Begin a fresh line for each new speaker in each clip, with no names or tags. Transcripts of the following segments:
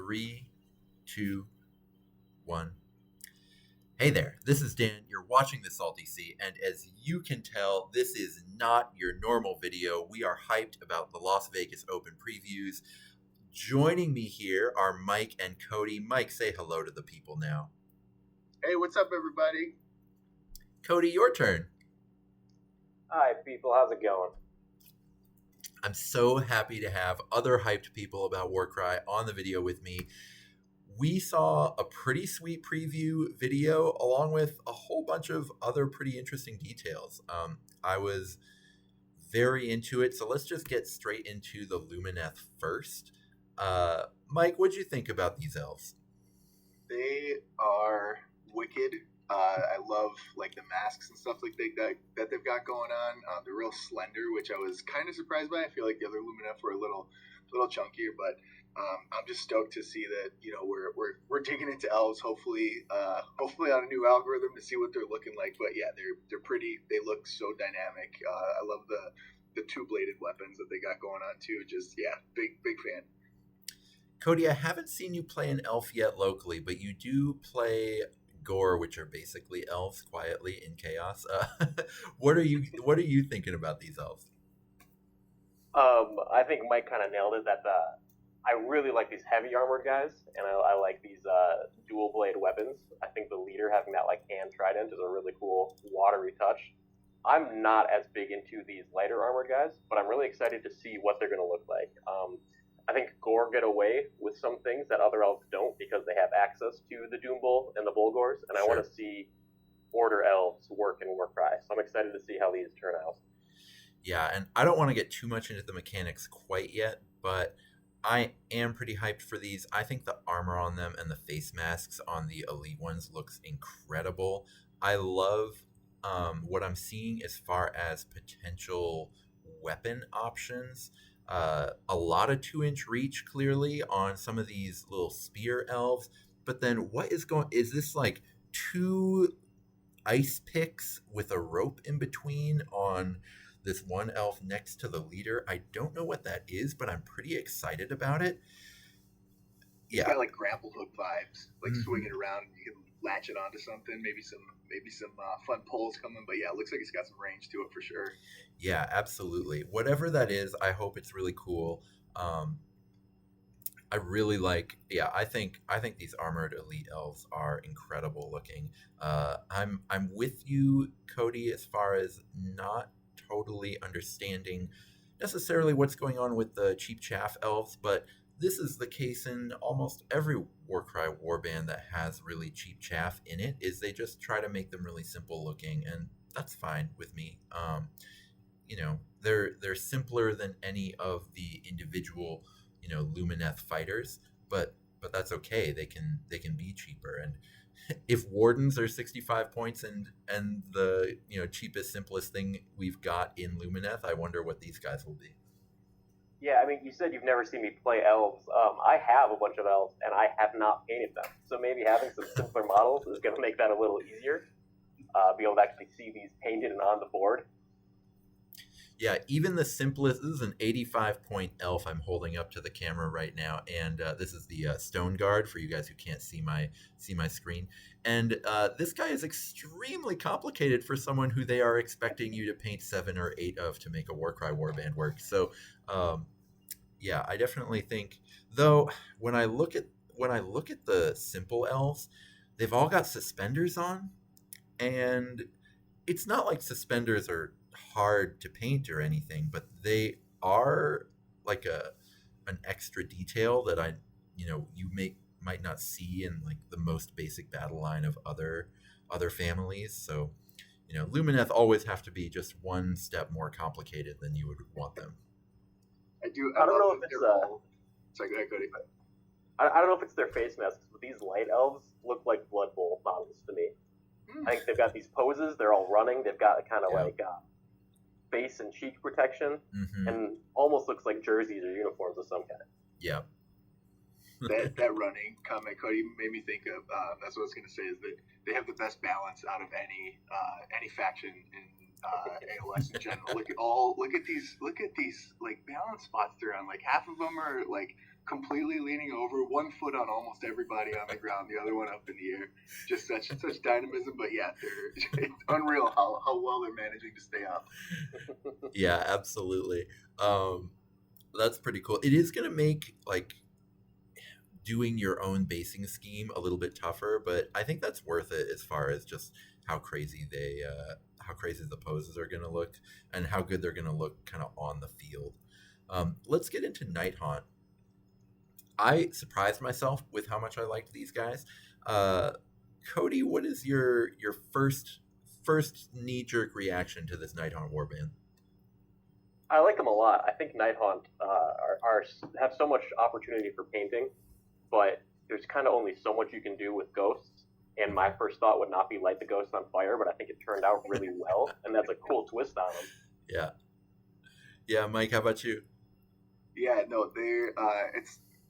3, 2, 1. Hey there, this is Dan. You're watching the Salty Sea, and as you can tell, this is not your normal video. We are hyped about the Las Vegas Open previews. Joining me here are Mike and Cody. Mike, say hello to the people now.
Hey, what's up, everybody?
Cody, your turn.
Hi, people. How's it going?
I'm so happy to have other hyped people about Warcry on the video with me. We saw a pretty sweet preview video along with a whole bunch of other pretty interesting details. I was very into it, so let's just get straight into the Lumineth first. Mike, what'd you think about these elves?
They are wicked. I love like the masks and stuff like that they've got going on. They're real slender, which I was kind of surprised by. I feel like the other Lumineth were a little chunkier, but I'm just stoked to see that we're digging into elves. Hopefully on a new algorithm to see what they're looking like. But yeah, they're pretty. They look so dynamic. I love the two-bladed weapons that they got going on too. Just big fan.
Cody, I haven't seen you play an elf yet locally, but you do play Gore, which are basically elves quietly in chaos. What are you thinking about these elves?
I think Mike kind of nailed it. I really like these heavy armored guys, and I like these dual blade weapons. I think the leader having that like hand trident is a really cool watery touch. I'm not as big into these lighter armored guys, but I'm really excited to see what they're going to look like. I think Gore get away with some things that other elves don't because they have access to the Doom Bull and the Bulgors, and I want to see Order elves work in Warcry. So I'm excited to see how these turn out.
Yeah, and I don't want to get too much into the mechanics quite yet, but I am pretty hyped for these. I think the armor on them and the face masks on the elite ones looks incredible. I love what I'm seeing as far as potential weapon options. A lot of 2-inch reach clearly on some of these little spear elves, but then is this like 2 ice picks with a rope in between on this one elf next to the leader? I don't know what that is, but I'm pretty excited about it.
Yeah, it's got like grapple hook vibes, like swing it around and you can latch it onto something, maybe some fun pulls coming, but yeah, it looks like it's got some range to it for sure.
Yeah, absolutely. Whatever that is, I hope it's really cool. I really like. Yeah, I think these armored elite elves are incredible looking. I'm with you, Cody, as far as not totally understanding necessarily what's going on with the cheap chaff elves, but this is the case in almost every Warcry warband that has really cheap chaff in it. Is they just try to make them really simple looking, and that's fine with me. They're simpler than any of the individual Lumineth fighters, but that's okay. They can be cheaper. And if wardens are 65 points and the cheapest, simplest thing we've got in Lumineth, I wonder what these guys will be.
Yeah, I mean, you said you've never seen me play elves. I have a bunch of elves, and I have not painted them. So maybe having some simpler models is going to make that a little easier. Be able to actually see these painted and on the board.
Yeah, even the simplest. This is an 85-point elf I'm holding up to the camera right now, and this is the Stone Guard for you guys who can't see my screen. And this guy is extremely complicated for someone who they are expecting you to paint 7 or 8 of to make a Warcry warband work. So, yeah, I definitely think. Though when I look at the simple elves, they've all got suspenders on, and it's not like suspenders are hard to paint or anything, but they are like an extra detail that you might not see in like the most basic battle line of other families. So Lumineth always have to be just one step more complicated than you would want them.
I don't know if it's
sorry, go ahead, Cody.
I don't know if it's their face masks, but these light elves look like Blood Bowl models to me. I think they've got these poses. They're all running. They've got kind of like face and cheek protection, and almost looks like jerseys or uniforms of some kind.
Yeah.
that running comment, Cody, made me think of. That's what I was going to say. Is that they have the best balance out of any faction in AOS in general. Look at these like balance spots they're on. Like half of them are like completely leaning over, one foot on almost everybody on the ground, the other one up in the air. Just such dynamism, but yeah, it's unreal how well they're managing to stay up.
Yeah, absolutely. That's pretty cool. It is going to make like doing your own basing scheme a little bit tougher, but I think that's worth it as far as just how crazy how crazy the poses are going to look and how good they're going to look kind of on the field. Let's get into Nighthaunt. I surprised myself with how much I liked these guys. Cody, what is your first knee jerk reaction to this Nighthaunt warband?
I like them a lot. I think Nighthaunt have so much opportunity for painting, but there's kind of only so much you can do with ghosts. And my first thought would not be light the ghost on fire, but I think it turned out really well, and that's a cool twist on them.
Yeah. Yeah, Mike, how about you?
Yeah, no, they're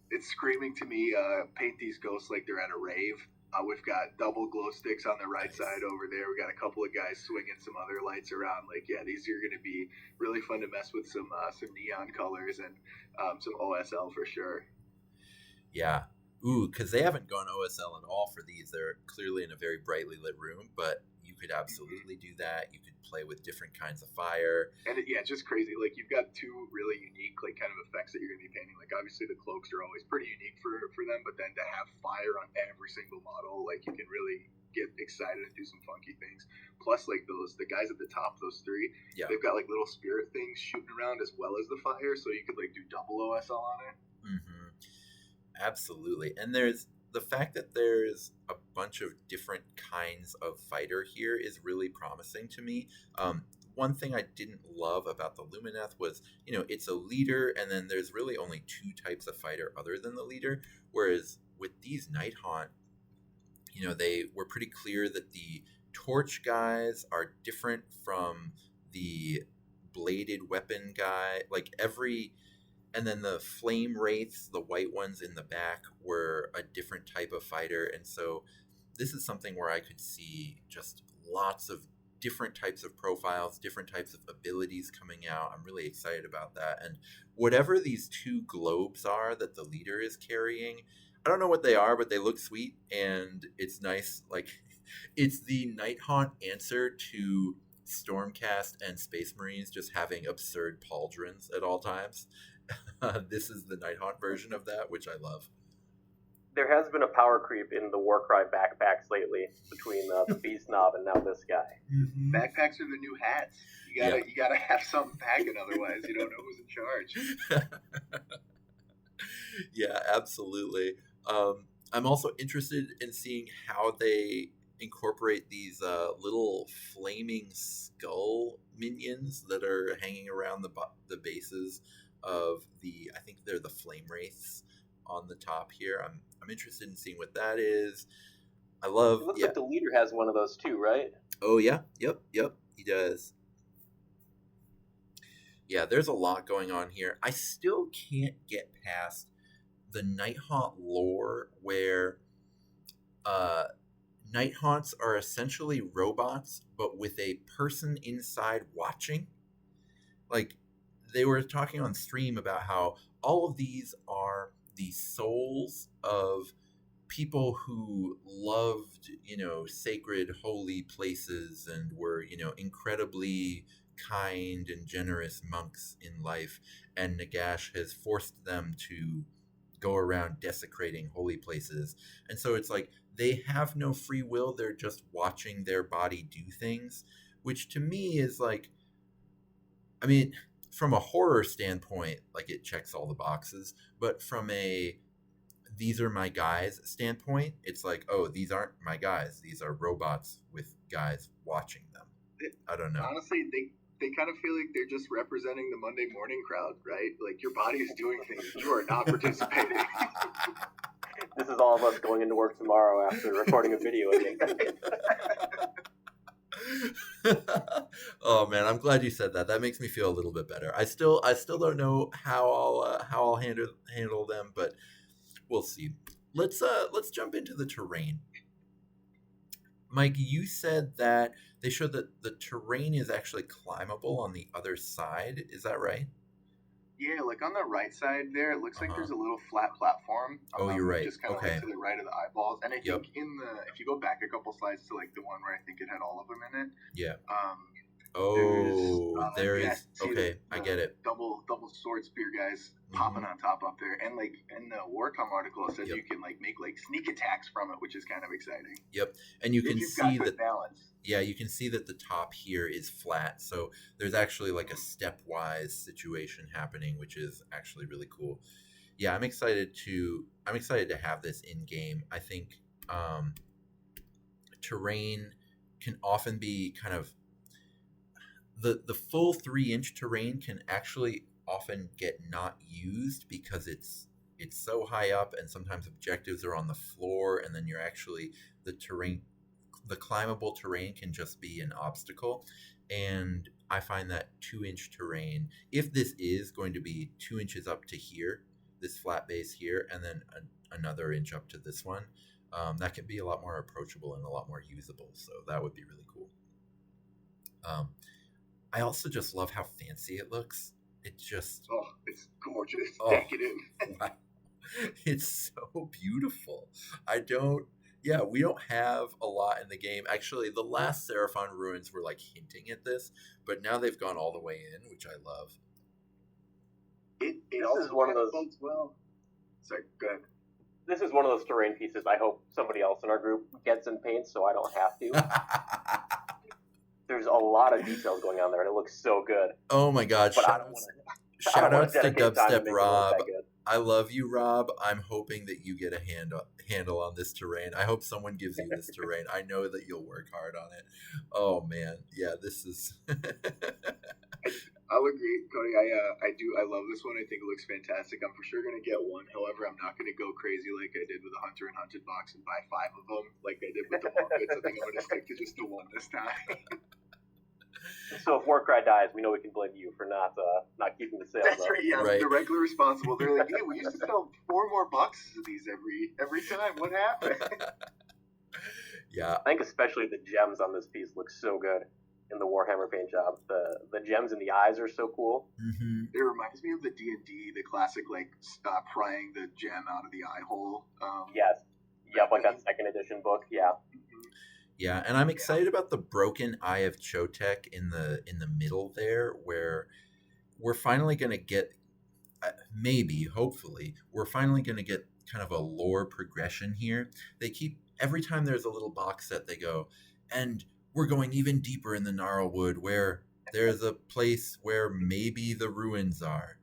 it's screaming to me. Paint these ghosts like they're at a rave. We've got double glow sticks on the right side over there. We got a couple of guys swinging some other lights around. Like, yeah, these are going to be really fun to mess with some neon colors and some OSL for sure.
Yeah. Ooh, because they haven't gone OSL at all for these. They're clearly in a very brightly lit room, but you could absolutely do that. You could play with different kinds of fire.
And yeah, it's just crazy. Like, you've got two really unique, like, kind of effects that you're going to be painting. Like, obviously the cloaks are always pretty unique for them, but then to have fire on every single model, like, you can really get excited and do some funky things. Plus, like, the guys at the top, those three, yeah, they've got like little spirit things shooting around as well as the fire, so you could like do double OSL on it.
Mm-hmm. Absolutely. And there's the fact that there's a bunch of different kinds of fighter here is really promising to me. One thing I didn't love about the Lumineth was, it's a leader, and then there's really only two types of fighter other than the leader. Whereas with these Nighthaunt, they were pretty clear that the torch guys are different from the bladed weapon guy. And then the flame wraiths, the white ones in the back, were a different type of fighter. And so this is something where I could see just lots of different types of profiles, different types of abilities coming out. I'm really excited about that. And whatever these two globes are that the leader is carrying, I don't know what they are, but they look sweet. And it's nice. Like, it's the Nighthaunt answer to Stormcast and Space Marines just having absurd pauldrons at all times. This is the Nighthaunt version of that, which I love.
There has been a power creep in the Warcry backpacks lately between the Beast Knob and now this guy.
Mm-hmm. Backpacks are the new hats. You gotta have something packing, otherwise you don't know who's in charge.
Yeah, absolutely. I'm also interested in seeing how they incorporate these little flaming skull minions that are hanging around the bases of I think they're the flame wraiths on the top here. I'm interested in seeing what that is. I love.
It looks like the leader has one of those too, right?
Oh yeah, yep, he does. Yeah, there's a lot going on here. I still can't get past the Nighthaunt lore where Nighthaunts are essentially robots, but with a person inside watching. Like, they were talking on stream about how all of these are the souls of people who loved, sacred, holy places and were, incredibly kind and generous monks in life. And Nagash has forced them to go around desecrating holy places. And so it's like they have no free will. They're just watching their body do things, which to me is like, I mean, from a horror standpoint, like, it checks all the boxes, but from a these are my guys standpoint, it's like, oh, these aren't my guys. These are robots with guys watching them. I don't know.
Honestly, they kind of feel like they're just representing the Monday morning crowd, right? Like, your body is doing things. You are not participating.
This is all of us going into work tomorrow after recording a video again.
Oh man, I'm glad you said that. That makes me feel a little bit better. I still don't know how I'll handle them, but we'll see. Let's jump into the terrain. Mike, you said that they showed that the terrain is actually climbable on the other side. Is that right?
Yeah, like on the right side there, it looks like
Uh-huh.
there's a little flat platform.
Oh, you're right.
Just kind of like
Okay.
to the right of the eyeballs. And I
Yep.
think if you go back a couple slides to like the one where I think it had all of them in it,
Yeah.
um, there's
Oh, there
yeah,
is.
see
Okay, I
the
get it.
double sword spear guys
Mm-hmm.
popping on top up there, and like in the Warcom article, it says
Yep.
you can like make like sneak attacks from it, which is kind of exciting.
Yep. And you can
If you've got
see
good
that.
balance.
Yeah, you can see that the top here is flat. So there's actually like a stepwise situation happening, which is actually really cool. Yeah, I'm excited to have this in game. I think terrain can often be kind of the full 3-inch terrain can actually often get not used because it's so high up, and sometimes objectives are on the floor, and then you're actually the climbable terrain can just be an obstacle. And I find that 2-inch terrain, if this is going to be 2 inches up to here, this flat base here, and then another inch up to this one, that can be a lot more approachable and a lot more usable. So that would be really cool. I also just love how fancy it looks. It just,
It's gorgeous,
decadent.
decadent.
Wow. It's so beautiful. We don't have a lot in the game. Actually, the last Seraphon Ruins were like hinting at this, but now they've gone all the way in, which I love.
It also
is one of those.
Well, sorry, go ahead.
This is one of those terrain pieces I hope somebody else in our group gets and paints so I don't have to. There's a lot of details going on there, and it looks so good.
Oh my god!
But
Shout outs to Dubstep Rob.
It
I love you, Rob. I'm hoping that you get a handle on this terrain. I hope someone gives you this terrain. I know that you'll work hard on it. Oh man, yeah, this is.
I'll agree, Cody. I love this one. I think it looks fantastic. I'm for sure gonna get one. However, I'm not gonna go crazy like I did with the Hunter and Hunted box and buy 5 of them like I did with the Warbands. I think I'm gonna stick to just the one this time.
So if Warcry dies, we know we can blame you for not keeping the sales up.
That's right. Yeah,
Right.
directly responsible. They're like, hey, we used to sell 4 more boxes of these every time. What happened?
Yeah,
I think especially the gems on this piece look so good in the Warhammer paint job. The gems in the eyes are so cool.
mm-hmm.
It reminds me of the D&D, the classic like prying the gem out of the eye hole.
Yes. Yep, like that second edition book. Yeah.
Yeah, and I'm excited about the broken Eye of Chotek in the middle there, where we're finally going to get, hopefully, we're finally going to get kind of a lore progression here. They keep, every time there's a little box set, they go, and we're going even deeper in the Gnarlwood, where there's a place where maybe the ruins are.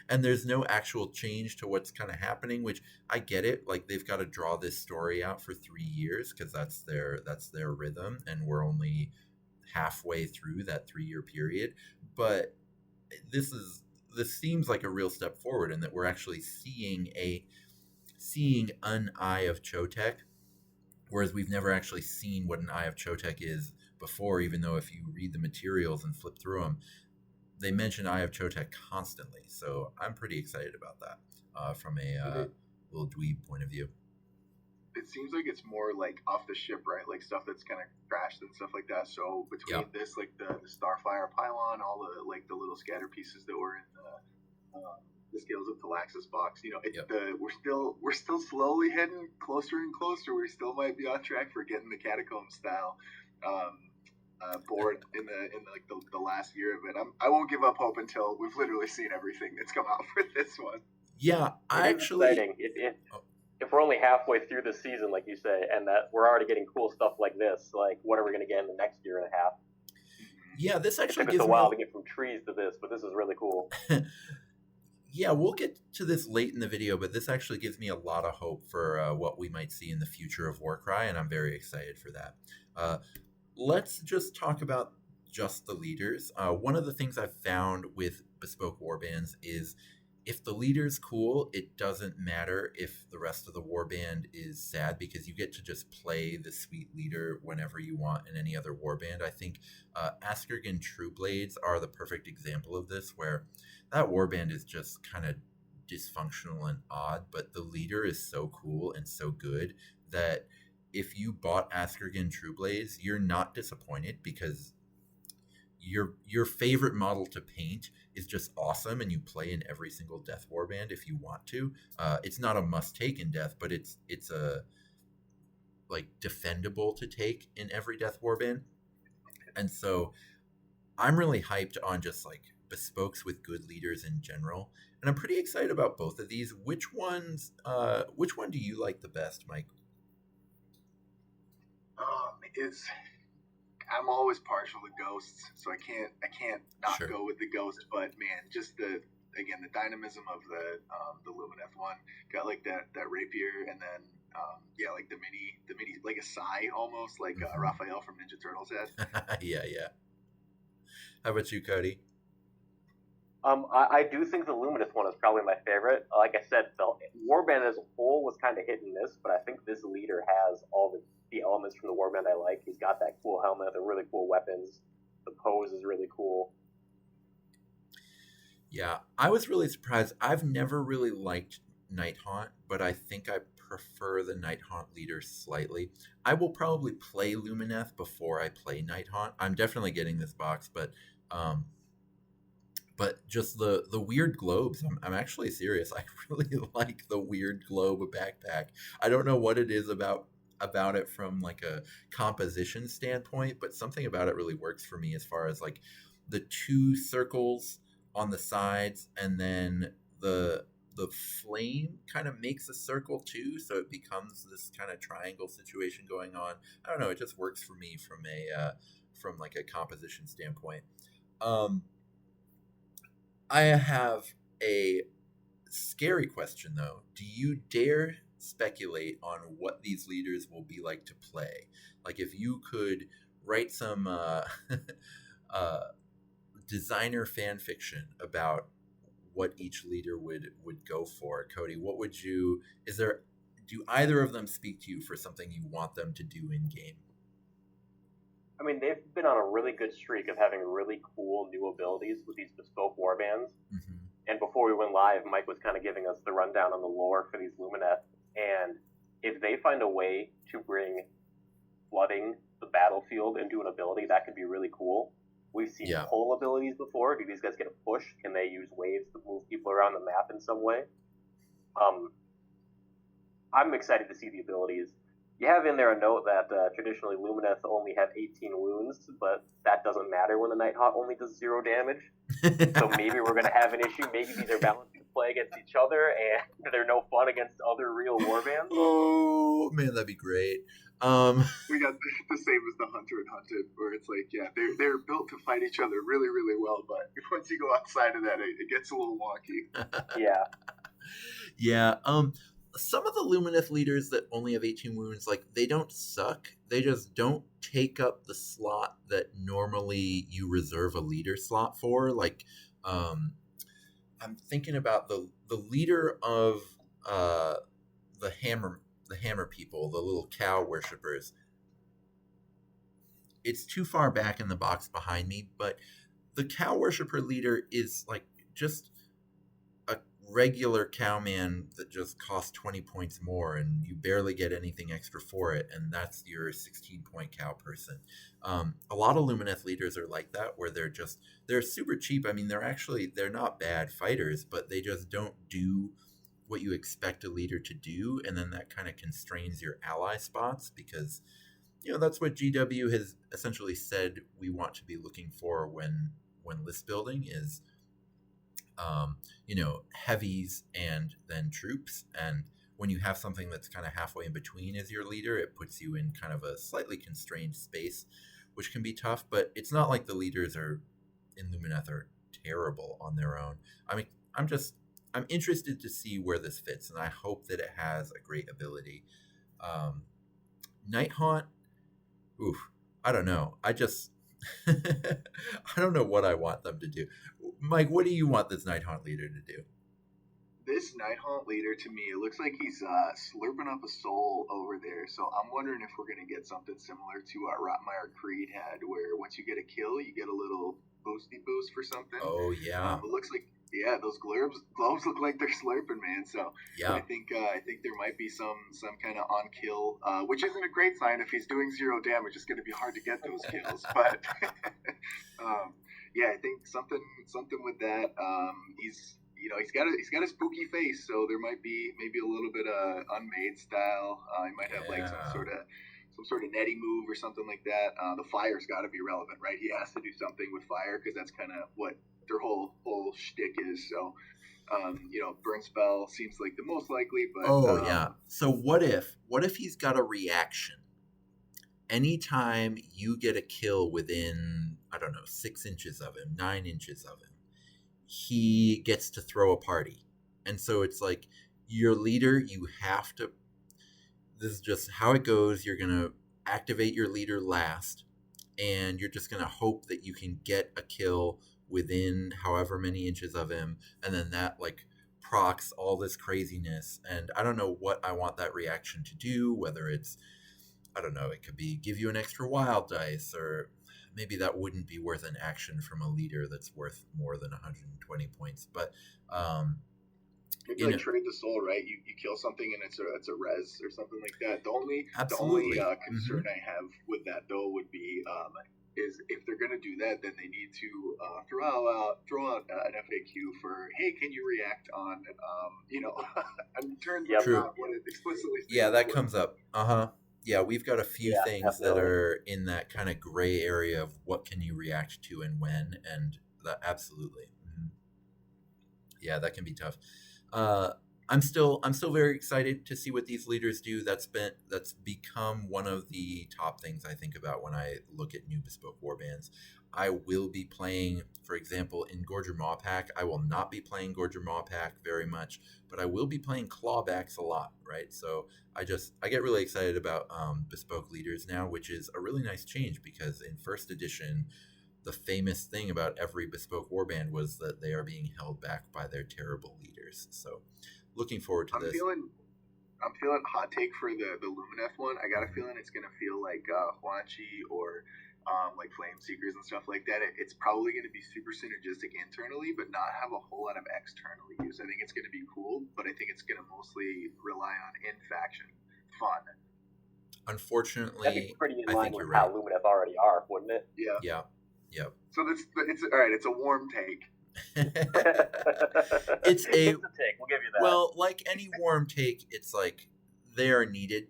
And there's no actual change to what's kind of happening, which I get it. Like they've got to draw this story out for 3 years because that's their rhythm, and we're only halfway through that 3-year period. But this seems like a real step forward in that we're actually seeing an Eye of Chotek, whereas we've never actually seen what an Eye of Chotek is before. Even though if you read the materials and flip through them, they mention Eye of Chotek constantly, so I'm pretty excited about that from a little dweeb point of view.
It seems like it's more like off the ship, right? Like stuff that's kind of crashed and stuff like that. So between this, like the Starfire pylon, all the like the little scatter pieces that were in the Scales of Talaxis box, we're still slowly heading closer and closer. We still might be on track for getting the catacomb style. Board in the last year of it. I won't give up hope until we've literally seen everything that's come out for this one.
Yeah,
exciting. If we're only halfway through the season, like you say, and that we're already getting cool stuff like this, like what are we going to get in the next year and a half?
Yeah, this actually
gives us a while to get from trees to this, but this is really cool.
Yeah, we'll get to this late in the video, but this actually gives me a lot of hope for what we might see in the future of Warcry, and I'm very excited for that. Let's just talk about just the leaders. One of the things I've found with Bespoke Warbands is if the leader's cool, it doesn't matter if the rest of the warband is sad, because you get to just play the sweet leader whenever you want in any other warband. I think Askergan Trueblades are the perfect example of this, where that warband is just kind of dysfunctional and odd, but the leader is so cool and so good that if you bought Askergan Trueblades, you're not disappointed, because your favorite model to paint is just awesome, and you play in every single Death Warband if you want to. It's not a must take in Death, but it's a like defendable to take in every Death Warband. And so I'm really hyped on just like bespokes with good leaders in general, and I'm pretty excited about both of these. Which one do you like the best, Mike?
I'm always partial to ghosts, so I can't not
Sure.
go with the ghost. But man, just the dynamism of the Lumineth one, got like that rapier, and then like the mini like a sai almost like Raphael from Ninja Turtles had.
Yeah. How about you, Cody?
I do think the Luminous one is probably my favorite. Like I said, the Warband as a whole was kind of hit and miss, but I think this leader has all the elements from the Warband I like. He's got that cool helmet, the really cool weapons, the pose is really cool.
Yeah, I was really surprised. I've never really liked Nighthaunt, but I think I prefer the Nighthaunt leader slightly. I will probably play Lumineth before I play Nighthaunt. I'm definitely getting this box, but just the weird globes. I'm actually serious. I really like the weird globe backpack. I don't know what it is about it from like a composition standpoint, but something about it really works for me as far as like the two circles on the sides, and then the flame kind of makes a circle too, so it becomes this kind of triangle situation going on. I don't know, it just works for me from like a composition standpoint. I have a scary question though. Do you dare speculate on what these leaders will be like to play? Like if you could write some designer fan fiction about what each leader would go for, Cody, what would you? Do either of them speak to you for something you want them to do in game?
I mean, they've been on a really good streak of having really cool new abilities with these bespoke warbands.
Mm-hmm.
And before we went live, Mike was kind of giving us the rundown on the lore for these Lumineth. And if they find a way to bring flooding the battlefield into an ability, that could be really cool. We've seen pull abilities before. Do these guys get a push? Can they use waves to move people around the map in some way? I'm excited to see the abilities. You have in there a note that traditionally Lumineth only have 18 wounds, but that doesn't matter when the Nighthaunt only does 0 damage. So maybe we're going to have an issue. Maybe these are balancing play against each other, and they're no fun against other real warbands.
Oh man, that'd be great.
We got the same as the Hunter and Hunted, where it's like, yeah, they're built to fight each other really, really well, but once you go outside of that, it gets a little wonky.
Yeah.
Some of the Lumineth leaders that only have 18 wounds, like, they don't suck. They just don't take up the slot that normally you reserve a leader slot for. Like, I'm thinking about the leader of the hammer people, the little cow worshippers. It's too far back in the box behind me, but the cow worshipper leader is like just a regular cowman that just costs 20 points more, and you barely get anything extra for it, and that's your 16-point cow person. A lot of Lumineth leaders are like that, where they're super cheap. I mean, they're not bad fighters, but they just don't do what you expect a leader to do, and then that kind of constrains your ally spots, because that's what GW has essentially said we want to be looking for when list building is heavies and then troops. And when you have something that's kind of halfway in between as your leader, it puts you in kind of a slightly constrained space, which can be tough. But it's not like the leaders in Lumineth are terrible on their own. I mean, I'm interested to see where this fits, and I hope that it has a great ability. Nighthaunt, I don't know. I don't know what I want them to do. Mike, what do you want this Nighthaunt leader to do?
This Nighthaunt leader, to me, it looks like he's slurping up a soul over there. So I'm wondering if we're going to get something similar to Rotmeyer Creed had, where once you get a kill, you get a little boosty boost for something.
Oh, yeah.
It looks like Yeah, those globes look like they're slurping, man. So
Yeah.
I think there might be some kind of on kill, which isn't a great sign. If he's doing 0 damage, it's going to be hard to get those kills. But yeah, I think something with that. He's he's got a spooky face, so there might be maybe a little bit of unmade style. He might have like some sort of netty move or something like that. The fire's got to be relevant, right? He has to do something with fire because that's kind of what their whole shtick is. So, burn spell seems like the most likely, but
Oh yeah. So what if he's got a reaction? Anytime you get a kill within, I don't know, 6 inches of him, 9 inches of him, he gets to throw a party. And so it's like your leader, you have to. This is just how it goes. You're gonna activate your leader last, and you're just gonna hope that you can get a kill within however many inches of him, and then that like procs all this craziness. And I don't know what I want that reaction to do, whether it's, I don't know, it could be give you an extra wild dice, or maybe that wouldn't be worth an action from a leader that's worth more than 120 points. But
maybe like trade the soul, right? You kill something and it's a res or something like that. The only concern I have with that though would be is if they're going to do that, then they need to throw out an FAQ for, hey, can you react on on turns
Yep.
not what it explicitly states.
Yeah, that comes up. Yeah, we've got a few things
definitely.
that are in that kind of gray area of what can you react to and when, and that absolutely. Yeah, that can be tough. I'm still very excited to see what these leaders do. That's become one of the top things I think about when I look at new bespoke warbands. I will be playing, for example, in Gorger Mawpack. I will not be playing Gorger Mawpack very much, but I will be playing Clawbacks a lot, right? So I get really excited about bespoke leaders now, which is a really nice change because in first edition, the famous thing about every bespoke warband was that they are being held back by their terrible leaders. So looking forward to this.
I'm feeling hot take for the Lumineth one. I got a feeling it's gonna feel like Huanchi or like Flame Seekers and stuff like that. It's probably going to be super synergistic internally, but not have a whole lot of external use. I think it's going to be cool, but I think it's going to mostly rely on in-faction fun.
Unfortunately,
that'd be pretty in line with
right.
how Lumineth already are, wouldn't it?
Yeah.
Yep.
So it's all right. It's a warm take.
It's a
take. We'll give you that.
Well, like any warm take, it's like they are needed.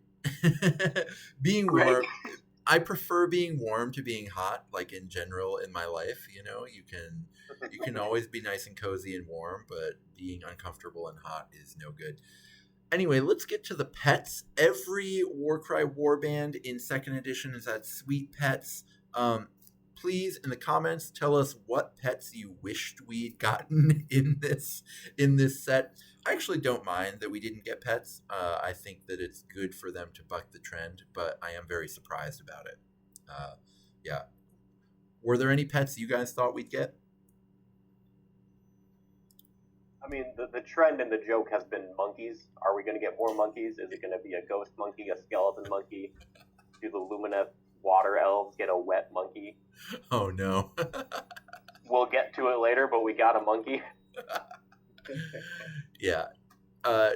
Being warm. Right. I prefer being warm to being hot, like in general in my life. You can always be nice and cozy and warm, but being uncomfortable and hot is no good. Anyway, let's get to the pets. Every Warcry warband in second edition has had sweet pets. Please, in the comments, tell us what pets you wished we'd gotten in this set. I actually don't mind that we didn't get pets. I think that it's good for them to buck the trend, but I am very surprised about it. Yeah. Were there any pets you guys thought we'd get?
I mean, the trend and the joke has been monkeys. Are we going to get more monkeys? Is it going to be a ghost monkey, a skeleton monkey? Do the Lumineth water elves get a wet monkey?
Oh, no.
We'll get to it later, but we got a monkey.
Yeah.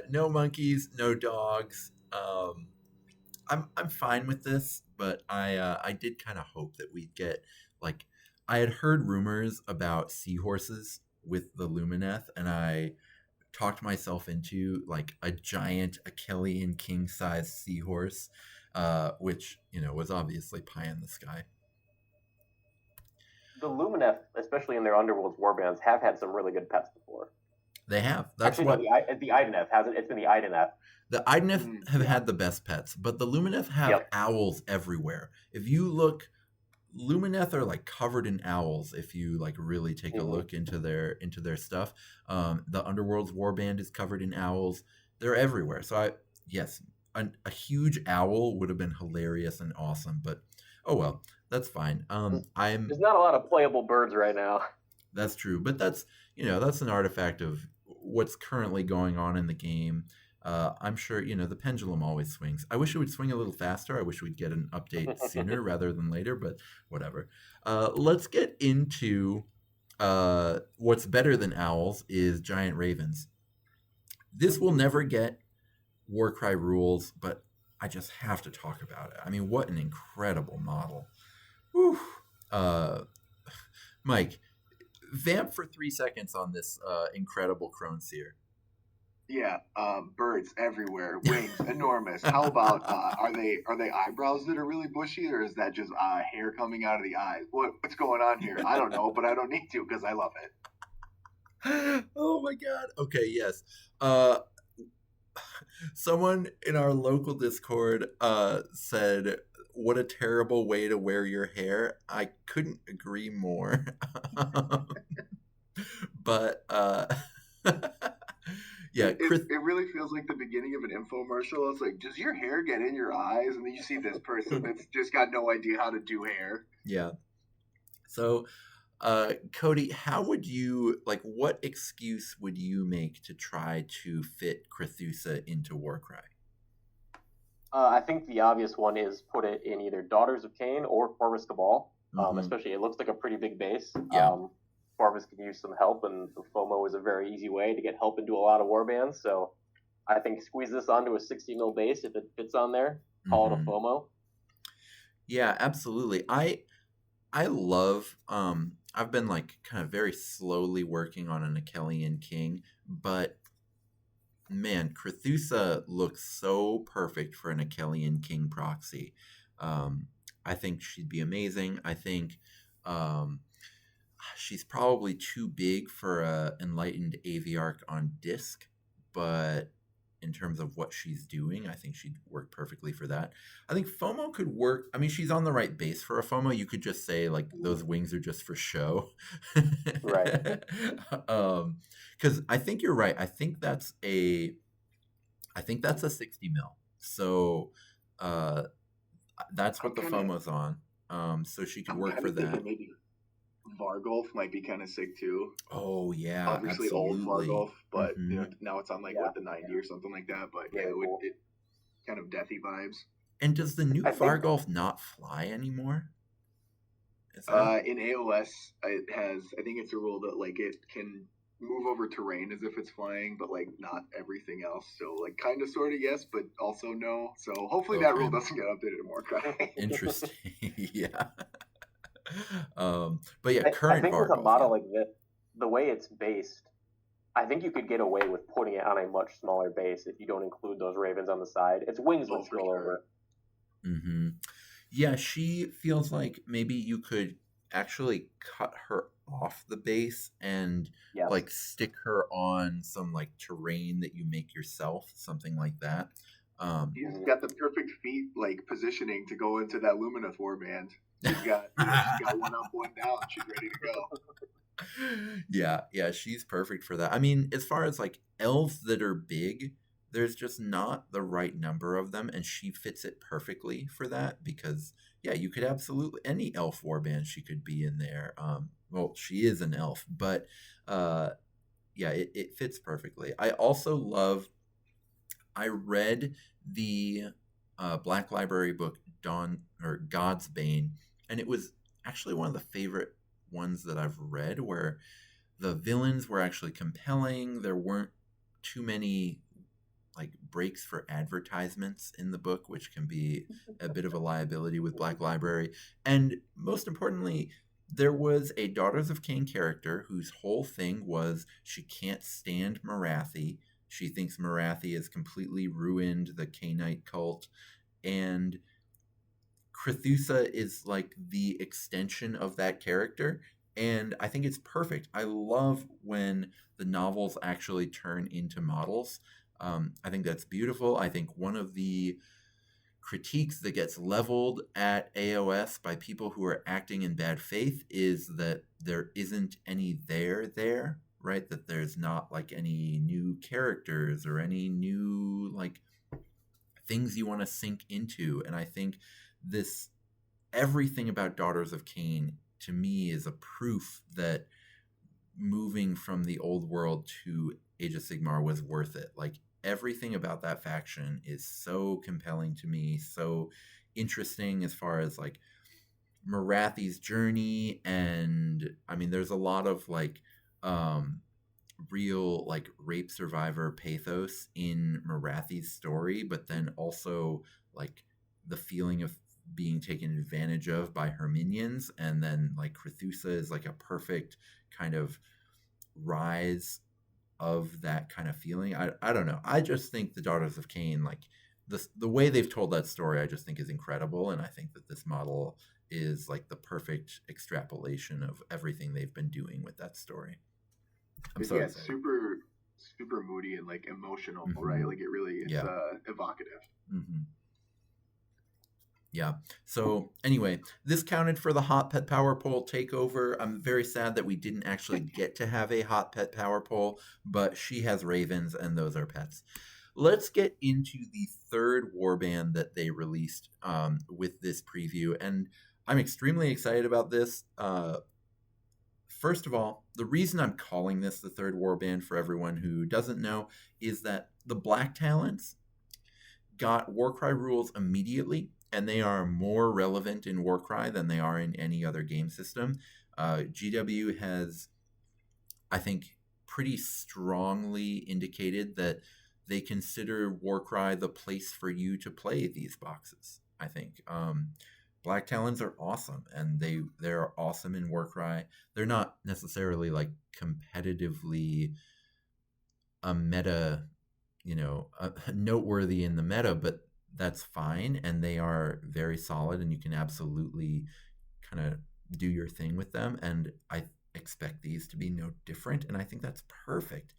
No monkeys, no dogs. I'm fine with this, but I did kind of hope that we'd get, like, I had heard rumors about seahorses with the Lumineth, and I talked myself into like a giant Achillean king-sized seahorse, which was obviously pie in the sky.
The Lumineth, especially in their Underworld's warbands, have had some really good pets before.
They have.
That's actually, what the Ydrilan hasn't. It's been the Ydrilan.
The Ydrilan have had the best pets, but the Lumineth have owls everywhere. If you look, Lumineth are like covered in owls. If you like really take a look into their stuff, the Underworld's warband is covered in owls. They're everywhere. So a huge owl would have been hilarious and awesome. But oh well, that's fine.
There's not a lot of playable birds right now.
That's true, but that's an artifact of what's currently going on in the game. I'm sure the pendulum always swings. I wish it would swing a little faster. I wish we'd get an update sooner rather than later, but whatever. Let's get into what's better than owls is giant ravens. This will never get Warcry rules, but I just have to talk about it. I mean, what an incredible model. Whew. Mike, vamp for 3 seconds on this incredible Crone Seer.
Yeah, birds everywhere, wings enormous. How about are they eyebrows that are really bushy, or is that just hair coming out of the eyes? What's going on here? I don't know, but I don't need to because I love it.
Oh my god. Okay, yes. Someone in our local Discord said, "What a terrible way to wear your hair." I couldn't agree more. But yeah, Chris.
It really feels like the beginning of an infomercial. It's like, does your hair get in your eyes? And then you see this person that's just got no idea how to do hair.
Yeah. So, Cody, how would you what excuse would you make to try to fit Krethusa into Warcry?
I think the obvious one is put it in either Daughters of Cain or Corvus Cabal. Especially, it looks like a pretty big base.
Yeah.
Corvus could use some help, and the FOMO is a very easy way to get help into a lot of warbands. So I think squeeze this onto a 60 mil base if it fits on there. Call it a FOMO.
Yeah, absolutely. I love. I've been kind of very slowly working on an Achillean King, but man, Krethusa looks so perfect for an Achillean King proxy. I think she'd be amazing. I think she's probably too big for a Enlightened Aviarch on disc, but in terms of what she's doing, I think she'd work perfectly for that. I think FOMO could work. I mean, she's on the right base for a FOMO. You could just say those wings are just for show.
Right.
Because I think you're right. I think that's a 60 mil. So that's what the FOMO's on. So she could work for that.
Maybe Vargulf might be kind of sick too.
Oh yeah,
obviously
absolutely.
Old Vargulf, but now it's on the 90 or something like that. But yeah, it kind of deathy vibes.
And does the new Vargulf not fly anymore?
In AOS, it has. I think it's a rule that it can move over terrain as if it's flying, but not everything else. So kind of, sort of, yes, but also no. So hopefully that rule doesn't get updated in Warcry.
Interesting. Yeah. But yeah, current
I think
Vargulf,
with a model like this, the way it's based, I think you could get away with putting it on a much smaller base if you don't include those ravens on the side. Its wings would spill over.
Mm-hmm. Yeah, she feels like maybe you could actually cut her off the base and stick her on some terrain that you make yourself, something like that.
He's got the perfect feet positioning to go into that Lumineth warband. She's got one up, one down. She's ready to go.
Yeah, she's perfect for that. I mean, as far as elves that are big, there's just not the right number of them, and she fits it perfectly for that because you could absolutely any elf warband she could be in there. Well, she is an elf, but it fits perfectly. I also love. I read the Black Library book God's Bane, and it was actually one of the favorite ones that I've read, where the villains were actually compelling. There weren't too many breaks for advertisements in the book, which can be a bit of a liability with Black Library. And most importantly, there was a Daughters of Cain character whose whole thing was she can't stand Morathi. She thinks Morathi has completely ruined the Cainite cult, and Krethusa is the extension of that character, and I think it's perfect. I love when the novels actually turn into models. I think that's beautiful. I think one of the critiques that gets leveled at AOS by people who are acting in bad faith is that there isn't any there, right? That there's not any new characters or any new things you want to sink into. And I think everything about Daughters of Cain to me is a proof that moving from the old world to Age of Sigmar was worth it. Everything about that faction is so compelling to me, so interesting as far as Marathi's journey, and I mean, there's a lot of like real like rape survivor pathos in Marathi's story, but then also like the feeling of being taken advantage of by her minions, and then like Krethusa is like a perfect kind of rise of that kind of feeling. I don't know. I just think the Daughters of Cain, like the way they've told that story, I just think is incredible, and I think that this model is like the perfect extrapolation of everything they've been doing with that story. I'm so excited.
super moody and like emotional, right? Like it's evocative.
Yeah. So anyway, this counted for the hot pet power pole takeover. I'm very sad that we didn't actually get to have a hot pet power pole, but she has ravens and those are pets. Let's get into the third warband that they released with this preview, and I'm extremely excited about this. First of all, the reason I'm calling this the third warband for everyone who doesn't know is that the Black Talents got Warcry rules immediately, and they are more relevant in Warcry than they are in any other game system. GW has, I think, pretty strongly indicated that they consider Warcry the place for you to play these boxes. I think Black Talons are awesome, and they're awesome in Warcry. They're not necessarily like competitively a meta, noteworthy in the meta, but that's fine, and they are very solid, and you can absolutely kind of do your thing with them, and I expect these to be no different, and I think that's perfect.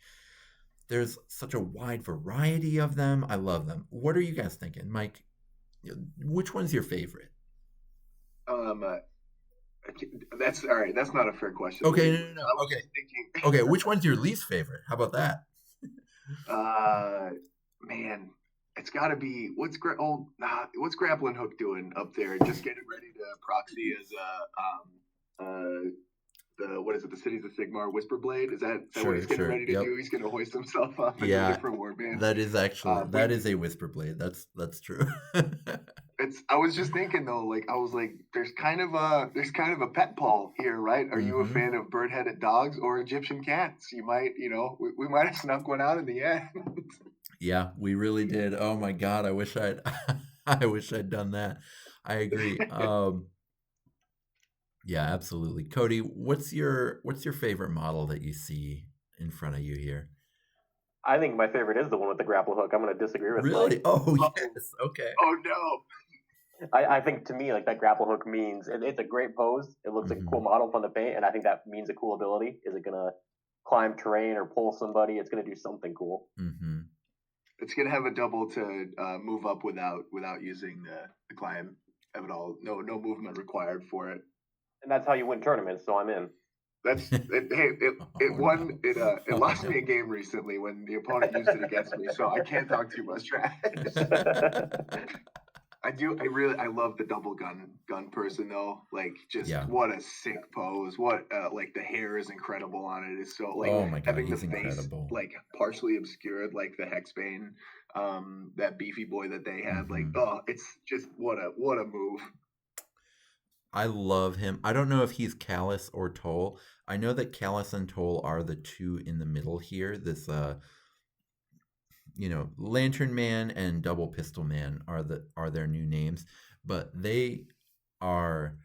There's such a wide variety of them. I love them. What are you guys thinking, Mike? Which one's your favorite?
That's all right. That's not a fair question.
Okay, no. Okay, which one's your least favorite? How about that?
Man, it's got to be what's Grappling Hook doing up there? Just getting ready to proxy as the Cities of Sigmar Whisperblade? Is that what he's getting ready to do? He's going to hoist himself up in a different warband.
That is actually that is a Whisperblade. That's true.
I was just thinking though, like I was like, there's kind of a pet pall here, right? Are you a fan of bird-headed dogs or Egyptian cats? You might, we might have snuck one out in the end.
Yeah, we really did. Oh my God, I wish I'd done that. I agree. Yeah, absolutely. Cody, what's your favorite model that you see in front of you here?
I think my favorite is the one with the grapple hook. I'm going to disagree with
Really?
Mike.
Oh, yes. Okay.
Oh, no.
I think to me, like that grapple hook means it's a great pose. It looks like a cool model, fun to paint, and I think that means a cool ability. Is it going to climb terrain or pull somebody? It's going to do something cool.
It's going to have a double to move up without using the climb at all. No movement required for it.
And that's how you win tournaments. So I'm in.
It won. It lost me a game recently when the opponent used it against me. So I can't talk too much trash. I love the double gun person though. Like what a sick pose. What like the hair is incredible on it. It's so like having the face incredible. Like partially obscured like the Hexbane, that beefy boy that they had. Like it's just what a move.
I love him. I don't know if he's Callus or Toll. I know that Callus and Toll are the two in the middle here. This Lantern Man and Double Pistol Man are their new names, but they are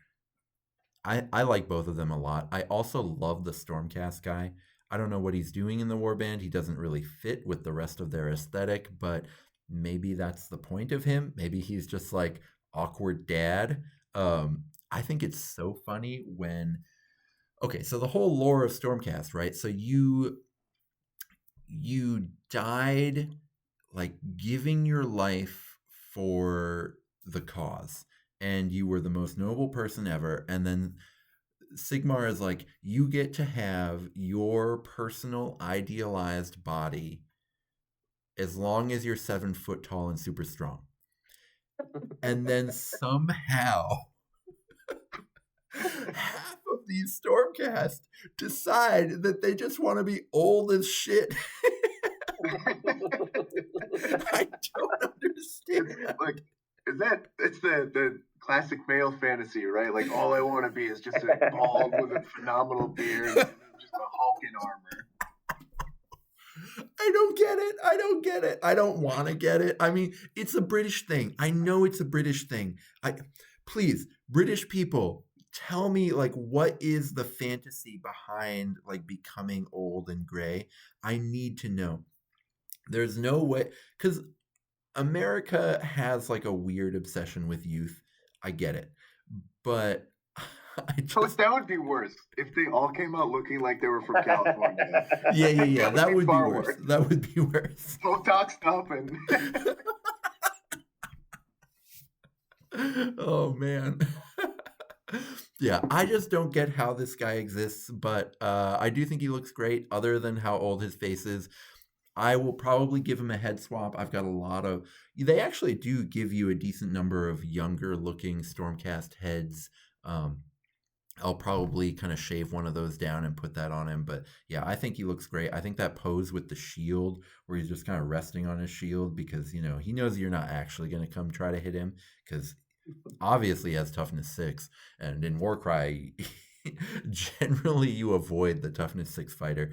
I like both of them a lot. I also love the Stormcast guy. I don't know what he's doing in the warband. He doesn't really fit with the rest of their aesthetic, but maybe that's the point of him. Maybe he's just like awkward dad. I think it's so funny when so the whole lore of Stormcast, right? So you died like giving your life for the cause, and you were the most noble person ever, and then Sigmar is like, you get to have your personal idealized body as long as you're 7 foot tall and super strong. And then somehow half of these Stormcast decide that they just want to be old as shit. I don't understand.
Like, it's the classic male fantasy, right? Like all I want to be is just a bald with a phenomenal beard and just a Hulk in armor.
I don't get it. I don't get it. I don't want to get it. I mean, it's a British thing. I know it's a British thing. Please, British people, tell me, like, what is the fantasy behind, like, becoming old and gray? I need to know. There's no way, because America has, like, a weird obsession with youth. I get it. But
that would be worse if they all came out looking like they were from California.
Yeah. That would be worse. That would be worse.
Botoxed up and.
Oh man. Yeah, I just don't get how this guy exists, but I do think he looks great. Other than how old his face is, I will probably give him a head swap. I've got a lot of. They actually do give you a decent number of younger looking Stormcast heads. I'll probably kind of shave one of those down and put that on him. But yeah, I think he looks great. I think that pose with the shield, where he's just kind of resting on his shield, because, you know, he knows you're not actually going to come try to hit him, because obviously he has toughness 6. And in Warcry, generally you avoid the toughness 6 fighter.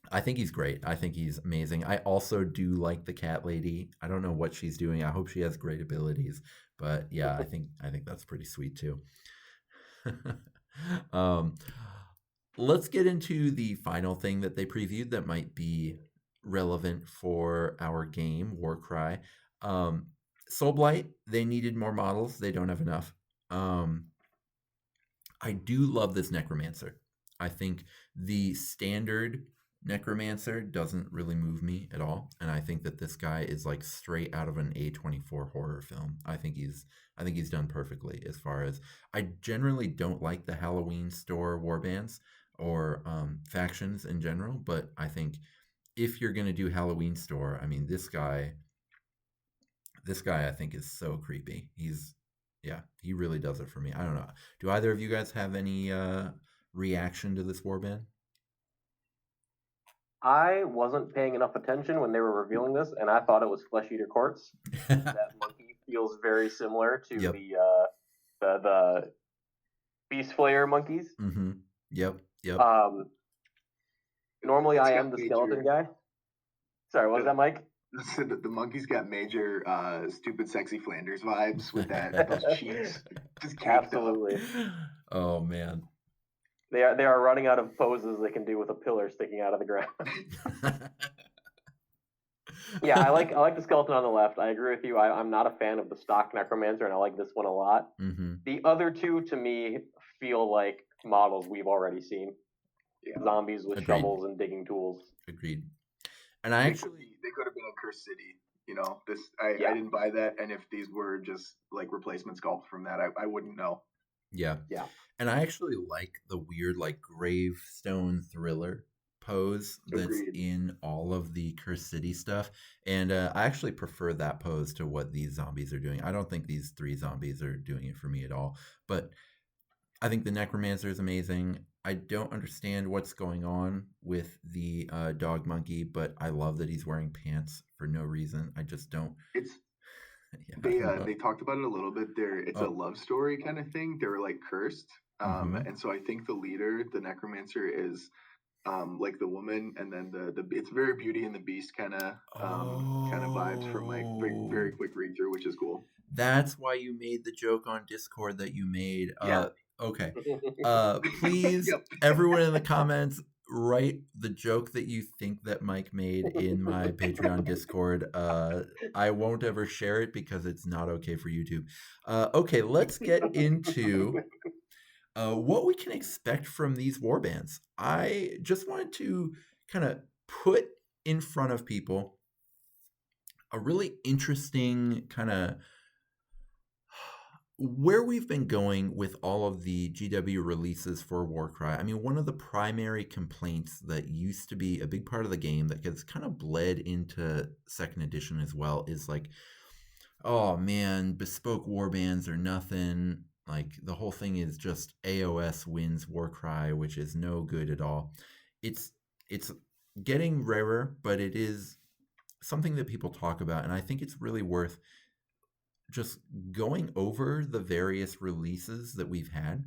I think he's great. I think he's amazing. I also do like the cat lady. I don't know what she's doing. I hope she has great abilities. But yeah, I think that's pretty sweet too. Let's get into the final thing that they previewed that might be relevant for our game, Warcry. Soulblight, they needed more models. They don't have enough. I do love this Necromancer. I think the standard Necromancer doesn't really move me at all, and I think that this guy is like straight out of an A24 horror film. I think he's done perfectly. As far as, I generally don't like the Halloween store warbands or factions in general, but I think if you're gonna do Halloween store, I mean, this guy I think is so creepy. He really does it for me. I don't know. Do either of you guys have any reaction to this warband?
I wasn't paying enough attention when they were revealing this, and I thought it was Flesh Eater Courts. That monkey feels very similar to the Beast Flayer monkeys.
Mm-hmm. Yep.
Normally I am the skeleton guy. Sorry, what was that, Mike?
The monkey's got major stupid sexy Flanders vibes with those cheeks. Just
absolutely.
Oh man.
They are running out of poses they can do with a pillar sticking out of the ground. Yeah, I like the skeleton on the left. I agree with you. I'm not a fan of the stock Necromancer, and I like this one a lot.
Mm-hmm.
The other two, to me, feel like models we've already seen. Yeah. Zombies with shovels and digging tools.
Agreed. And
they could have been in Cursed City. You know, I didn't buy that, and if these were just like replacement sculpts from that, I wouldn't know.
Yeah. And I actually like the weird, like, gravestone thriller pose that's in all of the Cursed City stuff. And I actually prefer that pose to what these zombies are doing. I don't think these 3 zombies are doing it for me at all. But I think the Necromancer is amazing. I don't understand what's going on with the dog monkey, but I love that he's wearing pants for no reason. I just don't.
They talked about it a little bit there. It's a love story kind of thing. They were like cursed. And so I think the leader, the Necromancer, is like the woman, and then the it's very Beauty and the Beast kind of vibes from like very, very quick read through, which is cool.
That's why you made the joke on Discord that you made. Okay. Please, everyone in the comments, write the joke that you think that Mike made in my Patreon Discord. I won't ever share it because it's not okay for YouTube. Okay, let's get into what we can expect from these warbands. I just wanted to kind of put in front of people a really interesting kind of where we've been going with all of the GW releases for Warcry. I mean, one of the primary complaints that used to be a big part of the game that gets kind of bled into 2nd edition as well is like, oh man, bespoke warbands are nothing. Like, the whole thing is just AOS wins Warcry, which is no good at all. It's getting rarer, but it is something that people talk about, and I think it's really worth just going over the various releases that we've had.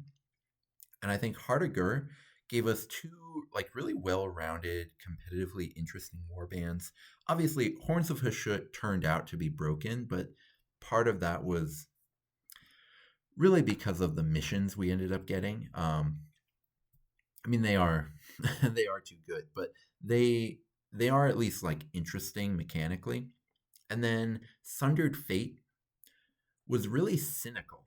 And I think Hardiger gave us two like really well-rounded, competitively interesting warbands. Obviously, Horns of Hashut turned out to be broken, but part of that was really because of the missions we ended up getting. I mean, they are they are too good, but they are at least like interesting mechanically. And then Sundered Fate was really cynical.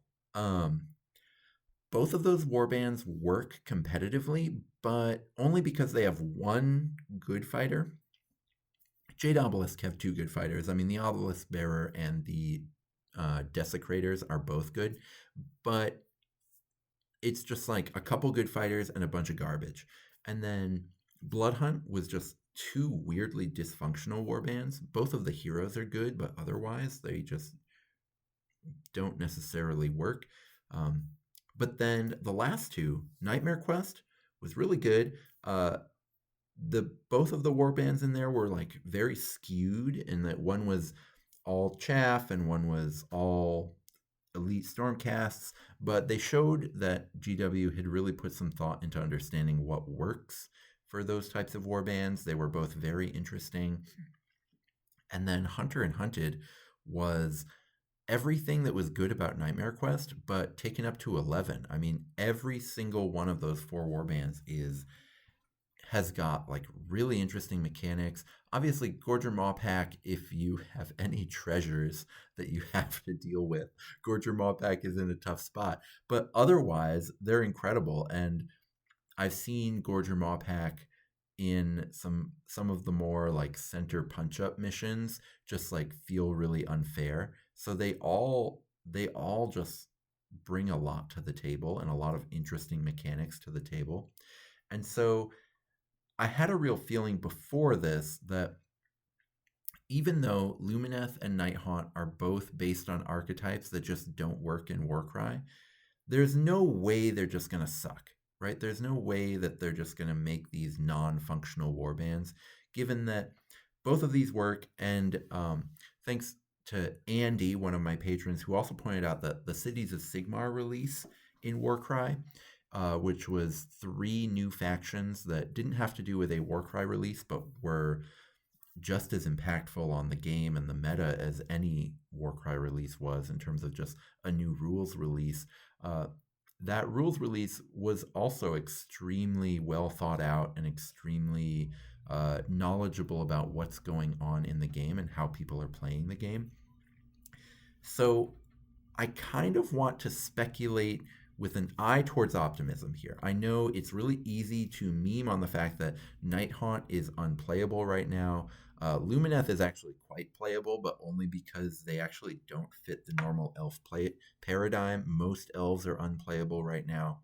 Both of those warbands work competitively, but only because they have one good fighter. Jade Obelisk have two good fighters. I mean, the Obelisk Bearer and the Desecrators are both good, but it's just like a couple good fighters and a bunch of garbage. And then Bloodhunt was just two weirdly dysfunctional warbands. Both of the heroes are good, but otherwise they just don't necessarily work. But then the last two, Nightmare Quest was really good. The both of the warbands in there were like very skewed in that one was all chaff and one was all elite stormcasts, but they showed that GW had really put some thought into understanding what works for those types of warbands. They were both very interesting. And then Hunter and Hunted was everything that was good about Nightmare Quest, but taken up to 11. I mean, every single one of those four warbands has got like really interesting mechanics. Obviously, Gorger Mawpack, if you have any treasures that you have to deal with, Gorger Mawpack is in a tough spot. But otherwise, they're incredible. And I've seen Gorger Mawpack in some of the more like center punch up missions just like feel really unfair. So they all just bring a lot to the table and a lot of interesting mechanics to the table. And so I had a real feeling before this that even though Lumineth and Nighthaunt are both based on archetypes that just don't work in Warcry, there's no way they're just going to suck, right? There's no way that they're just going to make these non-functional warbands, given that both of these work. And thanks to Andy, one of my patrons, who also pointed out that the Cities of Sigmar release in Warcry, which was 3 new factions that didn't have to do with a Warcry release, but were just as impactful on the game and the meta as any Warcry release was in terms of just a new rules release. That rules release was also extremely well thought out and extremely knowledgeable about what's going on in the game and how people are playing the game. So I kind of want to speculate with an eye towards optimism here. I know it's really easy to meme on the fact that Nighthaunt is unplayable right now. Lumineth is actually quite playable, but only because they actually don't fit the normal elf play paradigm. Most elves are unplayable right now.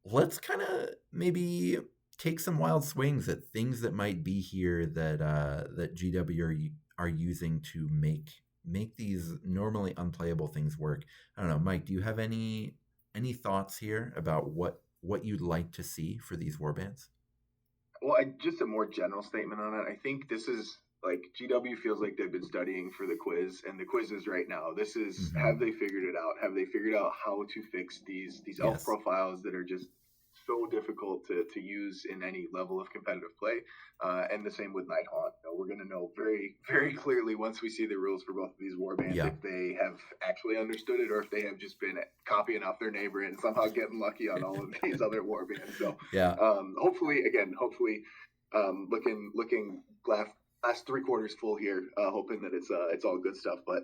Let's kind of maybe take some wild swings at things that might be here that GW are using to make these normally unplayable things work. I don't know, Mike, do you have any thoughts here about what you'd like to see for these warbands?
Well, just a more general statement on it. I think this is like GW feels like they've been studying for the quiz, and the quiz is right now. This is have they figured it out? Have they figured out how to fix these elf profiles that are just so difficult to use in any level of competitive play? And the same with Nighthaunt. We're going to know very, very clearly once we see the rules for both of these warbands if they have actually understood it or if they have just been copying off their neighbor and somehow getting lucky on all of these other warbands. So hopefully, looking last 3 quarters full here, hoping that it's all good stuff. But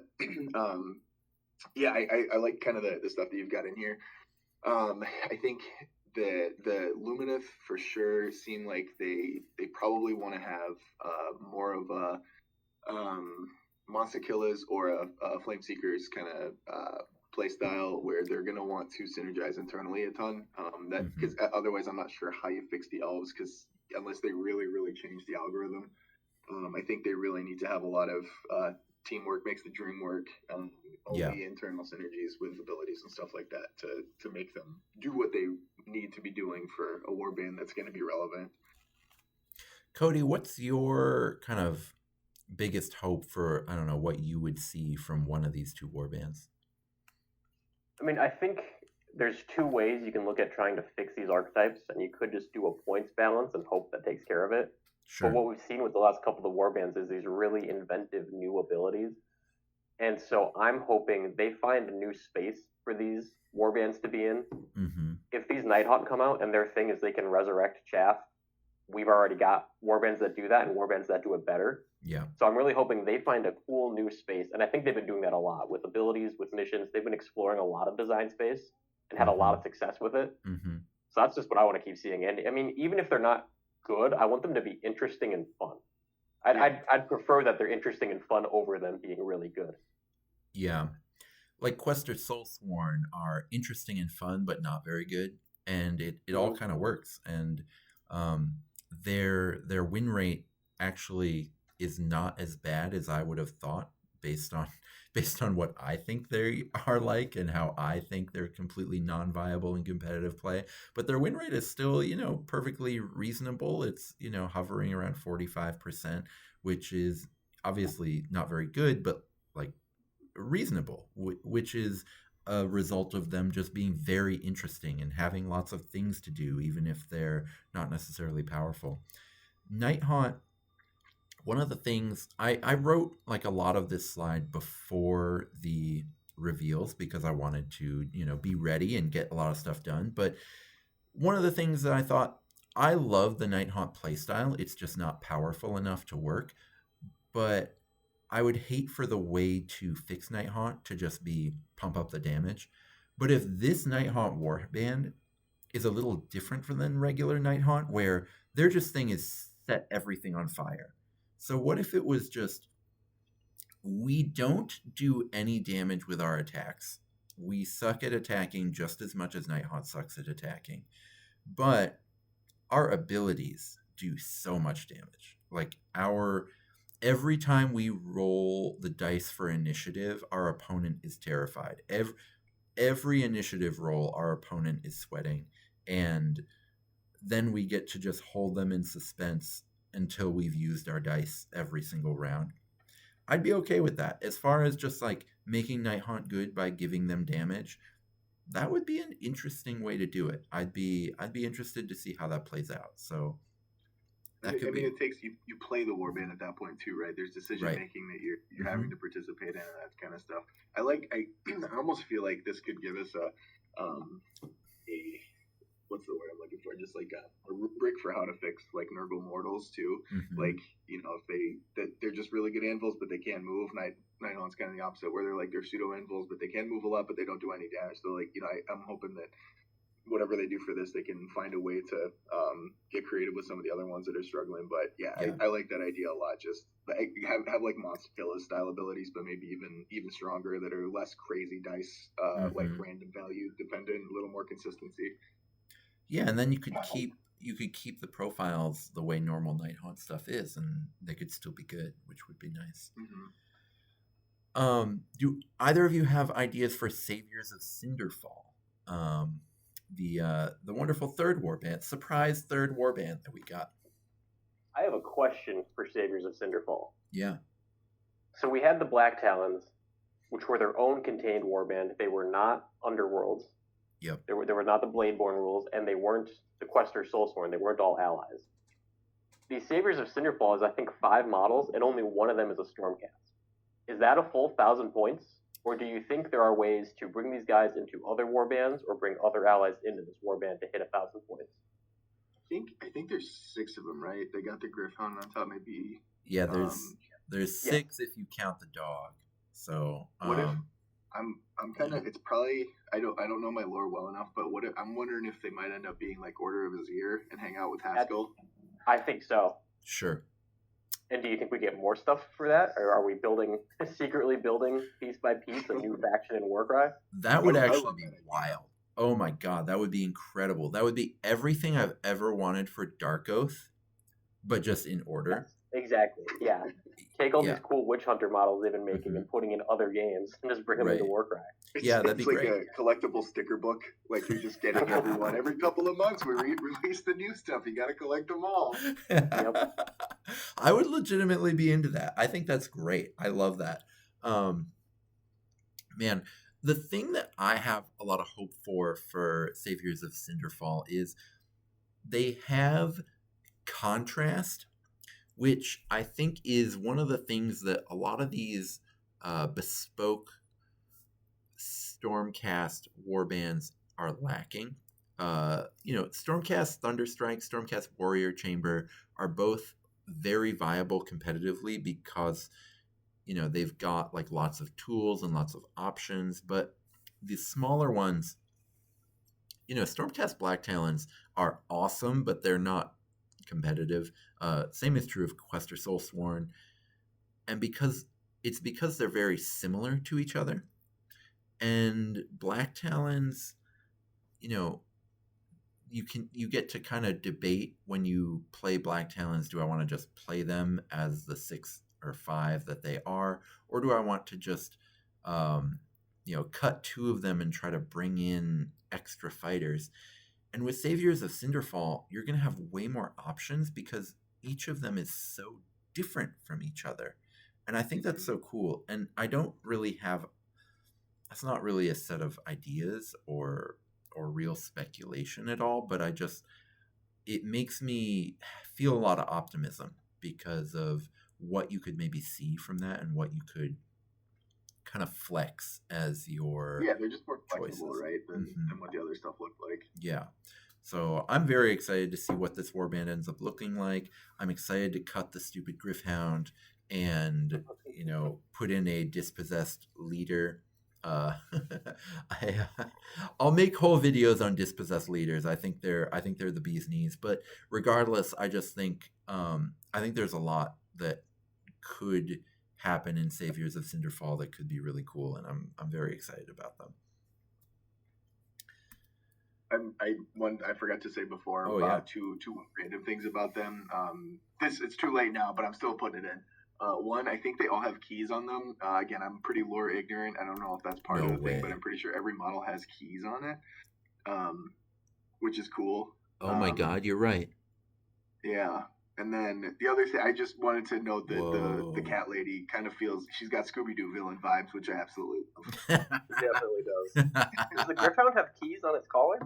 I like kind of the stuff that you've got in here. I think the Lumineth for sure seem like they probably want to have more of a Monster Killers or a Flame Seekers kind of play style where they're going to want to synergize internally a ton. Because otherwise I'm not sure how you fix the elves, because unless they really change the algorithm, I think they really need to have a lot of teamwork makes the dream work. Only internal synergies with abilities and stuff like that to make them do what they need to be doing for a warband that's going to be relevant.
Cody, what's your kind of biggest hope for, I don't know, what you would see from one of these two warbands?
I mean, I think there's two ways you can look at trying to fix these archetypes, and you could just do a points balance and hope that takes care of it.
Sure.
But what we've seen with the last couple of warbands is these really inventive new abilities. And so I'm hoping they find a new space for these warbands to be in.
Mm-hmm.
If these Nighthaunt come out and their thing is they can resurrect chaff, we've already got warbands that do that and warbands that do it better.
Yeah.
So I'm really hoping they find a cool new space. And I think they've been doing that a lot with abilities, with missions. They've been exploring a lot of design space and had a lot of success with it.
Mm-hmm.
So that's just what I want to keep seeing. And I mean, even if they're not good, I want them to be interesting and fun. I'd prefer that they're interesting and fun over them being really good.
Yeah. Like Quester Soulsworn are interesting and fun, but not very good. And it all kind of works. And their win rate actually is not as bad as I would have thought based on what I think they are like and how I think they're completely non-viable in competitive play. But their win rate is still, perfectly reasonable. It's, hovering around 45%, which is obviously not very good, but like reasonable, which is a result of them just being very interesting and having lots of things to do, even if they're not necessarily powerful. Nighthaunt, one of the things I wrote like a lot of this slide before the reveals because I wanted to, be ready and get a lot of stuff done. But one of the things that I thought, I love the Nighthaunt playstyle. It's just not powerful enough to work. But I would hate for the way to fix Nighthaunt to just be pump up the damage. But if this Nighthaunt warband is a little different from than regular Nighthaunt, where their just thing is set everything on fire. So what if it was just, we don't do any damage with our attacks. We suck at attacking just as much as Nighthaunt sucks at attacking. But our abilities do so much damage. Like every time we roll the dice for initiative, our opponent is terrified. Every initiative roll, our opponent is sweating. And then we get to just hold them in suspense until we've used our dice every single round. I'd be okay with that. As far as just like making Nighthaunt good by giving them damage, that would be an interesting way to do it. I'd be interested to see how that plays out. So
it takes you play the warband at that point too, right? There's decision making that you're having to participate in and that kind of stuff. I almost feel like this could give us a what's the word I'm looking for? Just like a rubric for how to fix like Nurgle mortals too.
Mm-hmm.
Like, if they're just really good anvils, but they can't move. Nighthaunt's kind of the opposite, where they're pseudo anvils, but they can move a lot, but they don't do any damage. So like, I'm hoping that whatever they do for this, they can find a way to get creative with some of the other ones that are struggling. But I like that idea a lot. Just have like monster killer style abilities, but maybe even stronger that are less crazy dice, like random value dependent, a little more consistency.
Yeah, and then you could keep the profiles the way normal Nighthaunt stuff is, and they could still be good, which would be nice.
Mm-hmm.
Do either of you have ideas for Saviours of Cinderfall? The wonderful third warband, surprise third warband that we got.
I have a question for Saviours of Cinderfall.
Yeah.
So we had the Black Talons, which were their own contained warband. They were not Underworlds.
Yep.
They were not the Bladeborn rules, and they weren't the Quester Soulsworn. They weren't all allies. The Saviours of Cinderfall is, I think, 5 models, and only one of them is a Stormcast. Is that a full 1,000 points? Or do you think there are ways to bring these guys into other warbands or bring other allies into this warband to hit 1,000 points?
I think there's 6 of them, right? They got the Griffhound on top, maybe.
Yeah, there's 6 if you count the dog. So
what if I'm kind of, it's probably, I don't know my lore well enough, but I'm wondering if they might end up being like Order of Azir and hang out with Haskell.
I think so.
Sure.
And do you think we get more stuff for that, or are we secretly building piece by piece a new faction in Warcry?
That would actually be wild. Oh my god, that would be incredible. That would be everything I've ever wanted for Dark Oath, but just in order.
Yes. Exactly. Yeah. Take all
Yeah.
these cool witch hunter models they've been making and putting in other games and just bring them into
Right.
Warcry.
Yeah, that'd be
It's like
great.
a collectible sticker book. Like you're just getting everyone every couple of months. We release the new stuff. You got to collect them all.
I would legitimately be into that. I think that's great. I love that. Man, the thing that I have a lot of hope for Saviours of Cinderfall is they have contrast, which I think is one of the things that a lot of these bespoke Stormcast warbands are lacking. Stormcast Thunderstrike, Stormcast Warrior Chamber are both very viable competitively because they've got like lots of tools and lots of options, but the smaller ones, Stormcast Black Talons are awesome, but they're not competitive. Same is true of Quester Soulsworn, and because they're very similar to each other, and Black Talons, you get to kind of debate when you play Black Talons. Do I want to just play them as the 6 or 5 that they are, or do I want to just cut 2 of them and try to bring in extra fighters? And with Saviours of Cinderfall, you're going to have way more options because each of them is so different from each other. And I think that's so cool. And I don't really have, that's not really a set of ideas or real speculation at all, but it makes me feel a lot of optimism because of what you could maybe see from that and what you could kind of flex as your
they're just more flexible,
choices.
right, than what the other stuff looked like.
Yeah. So I'm very excited to see what this warband ends up looking like. I'm excited to cut the stupid Gryph-hound and put in a dispossessed leader. I'll make whole videos on dispossessed leaders. I think they're the bee's knees. But regardless, I just think I think there's a lot that could happen in Saviours of Cinderfall that could be really cool, and I'm very excited about them.
I forgot to say before.
Oh, yeah.
Two random things about them. It's too late now, but I'm still putting it in. One, I think they all have keys on them. Again, I'm pretty lore ignorant. I don't know if that's part of the thing, but I'm pretty sure every model has keys on it, which is cool.
Oh my God, you're right.
Yeah. And then the other thing, I just wanted to note that the cat lady kind of she's got Scooby-Doo villain vibes, which I absolutely love.
Definitely does. Does the Gryph-hound have keys on its collar?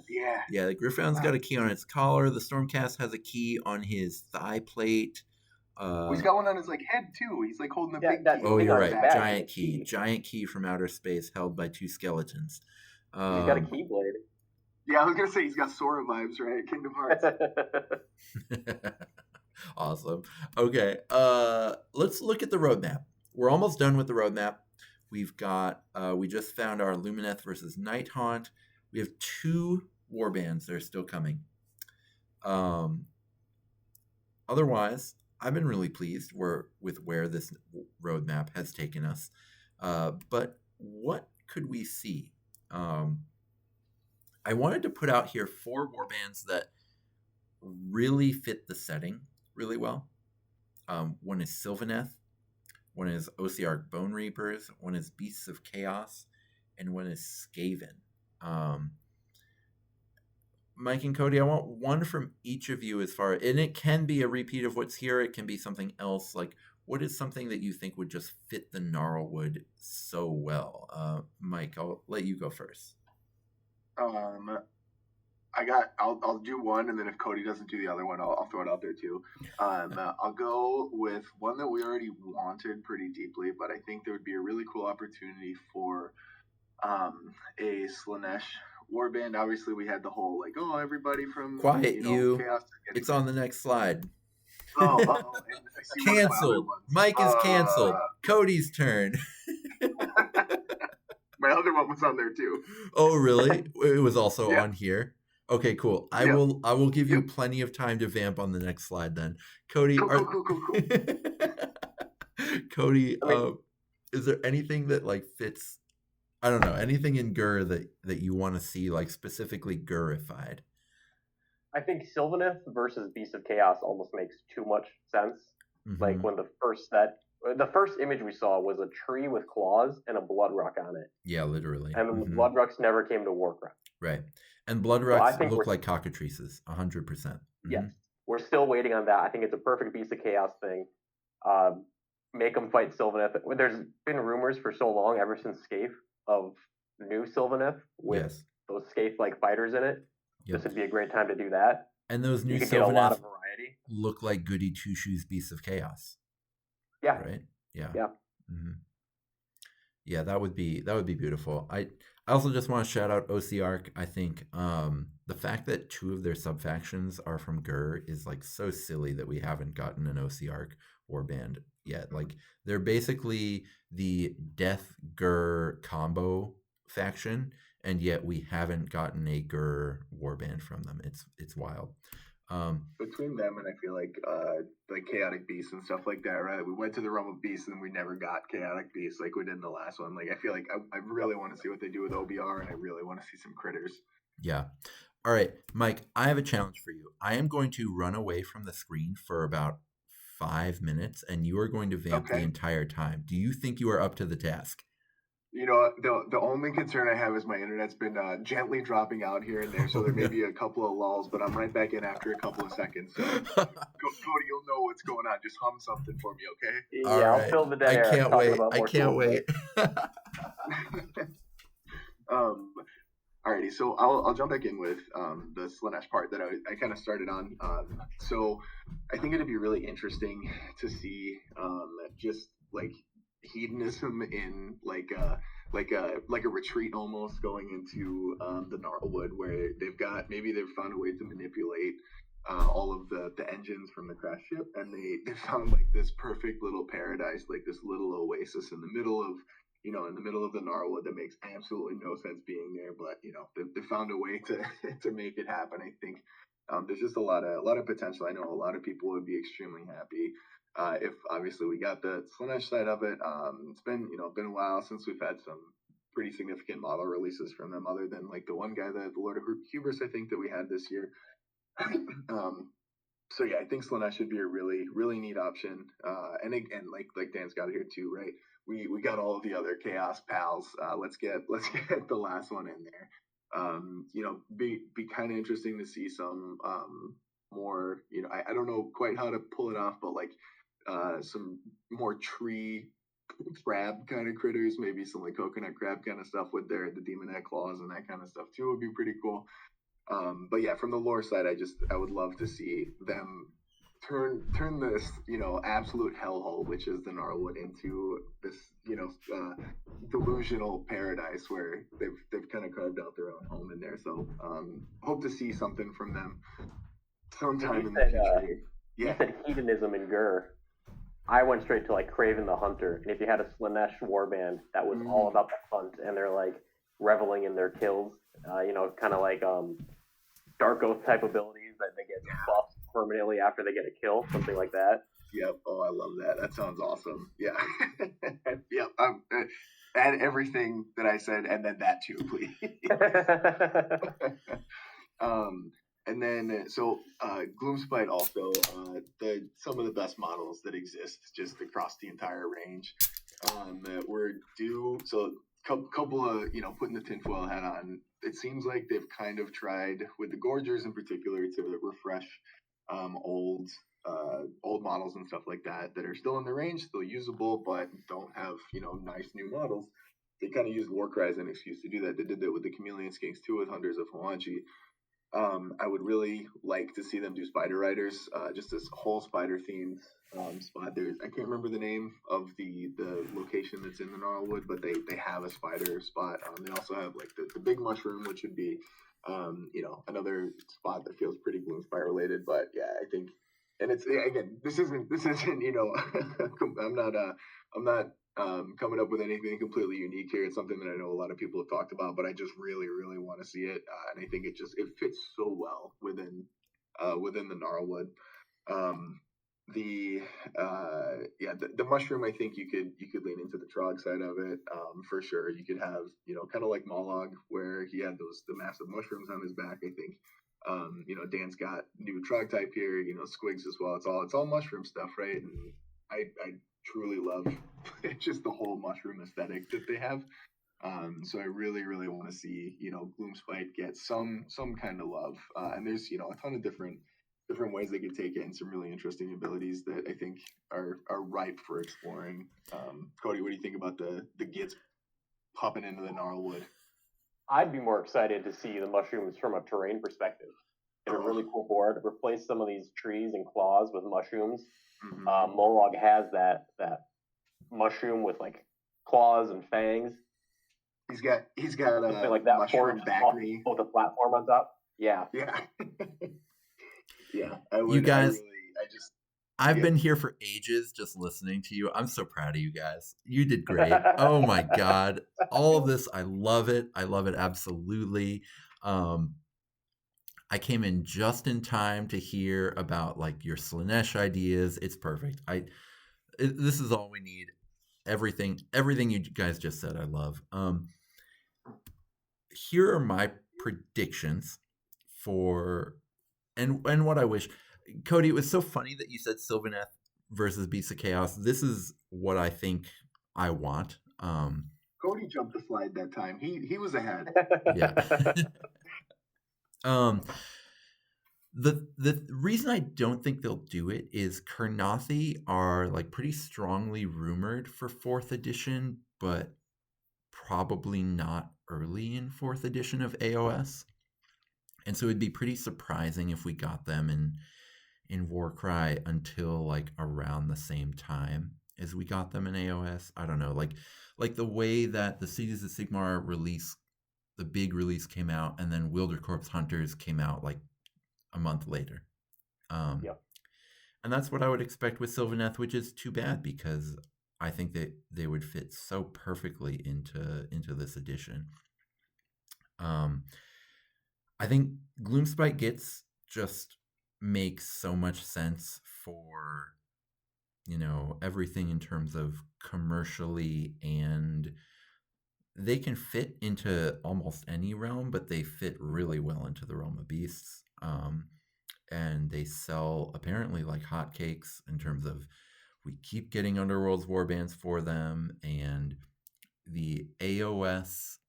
Yeah.
Yeah, the Gryph-hound's got a key on its collar. The Stormcast has a key on his thigh plate.
He's got one on his head too. He's holding a big key.
Oh, you're right. Giant key from outer space held by 2 skeletons.
He's got a keyblade.
Yeah, I was gonna say he's got Sora vibes, right? Kingdom Hearts.
Awesome. Okay, let's look at the roadmap. We're almost done with the roadmap. We've got we just found our Lumineth versus Nighthaunt. We have 2 warbands that are still coming. Otherwise, I've been really pleased with where this roadmap has taken us. But what could we see? I wanted to put out here 4 warbands that really fit the setting really well. One is Sylvaneth, one is Osiarch Bone Reapers, one is Beasts of Chaos, and one is Skaven. Mike and Cody, I want one from each of you and it can be a repeat of what's here. It can be something else. What is something that you think would just fit the Gnarlwood so well? Mike, I'll let you go first.
I'll do one, and then if Cody doesn't do the other one, I'll throw it out there too. I'll go with one that we already wanted pretty deeply, but I think there would be a really cool opportunity for a Slaanesh warband. Obviously, we had the whole everybody from
Chaos. It's on the next slide.
I
canceled. Mike is canceled. Cody's turn.
My other one was on there too.
Oh, really? It was also on here. Okay, cool. I will give you plenty of time to vamp on the next slide then. Cody,
cool.
Cody, is there anything that fits? I don't know, anything in Gur that you want to see specifically Gurified?
I think Sylvaneth versus Beast of Chaos almost makes too much sense. Like when the first image we saw was a tree with claws and a bloodrock on it,
Yeah, literally.
and the bloodrocks never came to Warcraft.
Right. And bloodrocks look like cockatrices, 100%.
Yes, we're still waiting on that. I think it's a perfect Beast of Chaos thing. Make them fight Sylvaneth. There's been rumors for so long, ever since Scathe, of new Sylvaneth with those Scathe-like fighters in it. Yep. This would be a great time to do that.
And those new Sylvaneth look like goody two-shoes Beasts of Chaos.
Yeah.
Right? Yeah.
Yeah.
Yeah, that would be beautiful. I also just want to shout out OC Arc. I think the fact that 2 of their sub-factions are from Gur is like so silly that we haven't gotten an OC Arc warband yet. Like they're basically the Death Gur combo faction, and yet we haven't gotten a Gur warband from them. It's wild.
Between them and I feel like Chaotic Beasts and stuff like that, right? We went to the Realm of Beasts and we never got Chaotic Beasts like we did in the last one. Like I feel like I really want to see what they do with OBR, and I really want to see some critters.
Yeah. All right, Mike, I have a challenge for you. I am going to run away from the screen for about 5 minutes, and you are going to vamp the entire time. Do you think you are up to the task?
You know, the only concern I have is my internet's been gently dropping out here and there, so there may be a couple of lulls, but I'm right back in after a couple of seconds. So, Cody, you'll know what's going on. Just hum something for me, okay?
Yeah, I'll fill the dead air.
I can't wait. I can't wait.
Alrighty, so I'll jump back in with the Slaanesh part that I kind of started on. So I think it'd be really interesting to see just like hedonism in like a retreat almost going into the Gnarlwood, where they've found a way to manipulate all of the engines from the crash ship, and they found like this perfect little paradise, like this little oasis in the middle of the Gnarlwood that makes absolutely no sense being there, but they found a way to make it happen. I think there's just a lot of potential. I know a lot of people would be extremely happy if obviously we got the Slaanesh side of it. It's been a while since we've had some pretty significant model releases from them, other than like the one guy, the Lord of Hubris, I think, that we had this year. So yeah, I think Slaanesh should be a really, really neat option. And again, like Dan's got here too, right? We got all of the other Chaos pals. Let's get the last one in there. Be kind of interesting to see some more. I don't know quite how to pull it off, but like some more tree crab kind of critters, maybe some like coconut crab kind of stuff with the demonette claws and that kind of stuff too would be pretty cool. But yeah, from the lore side, I would love to see them turn this absolute hellhole, which is the Gnarlwood, into this delusional paradise where they've kind of carved out their own home in there. So hope to see something from them sometime in the future.
You said hedonism in Gur. I went straight to like Craven the Hunter, and if you had a Slaanesh warband that was all about the hunt, and they're like reveling in their kills, kind of like Dark Oath type abilities that they get buffed permanently after they get a kill, something like that.
Yep. Oh, I love that. That sounds awesome. Yeah. Yep. Add everything that I said, and then that too, please. And then Gloomspite also, some of the best models that exist just across the entire range. We're due. So couple of putting the tinfoil hat on. It seems like they've kind of tried with the Gorgers in particular to refresh old models and stuff like that are still in the range, still usable, but don't have nice new models. They kind of used Warcry as an excuse to do that. They did that with the Chameleon Skinks too, with Hunters of Hawanchi. I would really like to see them do Spider Riders, just this whole spider themed spot. I can't remember the name of the location that's in the Gnarlwood, but they have a spider spot. They also have like the big mushroom, which would be another spot that feels pretty Gloomspite related. But yeah, I think, and it's again, this isn't I'm not coming up with anything completely unique here. It's something that I know a lot of people have talked about, but I just really, really want to see it, and I think it fits so well within the Gnarlwood. The mushroom, I think you could lean into the Trog side of it for sure. You could have kind of like Mollog, where he had the massive mushrooms on his back. I think Dan's got new trog type here. Squigs as well. It's all mushroom stuff, right? And I truly love just the whole mushroom aesthetic that they have. So I really, really want to see, Gloomspite get some kind of love. And there's, a ton of different ways they could take it, and some really interesting abilities that I think are ripe for exploring. Cody, what do you think about the gits popping into the gnarlwood?
I'd be more excited to see the mushrooms from a terrain perspective. Get a really cool board, replace some of these trees and claws with mushrooms. Mm-hmm. Mollog has that mushroom with like claws and fangs.
He's got
something like that
mushroom backry
with a platform on top. Yeah.
Yeah.
You guys, I've been here for ages just listening to you. I'm so proud of you guys. You did great. Oh my God. All of this, I love it. I love it absolutely. I came in just in time to hear about like your Slaanesh ideas. It's perfect. This is all we need. Everything you guys just said, I love. Here are my predictions for and what I wish. Cody, it was so funny that you said Sylvaneth versus Beasts of Chaos. This is what I think I want.
Cody jumped the slide that time. He was ahead.
Yeah. The reason I don't think they'll do it is Kurnothi are like pretty strongly rumored for 4th edition, but probably not early in 4th edition of AOS. And so it'd be pretty surprising if we got them in Warcry until like around the same time as we got them in AOS. I don't know, like the way that the Cities of Sigmar release, the big release came out, and then Wildercorpse Hunters came out like a month later.
Yep.
And that's what I would expect with Sylvaneth, which is too bad because I think that they would fit so perfectly into this edition. I think Gloomspite Gits just makes so much sense for, everything in terms of commercially, and they can fit into almost any realm, but they fit really well into the realm of beasts. And they sell apparently like hotcakes in terms of we keep getting Underworld's Warbands for them, and the AOS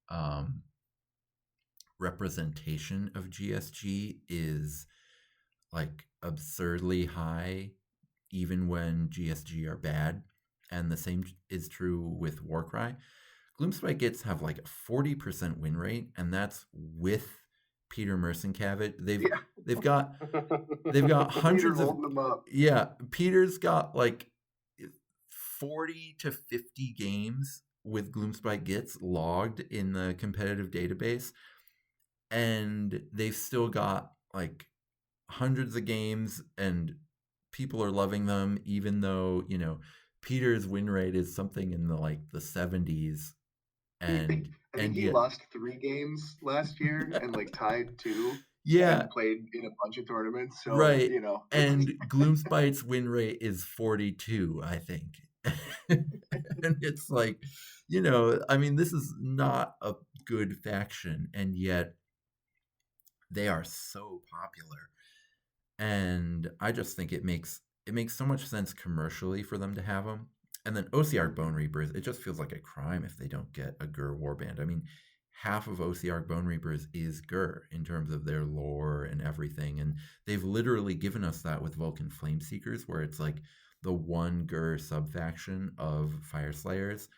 representation of GSG is like absurdly high, even when GSG are bad. And the same is true with Warcry. Gloomspite Gits have like a 40% win rate, and that's with Peter Mercencavit. They've got hundreds of
them up.
Yeah, Peter's got like 40 to 50 games with Gloomspite Gits logged in the competitive database, and they've still got like hundreds of games, and people are loving them, even though Peter's win rate is something in the 70s. And
I think he lost 3 games last year and like tied 2.
Yeah,
and played in a bunch of tournaments. So
right. And Gloomspite's win rate is 42, I think. And it's like, this is not a good faction, and yet they are so popular. And I just think it makes so much sense commercially for them to have them. And then OCR Bone Reapers, it just feels like a crime if they don't get a Gur warband. I mean, half of OCR Bone Reapers is Gur in terms of their lore and everything. And they've literally given us that with Vulcan Flameseekers, where it's like the one Gur subfaction of Fire Slayers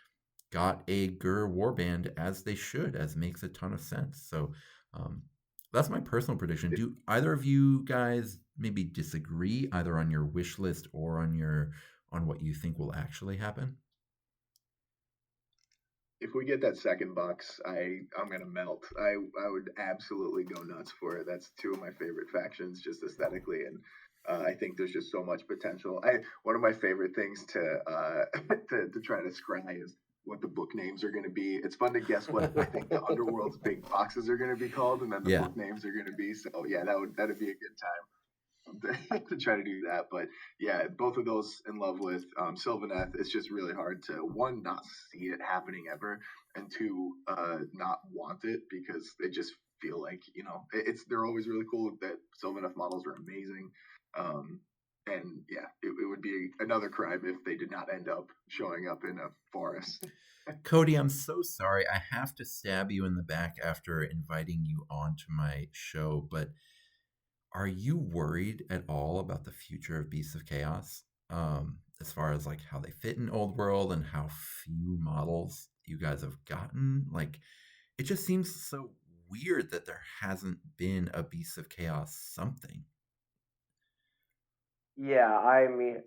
got a Gur warband, as they should, as makes a ton of sense. So that's my personal prediction. Do either of you guys maybe disagree either on your wish list or on what you think will actually happen?
If we get that second box, I'm gonna melt. I would absolutely go nuts for it. That's 2 of my favorite factions, just aesthetically, and I think there's just so much potential. One of my favorite things to to try to scry is what the book names are going to be. It's fun to guess what I think the Underworld's big boxes are going to be called, and then the book names are going to be. So yeah, that'd be a good time to try to do that. But yeah, both of those in love with. Sylvaneth, it's just really hard to, 1, not see it happening ever, and 2, not want it, because it just feel like, you know, they're always really cool. That Sylvaneth models are amazing. And yeah, it would be another crime if they did not end up showing up in a forest.
Cody, I'm so sorry. I have to stab you in the back after inviting you onto my show, but are you worried at all about the future of Beasts of Chaos? As far as like how they fit in Old World and how few models you guys have gotten? Like, it just seems so weird that there hasn't been a Beasts of Chaos something.
Yeah, I mean,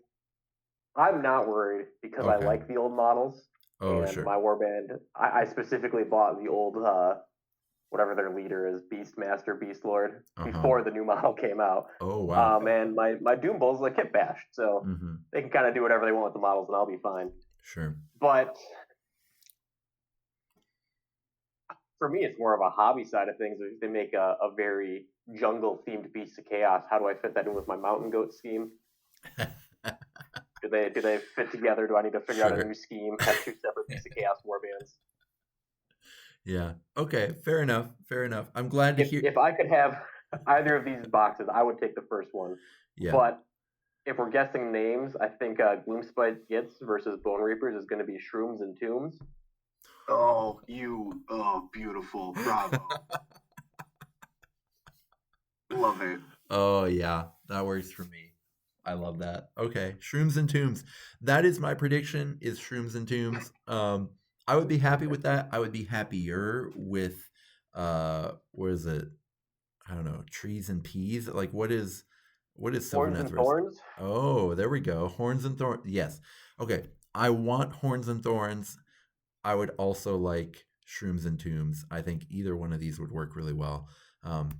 I'm not worried because I
Okay.
like the old models,
Oh,
and
sure.
my warband. I specifically bought the old, whatever their leader is, Beastmaster, Beastlord, before the new model came out.
Oh, wow.
And my Doom Bull's like hit bashed, so
Mm-hmm.
they can kind of do whatever they want with the models, and I'll be fine.
Sure.
But for me, it's more of a hobby side of things. If they make a very jungle themed Beast of Chaos, how do I fit that in with my Mountain Goat scheme? Do they fit together? Do I need to figure out a new scheme? Have two separate Beast of Chaos warbands?
Yeah. Okay. Fair enough. Fair enough. I'm glad to hear.
If I could have either of these boxes, I would take the first one.
Yeah.
But if we're guessing names, I think Gloomspite Gits versus Bone Reapers is going to be Shrooms and Tombs.
Oh, beautiful. Bravo. Love it.
Oh, yeah. That works for me. I love that. Okay. Shrooms and Tombs. That is my prediction, is Shrooms and Tombs. I would be happy with that. I would be happier with, what is it? I don't know, Trees and Peas. Like, what is
Horns and Thorns?
Oh, there we go. Horns and Thorns. Yes. Okay. I want Horns and Thorns. I would also like Shrooms and Tombs. I think either one of these would work really well.
Cody,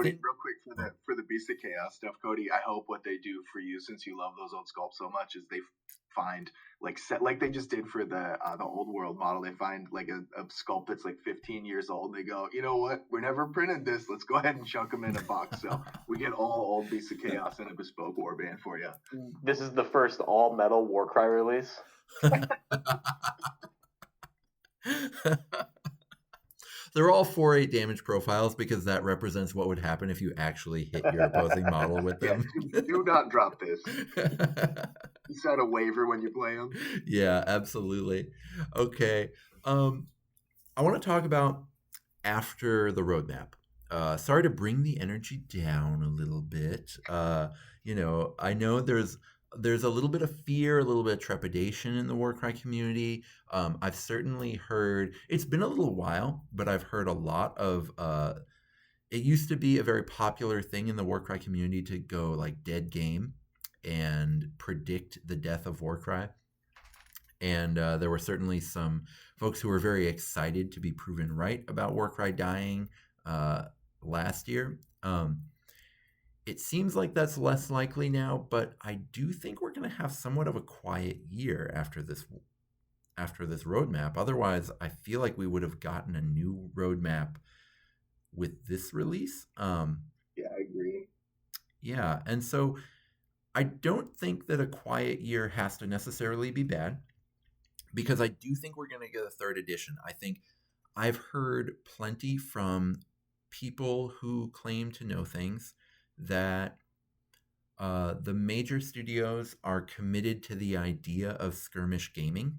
real quick for the Beast of Chaos stuff, Cody, I hope what they do for you, since you love those old sculpts so much, is they find like they just did for the Old World model. They find like a sculpt that's like 15 years old. They go, you know what? We're never printing this. Let's go ahead and chunk them in a box. So we get all old Beast of Chaos in a bespoke warband for you.
This is the first all metal Warcry release.
They're all 4/8 damage profiles because that represents what would happen if you actually hit your opposing model with them.
Yeah, do not drop this. You sign a waiver when you play them.
Yeah, absolutely. Okay. I want to talk about after the roadmap. Sorry to bring the energy down a little bit. You know, I know there's a little bit of fear, a little bit of trepidation in the Warcry community. I've certainly heard, it's been a little while, but I've heard a lot of, it used to be a very popular thing in the Warcry community to go like dead game and predict the death of Warcry. And there were certainly some folks who were very excited to be proven right about Warcry dying last year. It seems like that's less likely now, but I do think we're going to have somewhat of a quiet year after this roadmap. Otherwise, I feel like we would have gotten a new roadmap with this release.
Yeah, I agree.
Yeah, and so I don't think that a quiet year has to necessarily be bad, because I do think we're going to get a third edition. I think I've heard plenty from people who claim to know things that the major studios are committed to the idea of skirmish gaming,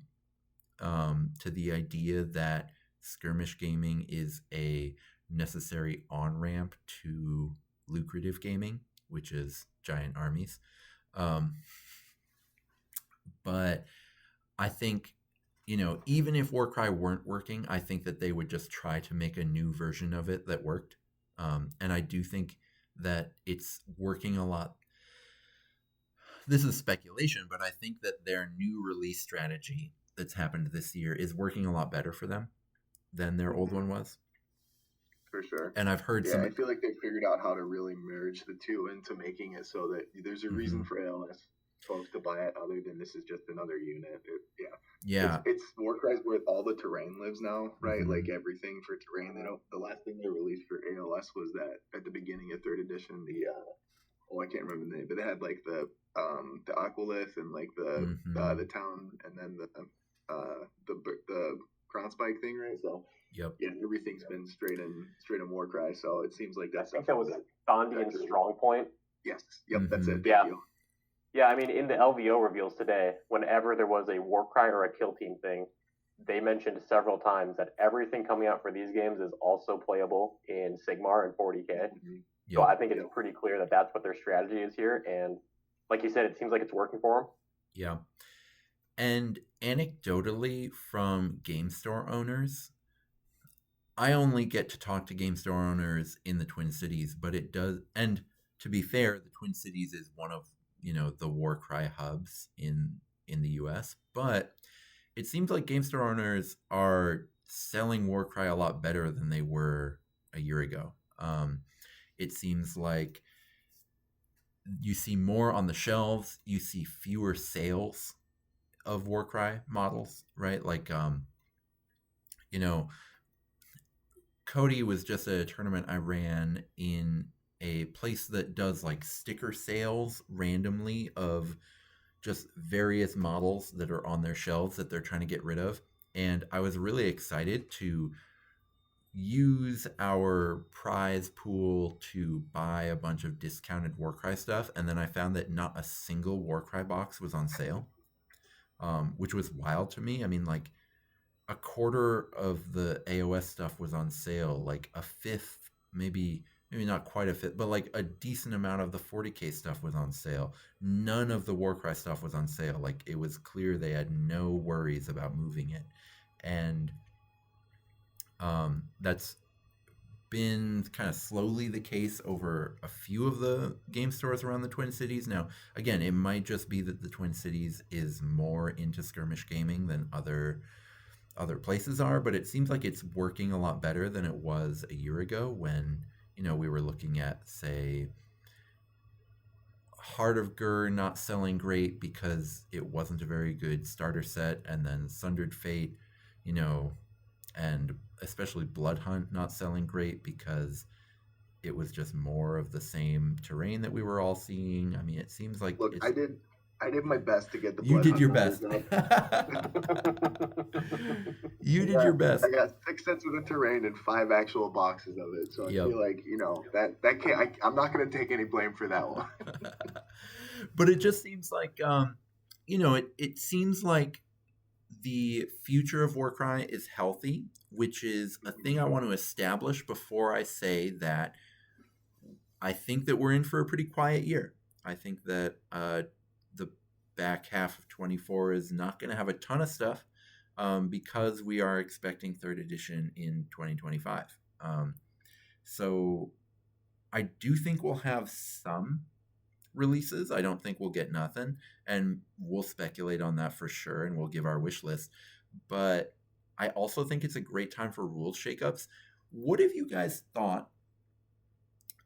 to the idea that skirmish gaming is a necessary on-ramp to lucrative gaming, which is giant armies. But I think, you know, even if Warcry weren't working, I think that they would just try to make a new version of it that worked. And I do think that it's working a lot. This is speculation, but I think that their new release strategy that's happened this year is working a lot better for them than their old one was.
For sure.
And I've heard
I feel like they figured out how to really merge the two into making it so that there's a reason for ALS folks to buy it other than this is just another unit. It's Warcry's where all the terrain lives now, right? Like everything for terrain. The last thing they released for ALS was that at the beginning of third edition, I can't remember the name, but they had like the Aqualith and like the town, and then the crown spike thing, right? So
Yep.
yeah, everything's been straight in Warcry. So it seems like that's.
I think that was Thondian's strong point.
Yes. Yep. That's it.
Yeah.
Thank you.
Yeah, I mean, in the LVO reveals today, whenever there was a Warcry or a Kill Team thing, they mentioned several times that everything coming out for these games is also playable in Sigmar and 40k.
Mm-hmm.
So I think it's pretty clear that that's what their strategy is here. And like you said, it seems like it's working for them.
Yeah. And anecdotally from game store owners, I only get to talk to game store owners in the Twin Cities, but it does, and to be fair, the Twin Cities is one of, the Warcry hubs in the US, but it seems like game store owners are selling Warcry a lot better than they were a year ago. It seems like you see more on the shelves, you see fewer sales of Warcry models, right? Like, Cody was just at a tournament I ran in a place that does like sticker sales randomly of just various models that are on their shelves that they're trying to get rid of. And I was really excited to use our prize pool to buy a bunch of discounted Warcry stuff. And then I found that not a single Warcry box was on sale, which was wild to me. I mean, like, a quarter of the AOS stuff was on sale, like a fifth, maybe not quite a fifth, but like a decent amount of the 40k stuff was on sale. None of the Warcry stuff was on sale. Like, it was clear they had no worries about moving it. And that's been kind of slowly the case over a few of the game stores around the Twin Cities. Now, again, it might just be that the Twin Cities is more into skirmish gaming than other places are, but it seems like it's working a lot better than it was a year ago when, we were looking at, say, Heart of Gur not selling great because it wasn't a very good starter set, and then Sundered Fate, and especially Blood Hunt not selling great because it was just more of the same terrain that we were all seeing. I mean, it seems like
I did my best to get the.
You did your best. You did your best.
I got 6 sets of the terrain and 5 actual boxes of it, so I feel like that can't. I'm not going to take any blame for that one.
But it just seems like it seems like the future of Warcry is healthy, which is a thing I want to establish before I say that I think that we're in for a pretty quiet year. I think that the back half of 24 is not going to have a ton of stuff because we are expecting 3rd edition in 2025. So I do think we'll have some releases. I don't think we'll get nothing, and we'll speculate on that for sure, and we'll give our wish list. But I also think it's a great time for rules shakeups. What have you guys thought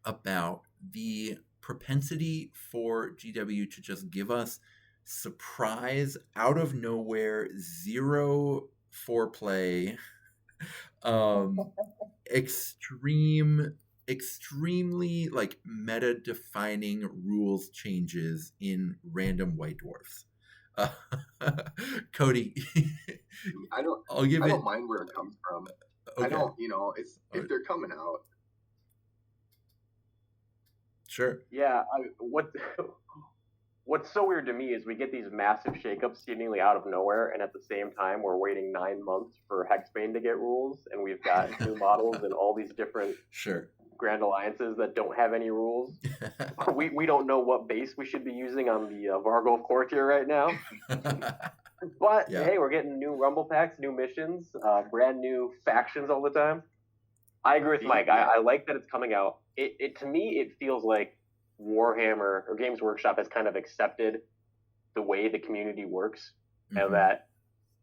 about the propensity for GW to just give us surprise, out of nowhere, zero foreplay, extremely like meta defining rules changes in random White Dwarfs? Cody,
I don't mind where it comes from. Okay. I don't, it's if they're coming out.
Sure.
Yeah, what's so weird to me is we get these massive shakeups seemingly out of nowhere, and at the same time we're waiting 9 months for Hexbane to get rules, and we've got new models and all these different Grand Alliances that don't have any rules. we don't know what base we should be using on the Vargolf Courtier right now. But hey, we're getting new Rumble Packs, new missions, brand new factions all the time. I agree with Mike. I like that it's coming out. It to me, it feels like Warhammer or Games Workshop has kind of accepted the way the community works, and that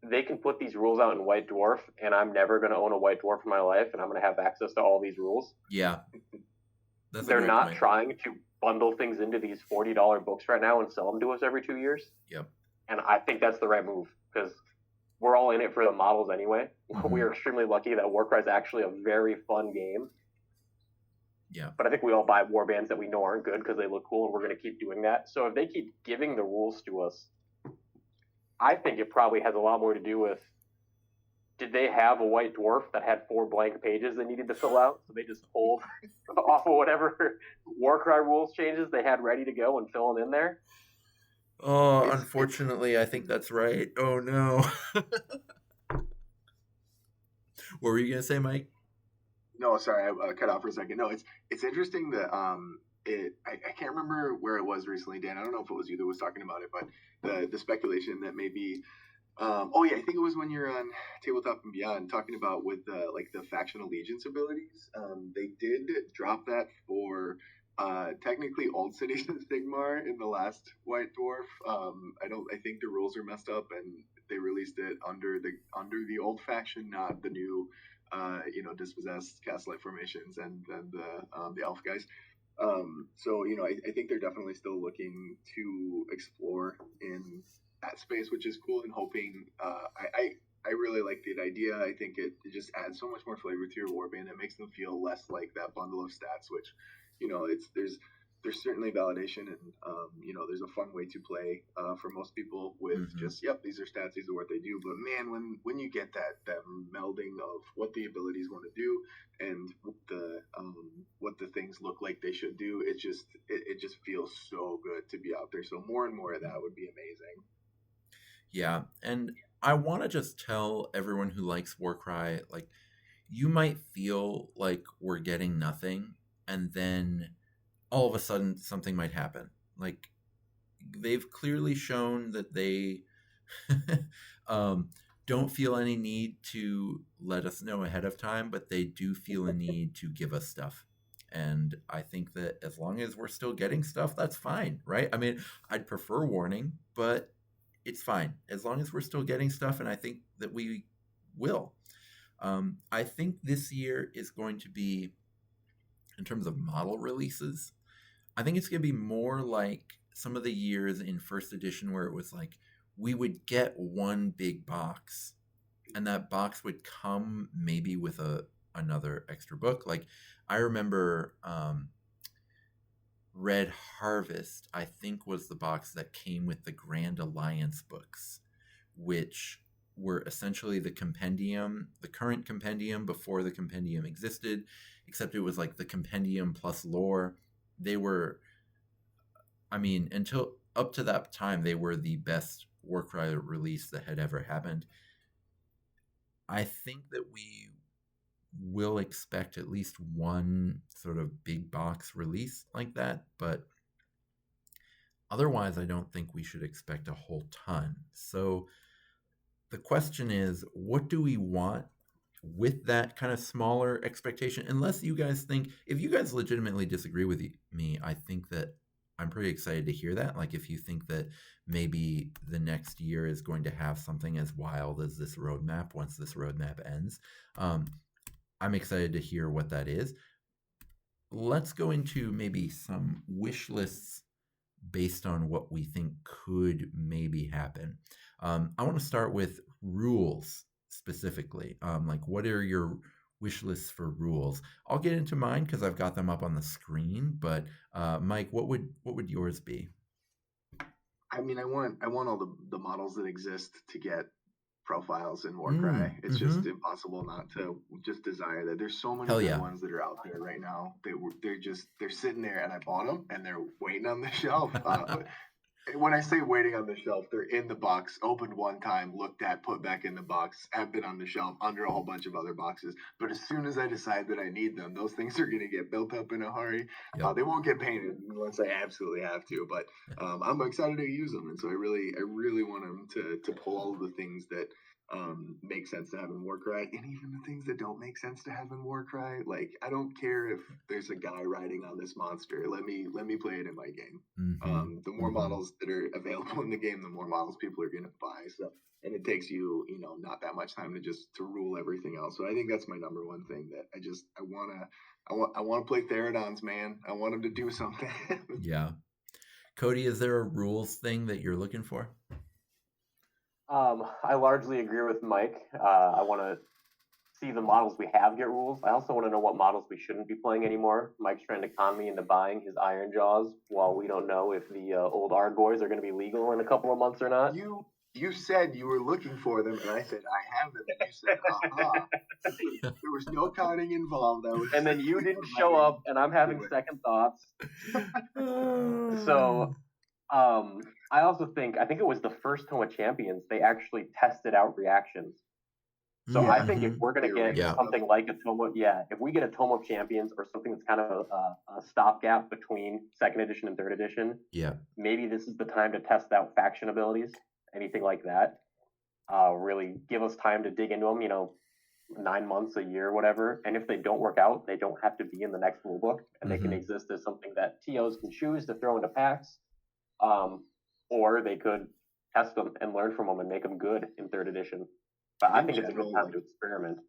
they can put these rules out in White Dwarf, and I'm never going to own a White Dwarf in my life, and I'm going to have access to all these rules.
Yeah.
They're not trying to bundle things into these $40 books right now and sell them to us every 2 years.
Yep.
And I think that's the right move, because we're all in it for the models anyway. We are extremely lucky that Warcry is actually a very fun game.
Yeah.
But I think we all buy warbands that we know aren't good because they look cool, and we're going to keep doing that. So if they keep giving the rules to us, I think it probably has a lot more to do with did they have a white dwarf that had 4 blank pages they needed to fill out? So they just pulled off of whatever Warcry rules changes they had ready to go and fill them in there?
Oh, unfortunately, I think that's right. Oh, no. What were you going to say, Mike?
No, sorry, I cut off for a second. No, it's interesting that I can't remember where it was recently, Dan. I don't know if it was you that was talking about it, but the speculation that maybe oh yeah, I think it was when you're on Tabletop and Beyond talking about with like the faction allegiance abilities. They did drop that for technically Old Cities of Sigmar in the last White Dwarf. I think the rules are messed up and they released it under the old faction, not the new dispossessed Castlight formations and the elf guys. So I think they're definitely still looking to explore in that space, which is cool, and hoping I really like the idea. I think it just adds so much more flavor to your warband. It makes them feel less like that bundle of stats, which there's certainly validation, and there's a fun way to play for most people with just these are stats, these are what they do. But man, when you get that melding of what the abilities want to do and what the things look like they should do, it just feels so good to be out there. So more and more of that would be amazing.
Yeah, and I want to just tell everyone who likes Warcry, like, you might feel like we're getting nothing, and then all of a sudden something might happen. Like, they've clearly shown that they don't feel any need to let us know ahead of time, but they do feel a need to give us stuff. And I think that as long as we're still getting stuff, that's fine, right? I mean, I'd prefer warning, but it's fine as long as we're still getting stuff, and I think that we will. I think this year is going to be, in terms of model releases, I think it's going to be more like some of the years in first edition where it was like we would get one big box, and that box would come maybe with another extra book. Like, I remember Red Harvest, I think, was the box that came with the Grand Alliance books, which were essentially the compendium, the current compendium before the compendium existed, except it was like the compendium plus lore. They were, I mean, until up to that time, they were the best Warcry release that had ever happened. I think that we will expect at least one sort of big box release like that, but otherwise I don't think we should expect a whole ton. So the question is, what do we want with that kind of smaller expectation? Unless you guys think, if you guys legitimately disagree with me, I think that I'm pretty excited to hear that. Like, if you think that maybe the next year is going to have something as wild as this roadmap once this roadmap ends, I'm excited to hear what that is. Let's go into maybe some wish lists based on what we think could maybe happen. I want to start with rules specifically. Like, what are your wish lists for rules? I'll get into mine because I've got them up on the screen. But Mike, what would yours be?
I mean, I want all the models that exist to get profiles in Warcry. It's just impossible not to just desire that. There's so many good ones that are out there right now. They're sitting there, and I bought them, and they're waiting on the shelf. When I say waiting on the shelf, they're in the box, opened one time, looked at, put back in the box, have been on the shelf under a whole bunch of other boxes. But as soon as I decide that I need them, those things are going to get built up in a hurry. Yep. They won't get painted unless I absolutely have to. But I'm excited to use them, and so I really want them to pull all of the things that make sense to have in Warcry, and even the things that don't make sense to have in Warcry. Like, I don't care if there's a guy riding on this monster. Let me play it in my game. The more models that are available in the game, the more models people are going to buy. So, and it takes you, not that much time to rule everything else. So I think that's my number one thing that I want to play Therodons, man. I want them to do something.
Yeah. Cody, is there a rules thing that you're looking for?
I largely agree with Mike. I want to see the models we have get rules. I also want to know what models we shouldn't be playing anymore. Mike's trying to con me into buying his Iron Jaws while we don't know if the old Argoys are going to be legal in a couple of months or not.
You You said you were looking for them, and I said I have them, and you said, "Aha!" There was no counting involved. I was
and then you didn't show up, and I'm having second thoughts. So, I also think it was the first Tome of Champions. They actually tested out reactions. So I think if we're gonna get something like a Tome of, if we get a Tome of Champions or something that's kind of a stopgap between second edition and third edition, maybe this is the time to test out faction abilities, anything like that. Really give us time to dig into them. 9 months, a year, whatever. And if they don't work out, they don't have to be in the next rule book, and they can exist as something that TOs can choose to throw into packs, or they could test them and learn from them and make them good in third edition. But I think it's a good time to experiment.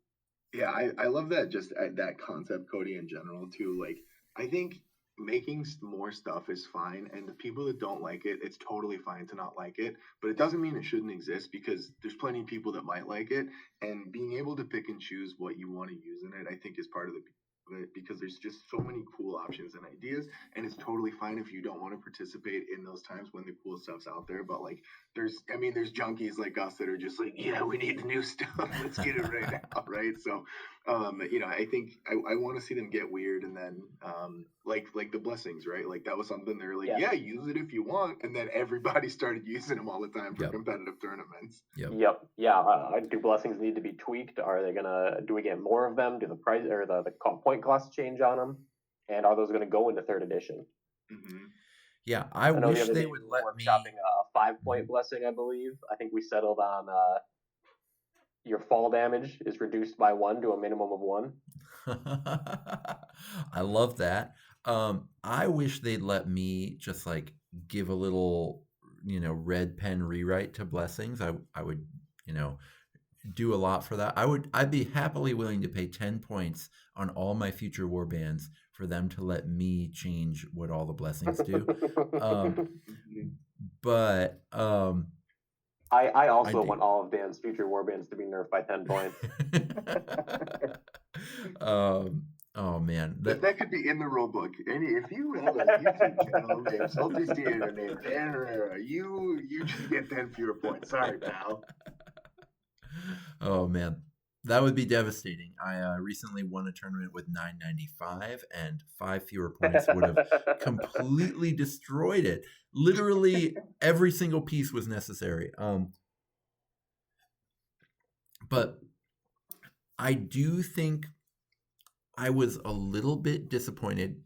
Yeah, I love that, just that concept, Cody, in general, too. Like, I think making more stuff is fine, and the people that don't like it, it's totally fine to not like it, but it doesn't mean it shouldn't exist, because there's plenty of people that might like it, and being able to pick and choose what you want to use in it, I think, is part of it, because there's just so many cool options and ideas, and it's totally fine if you don't want to participate in those times when the cool stuff's out there. But like, there's junkies like us that are just like, yeah, we need the new stuff, let's get it right now, right? So I think I want to see them get weird, and then like the blessings, right? Like, that was something they're like, yeah, use it if you want, and then everybody started using them all the time for competitive tournaments.
Do blessings need to be tweaked? Do we get more of them? Do the price or the point costs change on them? And are those gonna go into third edition?
Yeah, I wish they would let me
shopping a 5-point blessing, I believe. I think we settled on your fall damage is reduced by 1 to a minimum of 1.
I love that. I wish they'd let me just like give a little, red pen rewrite to blessings. I would, do a lot for that. I'd be happily willing to pay 10 points on all my future warbands for them to let me change what all the blessings do. But
I also want all of Dan's future warbands to be nerfed by 10 points.
Oh man, that could be in the rule book. If you have a YouTube channel named Salty Theater named Dan Herrera, you just get 10 fewer points. Sorry, pal.
Oh man, that would be devastating. I recently won a tournament with 995, and 5 fewer points would have completely destroyed it. Literally every single piece was necessary. But I do think I was a little bit disappointed.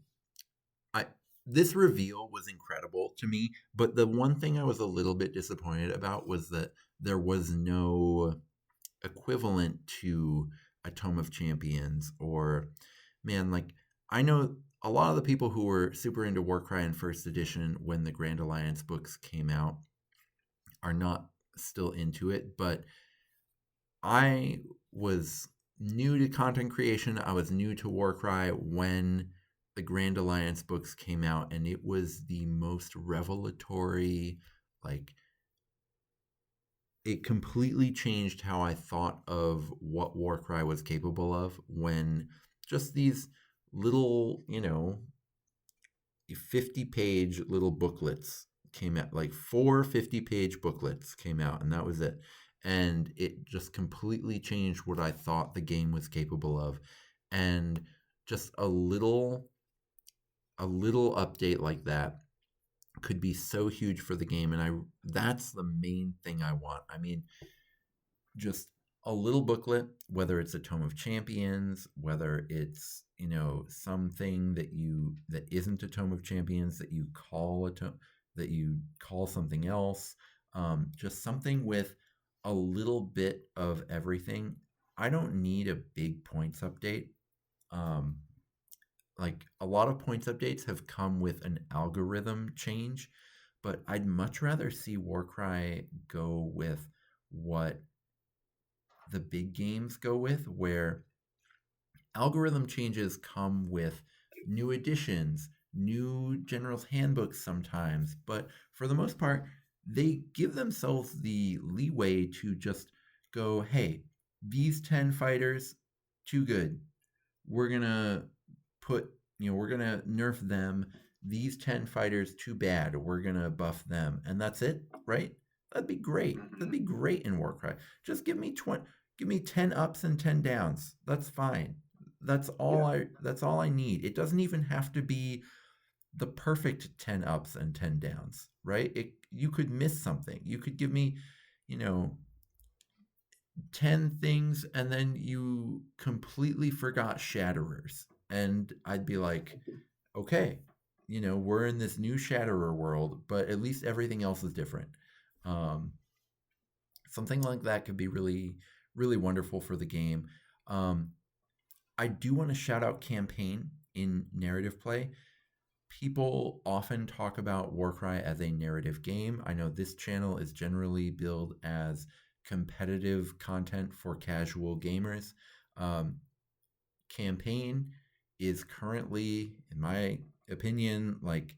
This reveal was incredible to me, but the one thing I was a little bit disappointed about was that there was no equivalent to a Tome of Champions, or, man, like, I know a lot of the people who were super into Warcry in first edition when the Grand Alliance books came out are not still into it, but I was new to content creation. I was new to Warcry when the Grand Alliance books came out, and it was the most revelatory, like, it completely changed how I thought of what Warcry was capable of when just these little, 50-page little booklets came out, like 4 50-page booklets came out, and that was it. And it just completely changed what I thought the game was capable of. And just a little update like that could be so huge for the game, and that's the main thing I want. I mean, just a little booklet, whether it's a Tome of Champions, whether it's, something that isn't a Tome of Champions that you call that you call something else, just something with a little bit of everything. I don't need a big points update. Like, a lot of points updates have come with an algorithm change, but I'd much rather see Warcry go with what the big games go with, where algorithm changes come with new additions, new general's handbooks sometimes, but for the most part, they give themselves the leeway to just go, hey, these 10 fighters, too good. We're going to we're going to nerf them. These 10 fighters, too bad. We're going to buff them. And that's it, right? That'd be great. That'd be great in Warcry. Just give me 10 ups and 10 downs. That's fine. That's all I need. It doesn't even have to be the perfect 10 ups and 10 downs, right? You could miss something. You could give me, 10 things and then you completely forgot Shatterers. And I'd be like, okay, we're in this new Shatterer world, but at least everything else is different. Something like that could be really, really wonderful for the game. I do want to shout out campaign in narrative play. People often talk about Warcry as a narrative game. I know this channel is generally billed as competitive content for casual gamers. Campaign is currently, in my opinion, like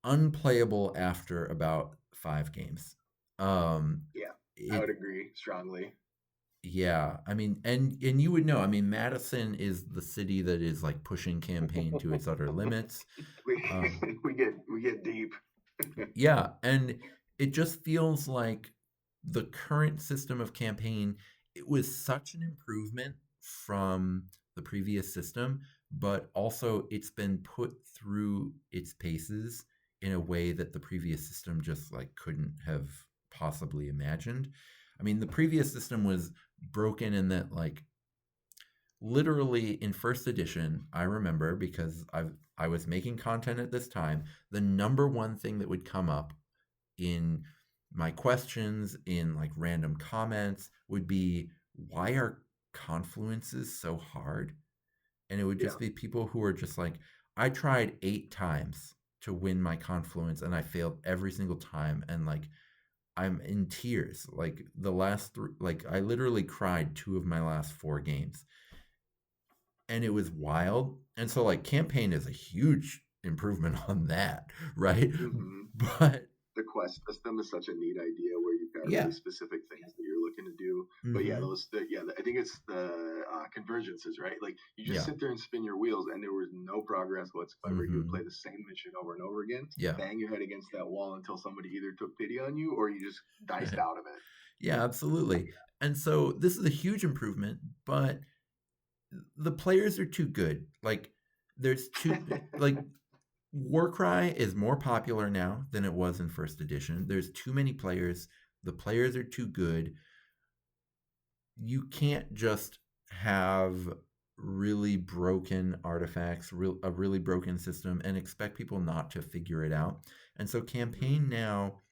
unplayable after about 5 games.
I would agree strongly.
Yeah, I mean, and you would know. I mean, Madison is the city that is like pushing campaign to its utter limits.
We get deep.
Yeah, and it just feels like the current system of campaign, it was such an improvement from the previous system, but also it's been put through its paces in a way that the previous system just like couldn't have possibly imagined. I mean, the previous system was broken in that like literally in first edition, I remember because I was making content at this time, the number one thing that would come up in my questions, in like random comments, would be, why are confluences so hard? And it would just be people who are just like, I tried 8 times to win my confluence and I failed every single time, and like I'm in tears. Like the last 3, like I literally cried 2 of my last 4 games. And it was wild. And so like campaign is a huge improvement on that, right? But
the quest system is such a neat idea where you've got really specific things that you're looking to do. But I think it's the convergences, right? Like you just sit there and spin your wheels, and there was no progress whatsoever. You would play the same mission over and over again, bang your head against that wall until somebody either took pity on you or you just diced out of it.
Yeah, absolutely. And so this is a huge improvement, but the players are too good. Like there's too like Warcry is more popular now than it was in first edition. There's too many players. The players are too good. You can't just have really broken artifacts, a really broken system, and expect people not to figure it out. And so campaign now,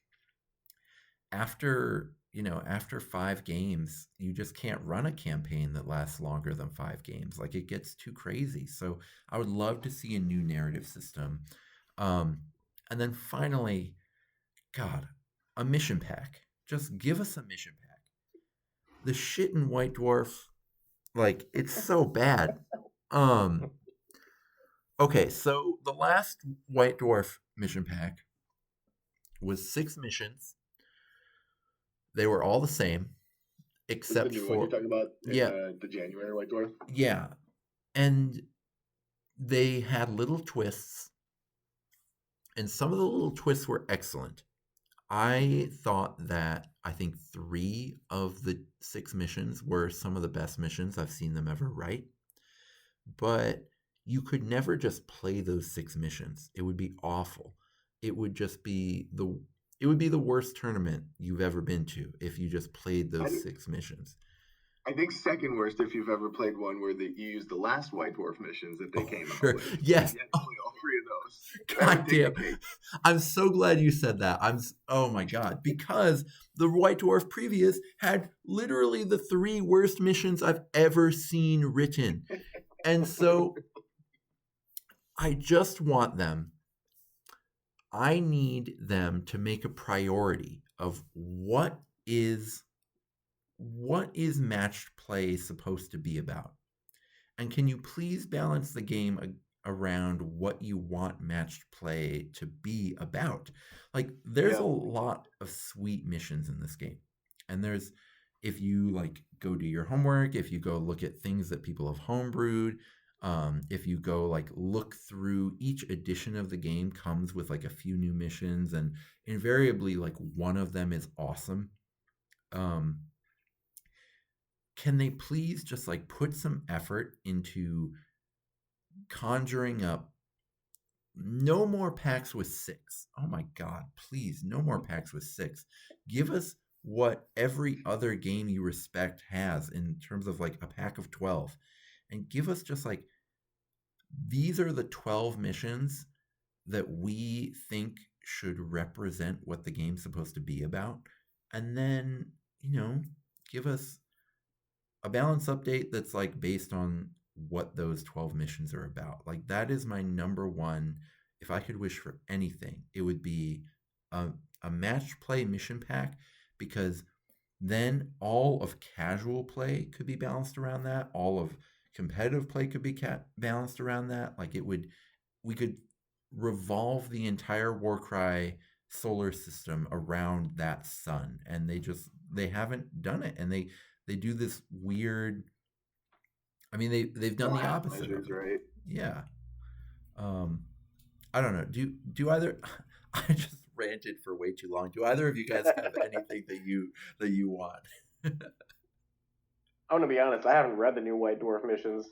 after 5 games, you just can't run a campaign that lasts longer than 5 games. Like it gets too crazy. So I would love to see a new narrative system. And then finally, God, a mission pack. Just give us a mission pack. The shit in White Dwarf, like it's so bad. Okay, so the last White Dwarf mission pack was 6 missions. They were all the same, except
the new
for
one you're talking about in the January White Dwarf.
Yeah, and they had little twists, and some of the little twists were excellent. I thought that I think 3 of the 6 missions were some of the best missions I've seen them ever write. But you could never just play those 6 missions. It would be awful. It would just be the worst tournament you've ever been to if you just played those 6 missions.
I think second worst if you've ever played one where you used the last White Dwarf missions that they came up with.
Yes.
You had to play all 3 of those.
God damn. I'm so glad you said that. Oh my God. Because the White Dwarf previous had literally the 3 worst missions I've ever seen written. And so I just want them. I need them to make a priority of what is matched play supposed to be about. And can you please balance the game around what you want matched play to be about? Like there's a lot of sweet missions in this game. And if you like go do your homework, if you go look at things that people have homebrewed, If you go like look through, each edition of the game comes with like a few new missions, and invariably like one of them is awesome. Can they please just like put some effort into conjuring up no more packs with 6? Oh my god, please, no more packs with 6. Give us what every other game you respect has in terms of like a pack of 12, and give us just like, these are the 12 missions that we think should represent what the game's supposed to be about. And then, give us a balance update that's like based on what those 12 missions are about. Like, that is my number one. If I could wish for anything, it would be a match play mission pack, because then all of casual play could be balanced around that. All of competitive play could be balanced around that. Like, we could revolve the entire Warcry solar system around that sun, and they haven't done it, and they do this weird. I mean, they've done the opposite of it.
Right?
Yeah. I don't know. Do either? I just ranted for way too long. Do either of you guys have anything that you want?
I'm gonna be honest. I haven't read the new White Dwarf missions.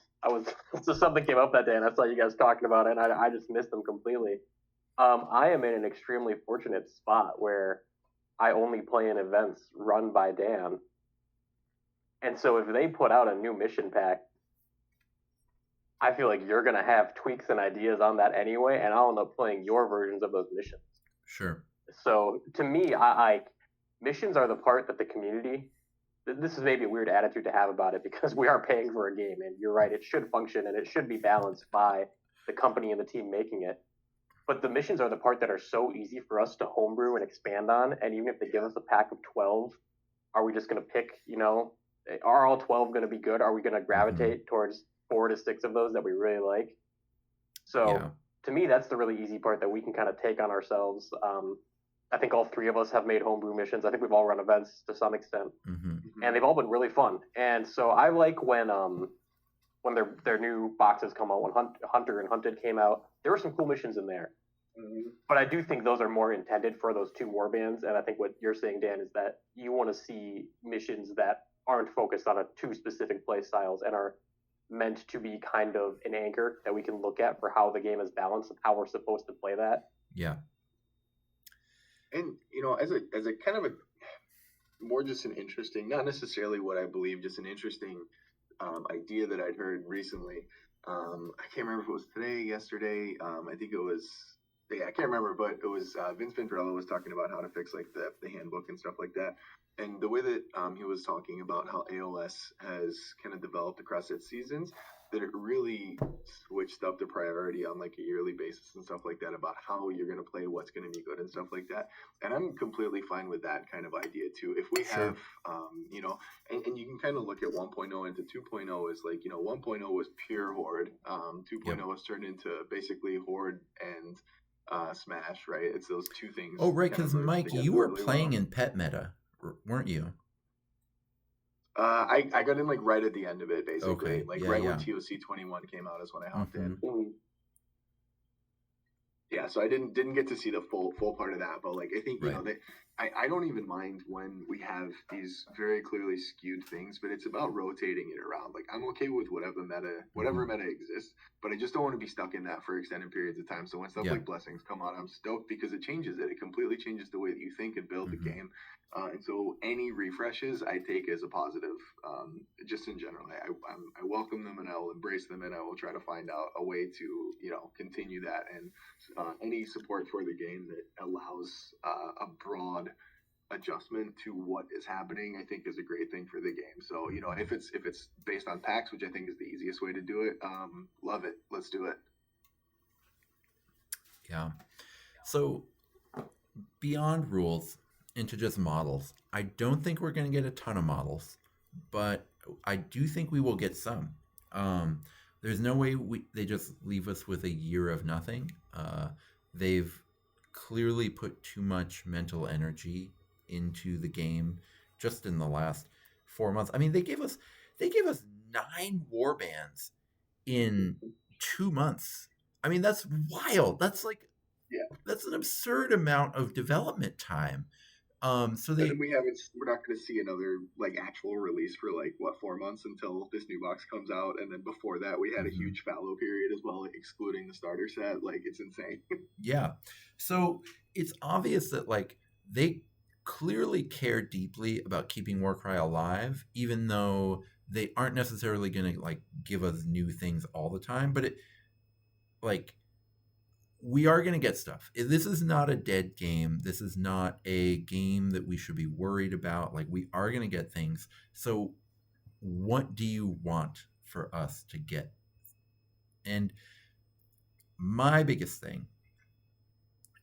So something came up that day, and I saw you guys talking about it, and I just missed them completely. I am in an extremely fortunate spot where I only play in events run by Dan, and so if they put out a new mission pack, I feel like you're gonna have tweaks and ideas on that anyway, and I'll end up playing your versions of those missions.
Sure.
So to me, I missions are the part that the community. This is maybe a weird attitude to have about it, because we are paying for a game, and you're right, it should function and it should be balanced by the company and the team making it. But the missions are the part that are so easy for us to homebrew and expand on, and even if they give us a pack of 12, are we just going to pick, are all 12 going to be good? Are we going to gravitate towards 4 to 6 of those that we really like? So to me, that's the really easy part that we can kind of take on ourselves. I think all 3 of us have made homebrew missions. I think we've all run events to some extent, and they've all been really fun. And so I like when their new boxes come out. When Hunter and Hunted came out, there were some cool missions in there. But I do think those are more intended for those 2 warbands. And I think what you're saying, Dan, is that you want to see missions that aren't focused on 2 specific play styles and are meant to be kind of an anchor that we can look at for how the game is balanced and how we're supposed to play that.
Yeah.
And as a kind of a more just an interesting, not necessarily what I believe, just an interesting idea that I'd heard recently. I can't remember if it was today, yesterday. I think it was. Yeah, I can't remember, but it was Vince Venturella was talking about how to fix like the handbook and stuff like that. And the way that he was talking about how AOS has kind of developed across its seasons, that it really switched up the priority on like a yearly basis and stuff like that about how you're going to play, what's going to be good and stuff like that. And I'm completely fine with that kind of idea too. If we have, and you can kind of look at 1.0 into 2.0 as like, 1.0 was pure Horde. 2.0 was turned into basically Horde and Smash, right? It's those 2 things.
Oh, right, because Mike, you were really playing in pet meta, weren't you?
I got in like right at the end of it, basically.
Okay.
Like when TOC 21 came out is when I hopped in. Yeah, so I didn't get to see the full part of that, but like I think that I don't even mind when we have these very clearly skewed things, but it's about rotating it around. Like I'm okay with whatever meta exists, but I just don't want to be stuck in that for extended periods of time. So when stuff like Blessings come out, I'm stoked because it changes it. It completely changes the way that you think and build the game. And so any refreshes I take as a positive, just in general. I welcome them and I will embrace them, and I will try to find out a way to continue that, and any support for the game that allows a broad adjustment to what is happening, I think is a great thing for the game. So if it's based on packs, which I think is the easiest way to do it, love it. Let's do it.
Yeah. So beyond rules into just models, I don't think we're going to get a ton of models, but I do think we will get some. There's no way they just leave us with a year of nothing. They've clearly put too much mental energy into the game just in the last 4 months. I mean, they gave us 9 warbands in 2 months. I mean, that's wild. That's like,
Yeah.
that's an absurd amount of development time. So
And then we're not going to see another like actual release for like what 4 months until this new box comes out, and then before that we had a huge fallow period as well, like, excluding the starter set. Like, it's insane.
Yeah. So it's obvious that like they clearly care deeply about keeping Warcry alive, even though they aren't necessarily going to like give us new things all the time. But it like we are going to get stuff. This is not a dead game. This is not a game that we should be worried about. Like, we are going to get things. So what do you want for us to get? And my biggest thing,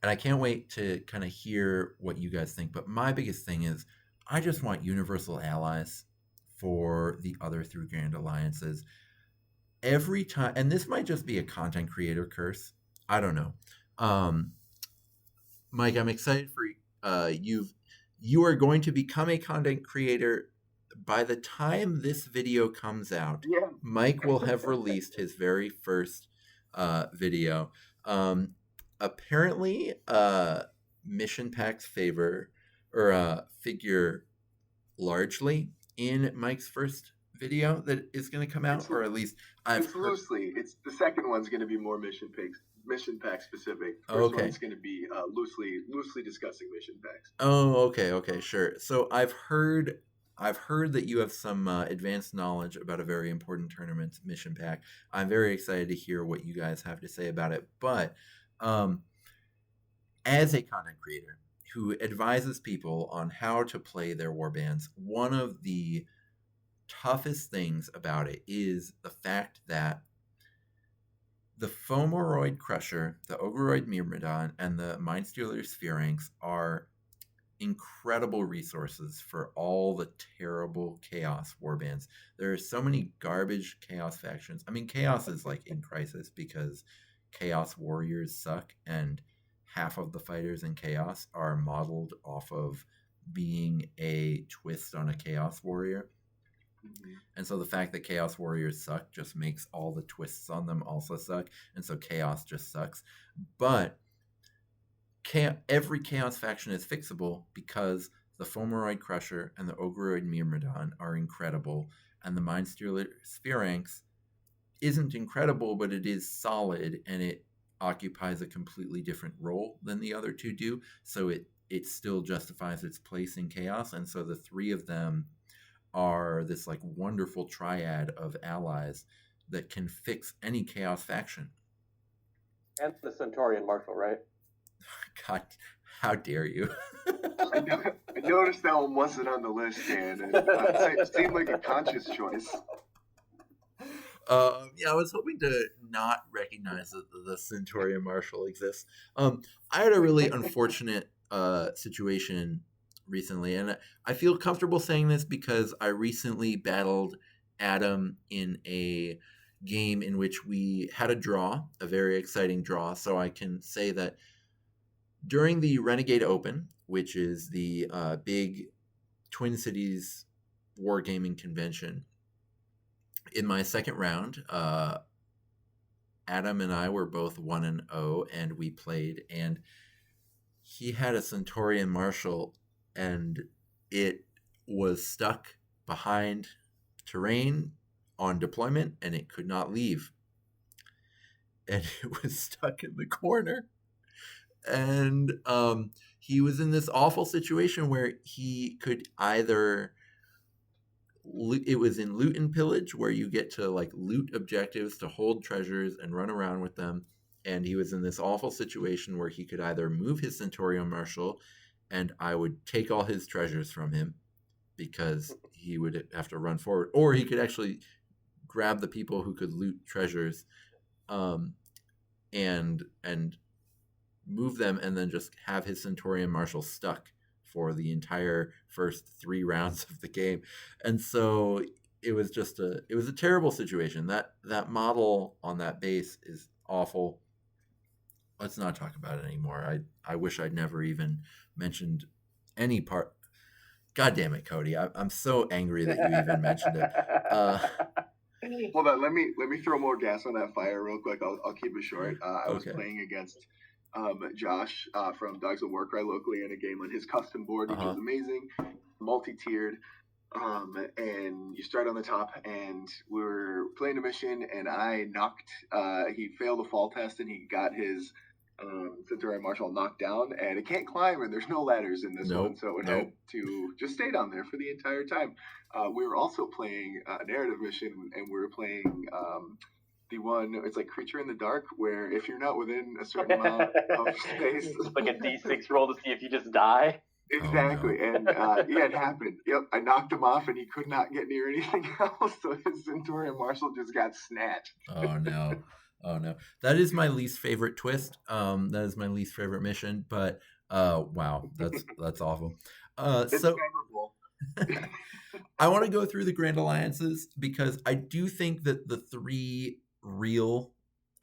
and I can't wait to kind of hear what you guys think, but my biggest thing is I just want universal allies for the other 3 Grand Alliances. Every time, and this might just be a content creator curse, I don't know. Mike, I'm excited for you are going to become a content creator. By the time this video comes out,
Yeah.
Mike will have released his very first video. Apparently, mission packs figure largely in Mike's first video that is going to come out, or at least
it's loosely. It's the second one's going to be more mission pack specific. First one's going to be loosely discussing mission packs.
Oh, okay, sure. So I've heard that you have some advanced knowledge about a very important tournament mission pack. I'm very excited to hear what you guys have to say about it. But as a content creator who advises people on how to play their warbands, one of the toughest things about it is the fact that the Fomoroid Crusher, the Ogreroid Myrmidon, and the Mindstealer Spheranx are incredible resources for all the terrible Chaos warbands. There are so many garbage Chaos factions. I mean, Chaos is like in crisis because Chaos warriors suck, and half of the fighters in Chaos are modeled off of being a twist on a Chaos warrior. And so the fact that Chaos warriors suck just makes all the twists on them also suck, and so Chaos just sucks. But every Chaos faction is fixable because the Fomoroid Crusher and the Ogreroid Myrmidon are incredible, and the Mindstealer Spheranx isn't incredible, but it is solid, and it occupies a completely different role than the other 2 do, so it still justifies its place in Chaos. And so the 3 of them are this like wonderful triad of allies that can fix any Chaos faction.
And the Centaurian Marshal, right?
God, how dare you?
I noticed that one wasn't on the list, Dan, and it seemed like a conscious choice.
Yeah, I was hoping to not recognize that the Centaurian Marshal exists. I had a really unfortunate situation recently, and I feel comfortable saying this because I recently battled Adam in a game in which we had a draw, a very exciting draw. So I can say that during the Renegade Open, which is the big Twin Cities wargaming convention, in my second round, Adam and I were both 1-0, and we played, and he had a Centaurian Marshal, and it was stuck behind terrain on deployment, and it could not leave. And it was stuck in the corner. And he was in this awful situation where he could either... It was in loot and pillage, where you get to like loot objectives to hold treasures and run around with them. And he was in this awful situation where he could either move his Centaurian Marshal, and I would take all his treasures from him because he would have to run forward, or he could actually grab the people who could loot treasures and move them, and then just have his Centaurian Marshal stuck for the entire first 3 rounds of the game. And so it was just a terrible situation. That model on that base is awful. Let's not talk about it anymore. I wish I'd never even mentioned any part. God damn it, Cody. I'm so angry that you even mentioned it.
Hold on, let me throw more gas on that fire real quick. I'll keep it short. I was
Okay.
playing against Josh from Dogs of Warcry locally in a game on his custom board, which was amazing, multi-tiered. And you start on the top, and we were playing a mission, and I knocked. He failed a fall test, and he got his Centurion Marshal knocked down, and it can't climb, and there's no ladders in this one, so it had to just stay down there for the entire time. We were also playing a narrative mission, and we were playing the one, it's like Creature in the Dark, where if you're not within a certain amount of space,
it's like a D6 roll to see if you just die.
Exactly,
Oh, no.
and yeah, it happened. Yep, I knocked him off, and he could not get near anything else, so his Centurion Marshal just got snatched.
Oh no. Oh no. That is my least favorite twist. That is my least favorite mission, but wow, that's awful.
It's
So
memorable.
I want to go through the Grand Alliances because I do think that the 3 real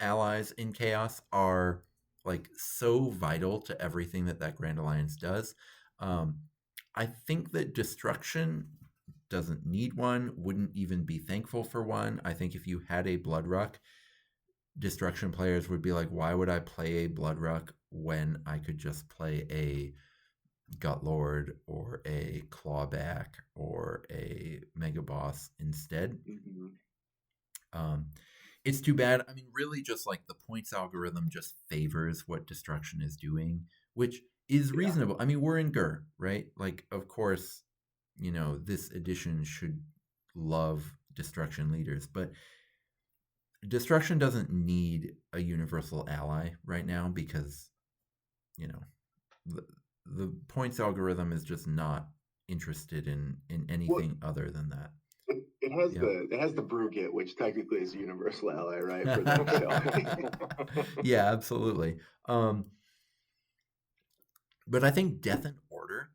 allies in Chaos are like so vital to everything that Grand Alliance does. I think that Destruction doesn't need one, wouldn't even be thankful for one. I think if you had a Bloodruck, Destruction players would be like, why would I play a Bloodruck when I could just play a Gutlord or a Clawback or a Mega Boss instead? It's too bad. I mean, really, just like the points algorithm just favors what Destruction is doing, which is reasonable. I mean, we're in Gur, right? Like, of course, this edition should love Destruction leaders, but Destruction doesn't need a universal ally right now because, the points algorithm is just not interested in anything other than that.
It has the Brugit, which technically is a universal ally, right? For them, so.
Yeah, absolutely. But I think Death and Order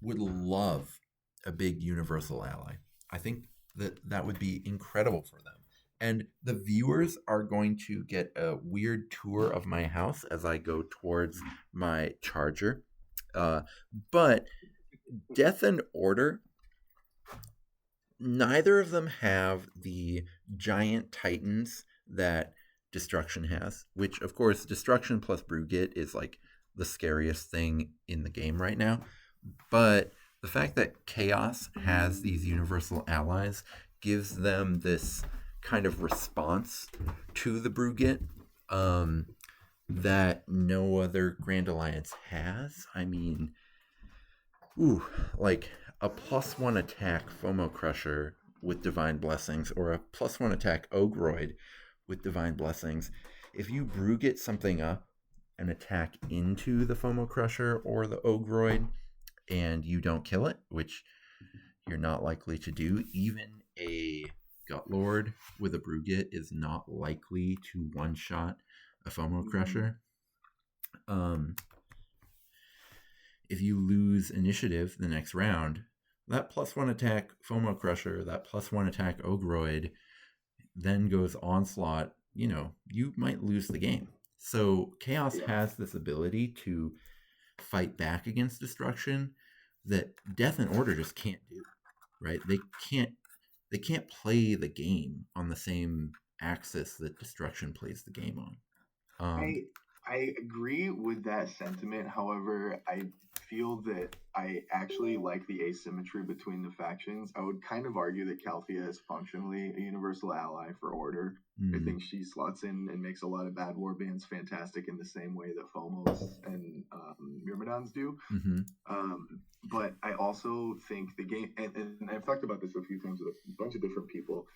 would love a big universal ally. I think that would be incredible for them. And the viewers are going to get a weird tour of my house as I go towards my charger. But Death and Order, neither of them have the giant titans that Destruction has, which, of course, Destruction plus Brugit is like the scariest thing in the game right now. But the fact that Chaos has these universal allies gives them this kind of response to the Brugit that no other Grand Alliance has. I mean, like a +1 attack FOMO Crusher with Divine Blessings or a +1 attack Ogroid with Divine Blessings. If you Brugit something up and attack into the FOMO Crusher or the Ogroid and you don't kill it, which you're not likely to do, even a Gutlord with a Brugit is not likely to one-shot a FOMO Crusher. If you lose initiative the next round, that +1 attack FOMO Crusher, that +1 attack Ogroid then goes Onslaught, you might lose the game. So Chaos has this ability to fight back against Destruction that Death and Order just can't do, right? They can't play the game on the same axis that Destruction plays the game on.
I agree with that sentiment. However, I feel that I actually like the asymmetry between the factions. I would kind of argue that Calthea is functionally a universal ally for Order. I think she slots in and makes a lot of bad warbands fantastic in the same way that Phomos and Myrmidons do. But I also think the game, and I've talked about this a few times with a bunch of different people,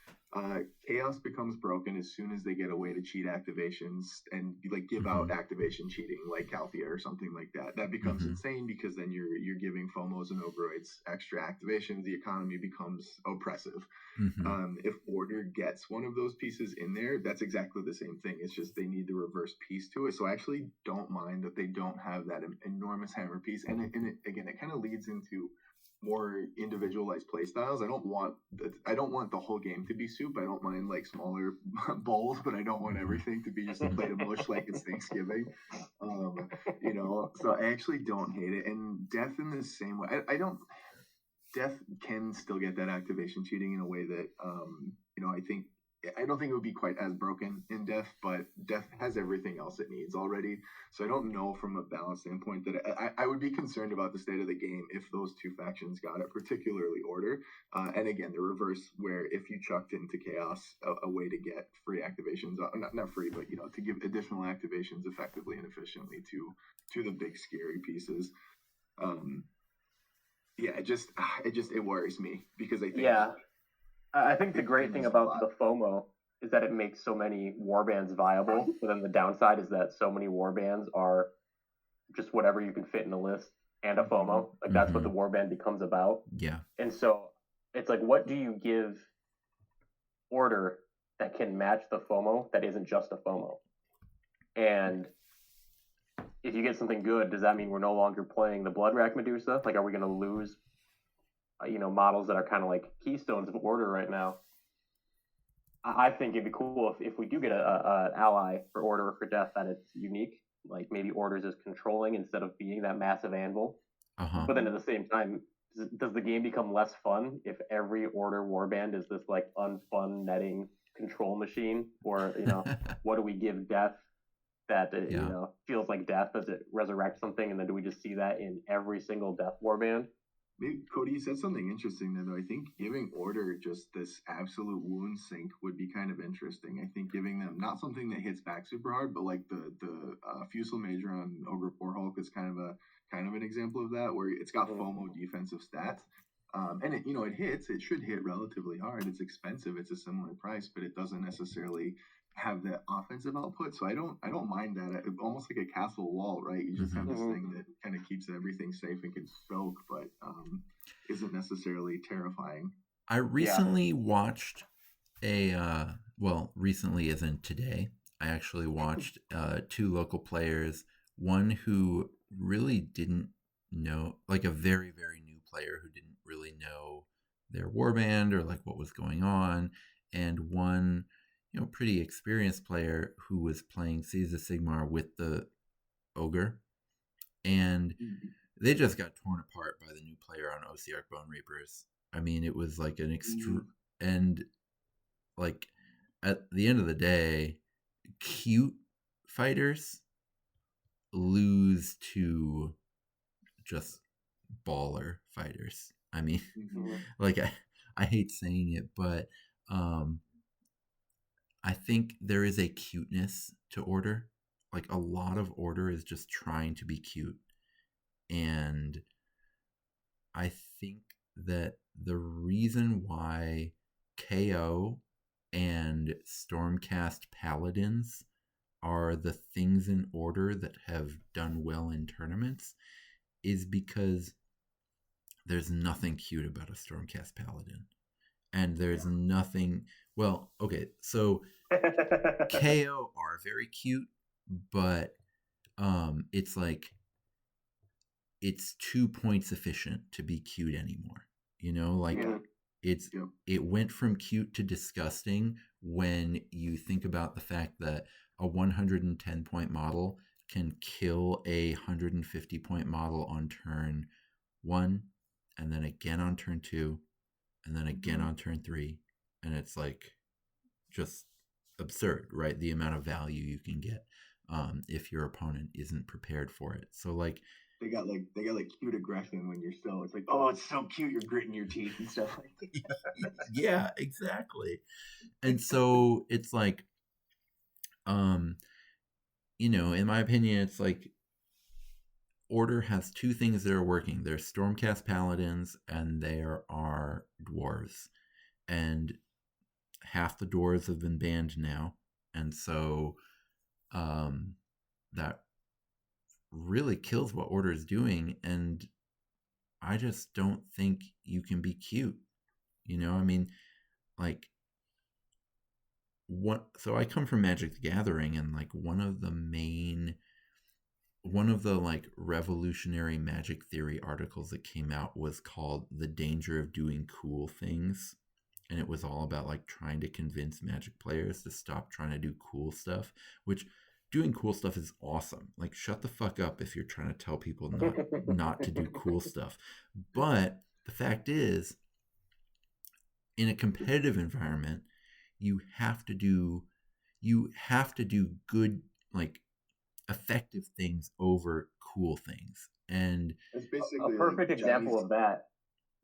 Chaos becomes broken as soon as they get a way to cheat activations and like give out activation cheating like Calthea or something like that. That becomes insane because then you're giving Phomos and Ogroids extra activations. The economy becomes oppressive. If Order gets one of those pieces in there, that's exactly the same thing. It's just they need the reverse piece to it. So I actually don't mind that they don't have that enormous hammer piece. And it kind of leads into more individualized play styles. I don't want the whole game to be soup. I don't mind like smaller bowls, but I don't want everything to be just played a mush like it's Thanksgiving. So I actually don't hate it. And Death in the same way. I don't. Death can still get that activation cheating in a way that, I don't think it would be quite as broken in Death, but Death has everything else it needs already. So I don't know from a balance standpoint that I would be concerned about the state of the game if those two factions got it, particularly Order. And again, the reverse, where if you chucked into Chaos a way to get free activations, not free, but to give additional activations effectively and efficiently to the big scary pieces. It worries me because I think
I think the great thing about the FOMO is that it makes so many warbands viable, but then the downside is that so many warbands are just whatever you can fit in a list and a FOMO. Like that's what the warband becomes about.
Yeah.
And so it's like, what do you give Order that can match the FOMO that isn't just a FOMO? And if you get something good, does that mean we're no longer playing the Bloodrack Medusa? Like, are we going to lose, models that are kind of like keystones of Order right now? I think it'd be cool if we do get an ally for Order or for Death that it's unique. Like maybe Order's is controlling instead of being that massive anvil. But then at the same time, does the game become less fun if every Order warband is this like unfun netting control machine? Or what do we give Death that feels like Death? Does it resurrect something, and then do we just see that in every single Death warband?
Maybe, Cody, you said something interesting there, though. I think giving Order just this absolute wound sink would be kind of interesting. I think giving them not something that hits back super hard, but like the Fusel Major on Ogre Hulk is kind of an example of that, where it's got FOMO defensive stats. And it hits. It should hit relatively hard. It's expensive. It's a similar price, but it doesn't necessarily have the offensive output. So I don't mind that. It's almost like a castle wall, right? You just have this thing that kind of keeps everything safe and can soak, but isn't necessarily terrifying.
I recently watched recently isn't today. I actually watched two local players, one who really didn't know, like a very, very new player who didn't really know their warband or like what was going on, and one pretty experienced player who was playing Seas of Sigmar with the Ogre, and they just got torn apart by the new player on OCR Bone Reapers. I mean, it was like an and like at the end of the day, cute fighters lose to just baller fighters. I mean, like I hate saying it, but I think there is a cuteness to Order. Like a lot of Order is just trying to be cute. And I think that the reason why KO and Stormcast Paladins are the things in Order that have done well in tournaments is because there's nothing cute about a Stormcast Paladin. And there's nothing... Well, okay, so KO are very cute, but it's like it's 2 points efficient to be cute anymore. It went from cute to disgusting when you think about the fact that a 110 point model can kill a 150 point model on turn 1, and then again on turn 2, and then again on turn 3. And it's like just absurd, right? The amount of value you can get if your opponent isn't prepared for it. So like
they got cute aggression when you're still. It's like, oh, it's so cute. You're gritting your teeth and stuff like that.
Yeah, exactly. And so it's like, in my opinion, it's like Order has two things that are working. There's Stormcast Paladins and there are Dwarves. And half the Dwarves have been banned now. And so that really kills what Order is doing. And I just don't think you can be cute. I mean, like, so I come from Magic the Gathering, and like one of the like revolutionary Magic theory articles that came out was called The Danger of Doing Cool Things. And it was all about like trying to convince Magic players to stop trying to do cool stuff, which doing cool stuff is awesome. Like, shut the fuck up if you're trying to tell people not to do cool stuff. But the fact is, in a competitive environment, you have to do good, like, effective things over cool things. And
It's
A
basically
perfect
like
example
Johnny's.
of that.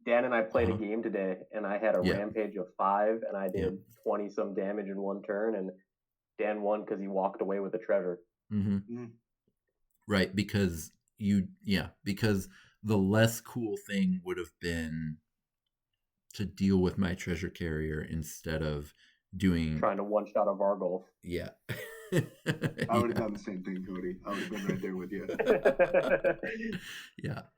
Dan and I played a
Uh-huh.
game today, and I had a
Yeah.
rampage of 5, and I
Yeah.
did 20 some damage in one turn, and Dan won because he walked away with the treasure.
Right, because because the less cool thing would have been to deal with my treasure carrier instead of doing
Trying to one shot a Vargolf.
yeah.
I would have done the same thing, Cody. I would have been right there with you.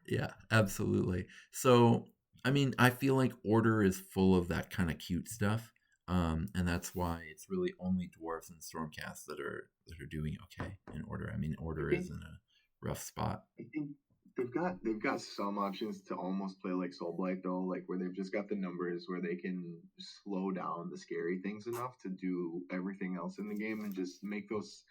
Yeah, absolutely. So, I mean, I feel like Order is full of that kind of cute stuff, and that's why it's really only dwarves and stormcasts that are doing okay in Order. I mean, Order is in a rough spot.
I think they've got some options to almost play like Soulblight though, like where they've just got the numbers where they can slow down the scary things enough to do everything else in the game and just make those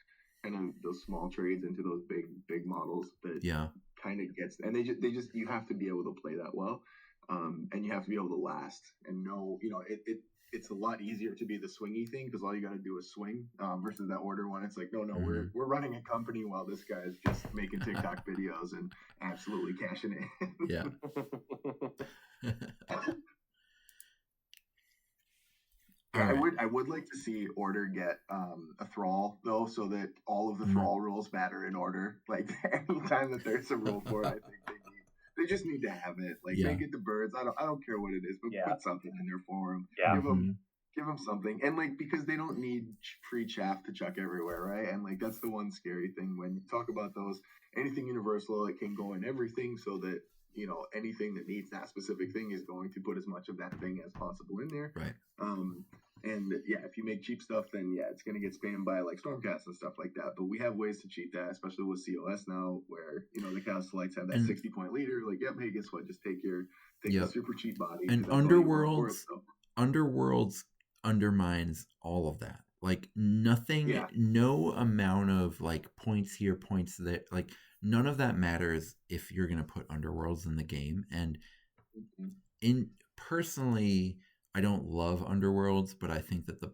kind of those small trades into those big models that
Yeah.
kind of gets, and they just you have to be able to play that well, and you have to be able to last and know, it's a lot easier to be the swingy thing because all you got to do is swing, versus that Order one. It's like, no, we're running a company while this guy's just making TikTok videos and absolutely cashing in.
Yeah.
Yeah,
right.
I would like to see Order get a thrall though, so that all of the thrall rules matter in Order. Like anytime that there's a rule for it, I think they just need to have it. Like make it the birds. I don't care what it is, but put something in there for them.
Yeah.
Give them something, and like because they don't need free chaff to chuck everywhere, right? And like that's the one scary thing when you talk about those. Anything universal, it can go in everything, so that anything that needs that specific thing is going to put as much of that thing as possible in there.
Right.
And yeah, if you make cheap stuff, then yeah, it's going to get spammed by like Stormcast and stuff like that. But we have ways to cheat that, especially with COS now, where the Cast Lights have that 60-point leader. Like, yep, hey, guess what? Just take the super cheap body.
And Underworlds undermines all of that. Like nothing, no amount of like points here, points there, like none of that matters if you're going to put Underworlds in the game. And personally, I don't love Underworlds, but I think that the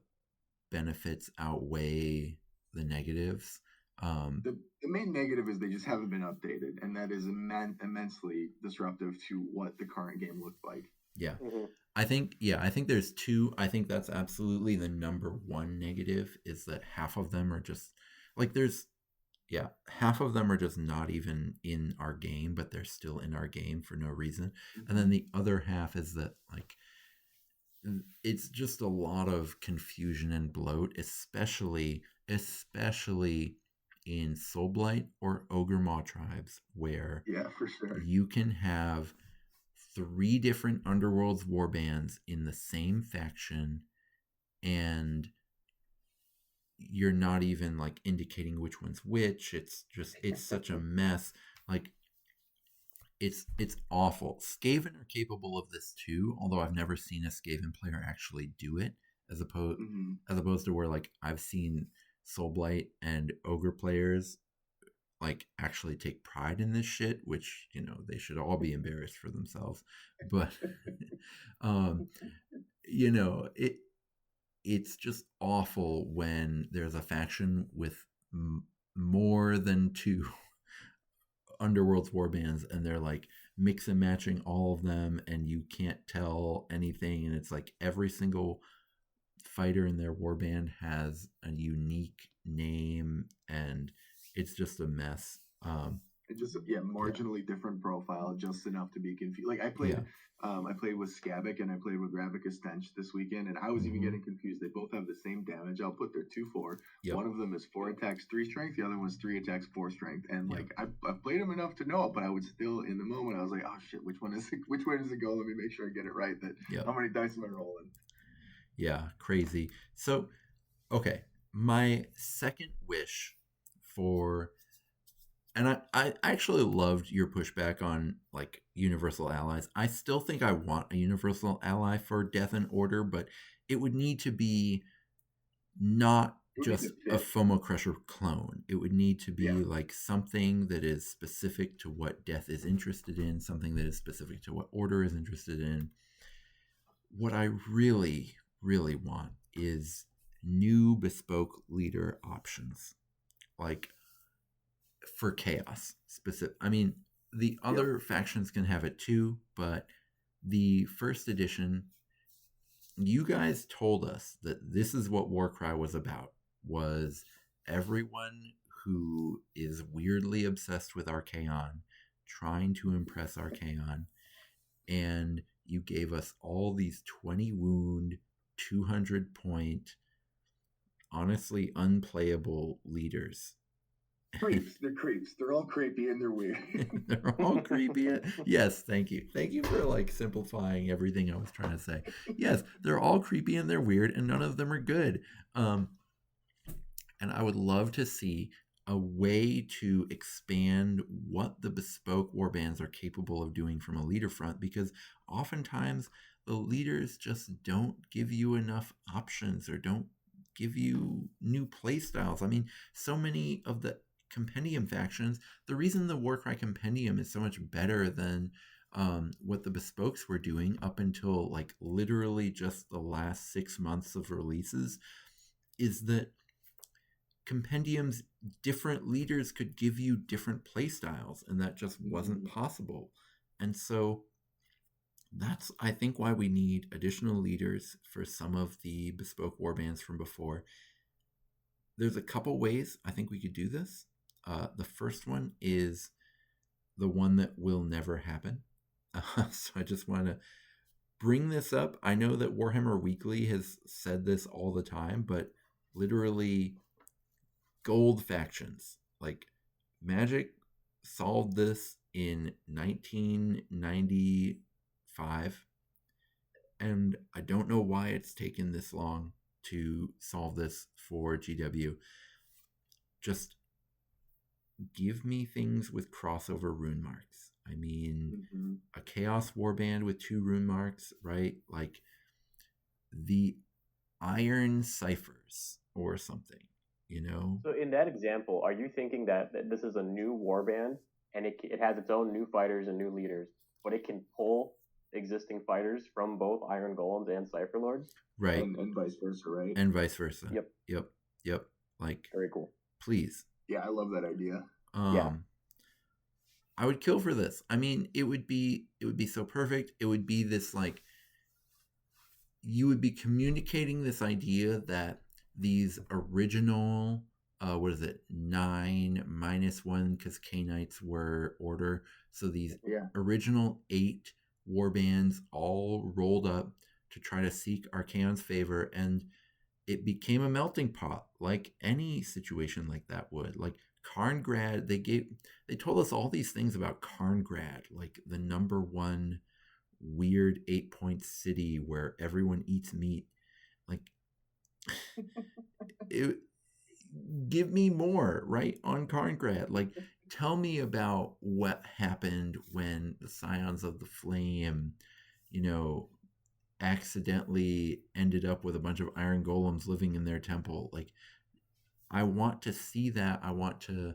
benefits outweigh the negatives.
The main negative is they just haven't been updated, and that is immensely disruptive to what the current game looked like.
Yeah. I think there's two. I think that's absolutely the number one negative, is that half of them are just like half of them are just not even in our game, but they're still in our game for no reason. And then the other half is that like it's just a lot of confusion and bloat, especially in Soulblight or Ogre Maw tribes, where
for sure
you can have 3 different Underworlds warbands in the same faction, and you're not even like indicating which one's which. It's such a mess. Like it's awful. Skaven are capable of this too, although I've never seen a Skaven player actually do it, as opposed to where like I've seen Soulblight and Ogre players like actually take pride in this shit, which they should all be embarrassed for themselves. But it's just awful when there's a faction with more than 2 Underworld's warbands, and they're like mix and matching all of them, and you can't tell anything, and it's like every single fighter in their warband has a unique name, and it's just a mess.
It's just marginally different profile, just enough to be confused. Like I played with Skabic and I played with Ravnica Stench this weekend, and I was even getting confused. They both have the same damage output. They're 2/4. One of them is 4 attacks, 3 strength. The other one's 3 attacks, 4 strength. And like I played them enough to know it, but I would still, in the moment, I was like, oh shit, which way does it go? Let me make sure I get it right. How many dice am I rolling?
Yeah, crazy. So, okay, my second wish for. And I actually loved your pushback on like universal allies. I still think I want a universal ally for Death and Order, but it would need to be not just a FOMO Crusher clone. It would need to be like something that is specific to what Death is interested in, something that is specific to what Order is interested in. What I really, really want is new bespoke leader options, like for Chaos specific. I mean, the other factions can have it too, but the first edition, you guys told us that this is what Warcry was about, was everyone who is weirdly obsessed with Archaon trying to impress Archaon, and you gave us all these 20 wound, 200 point, honestly unplayable leaders.
Creeps. They're creeps. They're all creepy and they're weird.
They're all creepy. Yes, thank you. Thank you for like simplifying everything I was trying to say. Yes, they're all creepy and they're weird, and none of them are good. And I would love to see a way to expand what the bespoke warbands are capable of doing from a leader front, because oftentimes the leaders just don't give you enough options or don't give you new play styles. I mean, so many of the compendium factions, the reason the Warcry compendium is so much better than what the bespokes were doing up until like literally just the last 6 months of releases is that compendiums, different leaders could give you different play styles, and that just wasn't possible. And so that's, I think, why we need additional leaders for some of the bespoke warbands from before. There's a couple ways I think we could do this. The first one is the one that will never happen. So I just want to bring this up. I know that Warhammer Weekly has said this all the time, but literally gold factions, like Magic solved this in 1995, and I don't know why it's taken this long to solve this for GW. Just give me things with crossover rune marks. I mean, a Chaos Warband with 2 rune marks, right? Like the Iron Ciphers or something, you know?
So in that example, are you thinking that this is a new warband and it has its own new fighters and new leaders, but it can pull existing fighters from both Iron Golems and Cypher Lords?
Right.
And vice versa, right?
And vice versa.
Yep.
Like,
very cool.
Please.
Yeah, I love that idea.
I would kill for this. I mean, it would be so perfect. It would be this, like, you would be communicating this idea that these original 9 -1 because K-Knights were Order, so these original 8 warbands all rolled up to try to seek Archaon's favor, and it became a melting pot, like any situation like that would. Like Karngrad, they told us all these things about Karngrad, like the #1 weird 8-point city where everyone eats meat. Like, give me more, right, on Karngrad. Like, tell me about what happened when the Scions of the Flame, accidentally ended up with a bunch of iron golems living in their temple. Like, I want to see that. I want to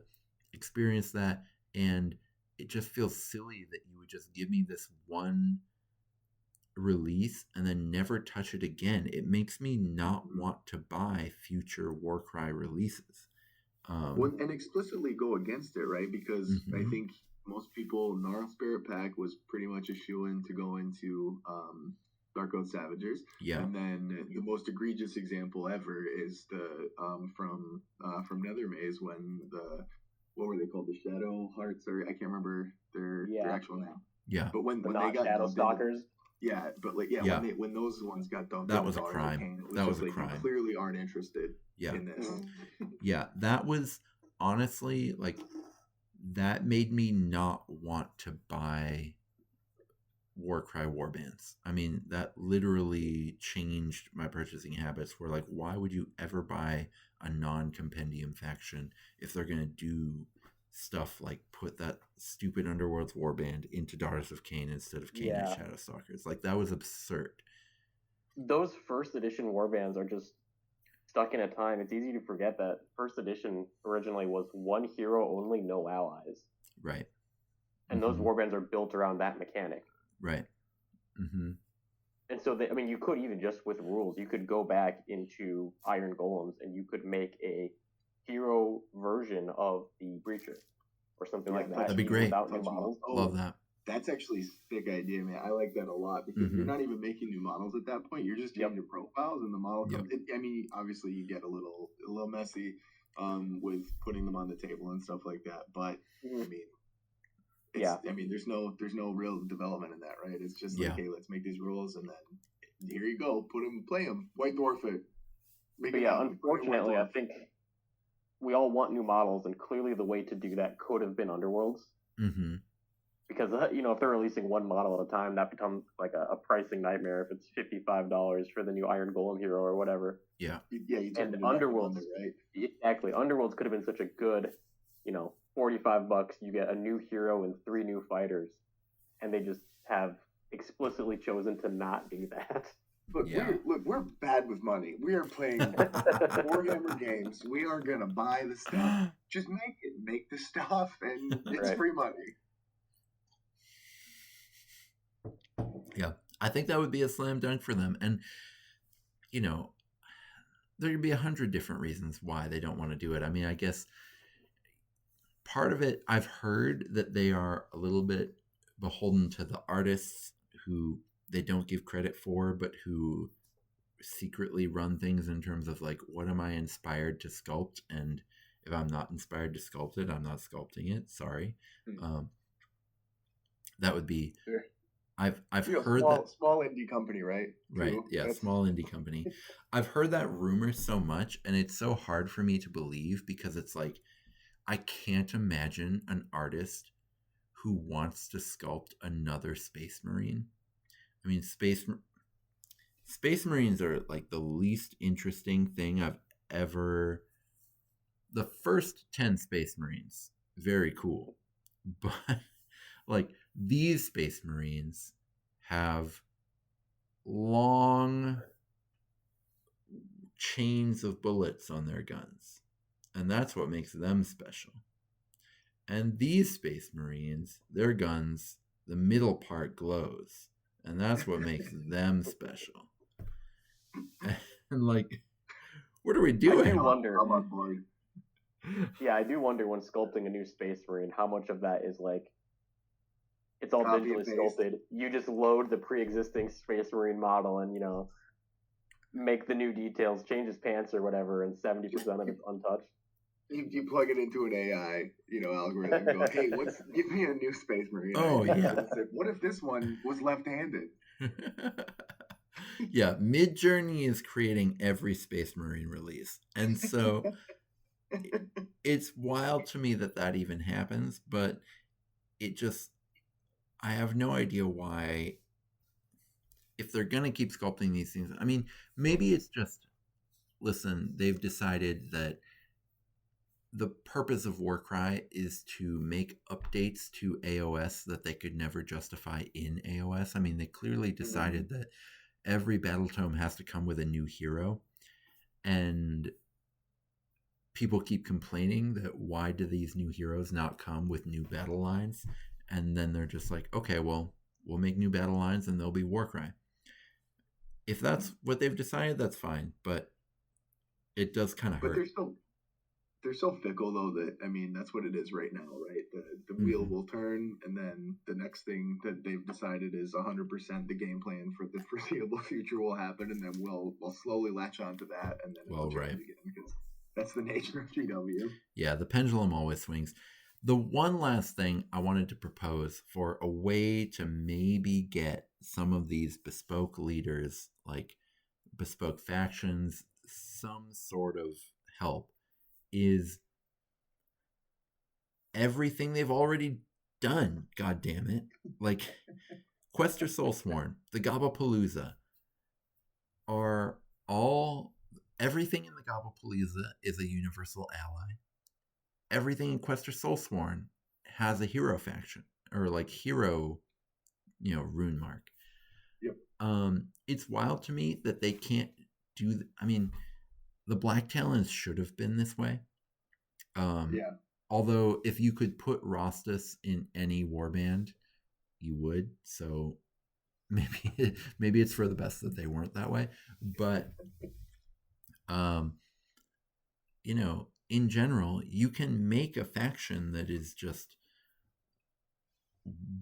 experience that. And it just feels silly that you would just give me this one release and then never touch it again. It makes me not want to buy future Warcry releases.
And explicitly go against it, right? Because I think most people, Gnarl Spirit Pack was pretty much a shoo-in to go into Dark Oath Savagers. Yeah. And then the most egregious example ever is the from Nether Maze, when what were they called? The Shadow Hearts, or I can't remember their actual name.
Yeah.
But when they got
Shadow Stalkers.
Yeah, but when those ones got dumped,
that was a crime. That was a crime.
You clearly aren't interested in this.
Yeah, that was honestly, like, that made me not want to buy Warcry warbands. I mean, that literally changed my purchasing habits. Where, like, why would you ever buy a non-compendium faction if they're gonna do stuff like put that stupid Underworld's warband into Daughters of Cain instead of Cain and Shadow Stalkers? Like, that was absurd.
Those first edition warbands are just stuck in a time. It's easy to forget that first edition originally was one hero only, no allies.
Right.
And those warbands are built around that mechanic.
Right. Mm-hmm.
And so, you could even just with rules, you could go back into Iron Golems and you could make a hero version of the Breacher or something like that.
That'd be great.
Without new models.
Love that.
That's actually a sick idea, man. I like that a lot because you're not even making new models at that point. You're just changing your profiles, and the model comes. I mean, obviously, you get a little messy with putting them on the table and stuff like that. But I mean, I mean, there's no real development in that, right? It's just like, hey, let's make these rules, and then here you go, put them, play them, White Dwarf it.
Unfortunately, I think we all want new models, and clearly the way to do that could have been Underworlds.
Mm-hmm.
Because, if they're releasing one model at a time, that becomes like a pricing nightmare if it's $55 for the new Iron Golem hero or whatever.
Yeah.
And Underworlds, right? Exactly. Underworlds could have been such a good, $45, you get a new hero and 3 new fighters. And they just have explicitly chosen to not do that.
We're bad with money. We are playing Warhammer games. We are going to buy the stuff. Just make the stuff, and it's free money.
Yeah, I think that would be a slam dunk for them. And, there could be 100 different reasons why they don't want to do it. I mean, I guess part of it, I've heard that they are a little bit beholden to the artists who they don't give credit for, but who secretly run things in terms of like, what am I inspired to sculpt? And if I'm not inspired to sculpt it, I'm not sculpting it. Sorry. That would be... Sure. I've heard that
small indie company, right?
Right, yeah, small indie company. I've heard that rumor so much, and it's so hard for me to believe because it's like I can't imagine an artist who wants to sculpt another Space Marine. I mean, Space Marines are like the least interesting thing I've ever. The first 10 Space Marines, very cool, but like. These Space Marines have long chains of bullets on their guns, and that's what makes them special. And these Space Marines, their guns, the middle part glows, and that's what makes them special. And like, what are we doing?
I do wonder. I'm on board. Yeah, I do wonder when sculpting a new Space Marine, how much of that is like. It's all digitally sculpted. You just load the pre-existing Space Marine model and, make the new details, change his pants or whatever, and 70% of it's untouched.
You plug it into an AI, algorithm and go, hey, give me a new Space Marine.
Oh, yeah.
What if this one was left-handed?
Yeah, Midjourney is creating every Space Marine release. And so it's wild to me that even happens, but it just... I have no idea why, if they're going to keep sculpting these things. I mean, maybe it's just, listen, they've decided that the purpose of Warcry is to make updates to AOS that they could never justify in AOS. I mean, they clearly decided that every battle tome has to come with a new hero. And people keep complaining that why do these new heroes not come with new battle lines? And then they're just like, okay, well, we'll make new battle lines and they'll be Warcry. If that's what they've decided, that's fine. But it does kind of hurt.
But they're so fickle, though, that, I mean, that's what it is right now, right? The wheel will turn, and then the next thing that they've decided is 100% the game plan for the foreseeable future will happen, and then we'll slowly latch onto that, and then it'll change again, because that's the nature of GW.
Yeah, the pendulum always swings. The one last thing I wanted to propose for a way to maybe get some of these bespoke leaders, like bespoke factions, some sort of help, is everything they've already done, god damn it. Like Quester Soulsworn, the Gobblepalooza are all... Everything in the Gobblepalooza is a universal ally. Everything in Quester Soulsworn has a hero faction, or like hero, rune mark.
Yep.
It's wild to me that they can't do... I mean, the Black Talons should have been this way.
Yeah.
Although if you could put Rostus in any warband, you would. So maybe it's for the best that they weren't that way. But you know, in general, you can make a faction that is just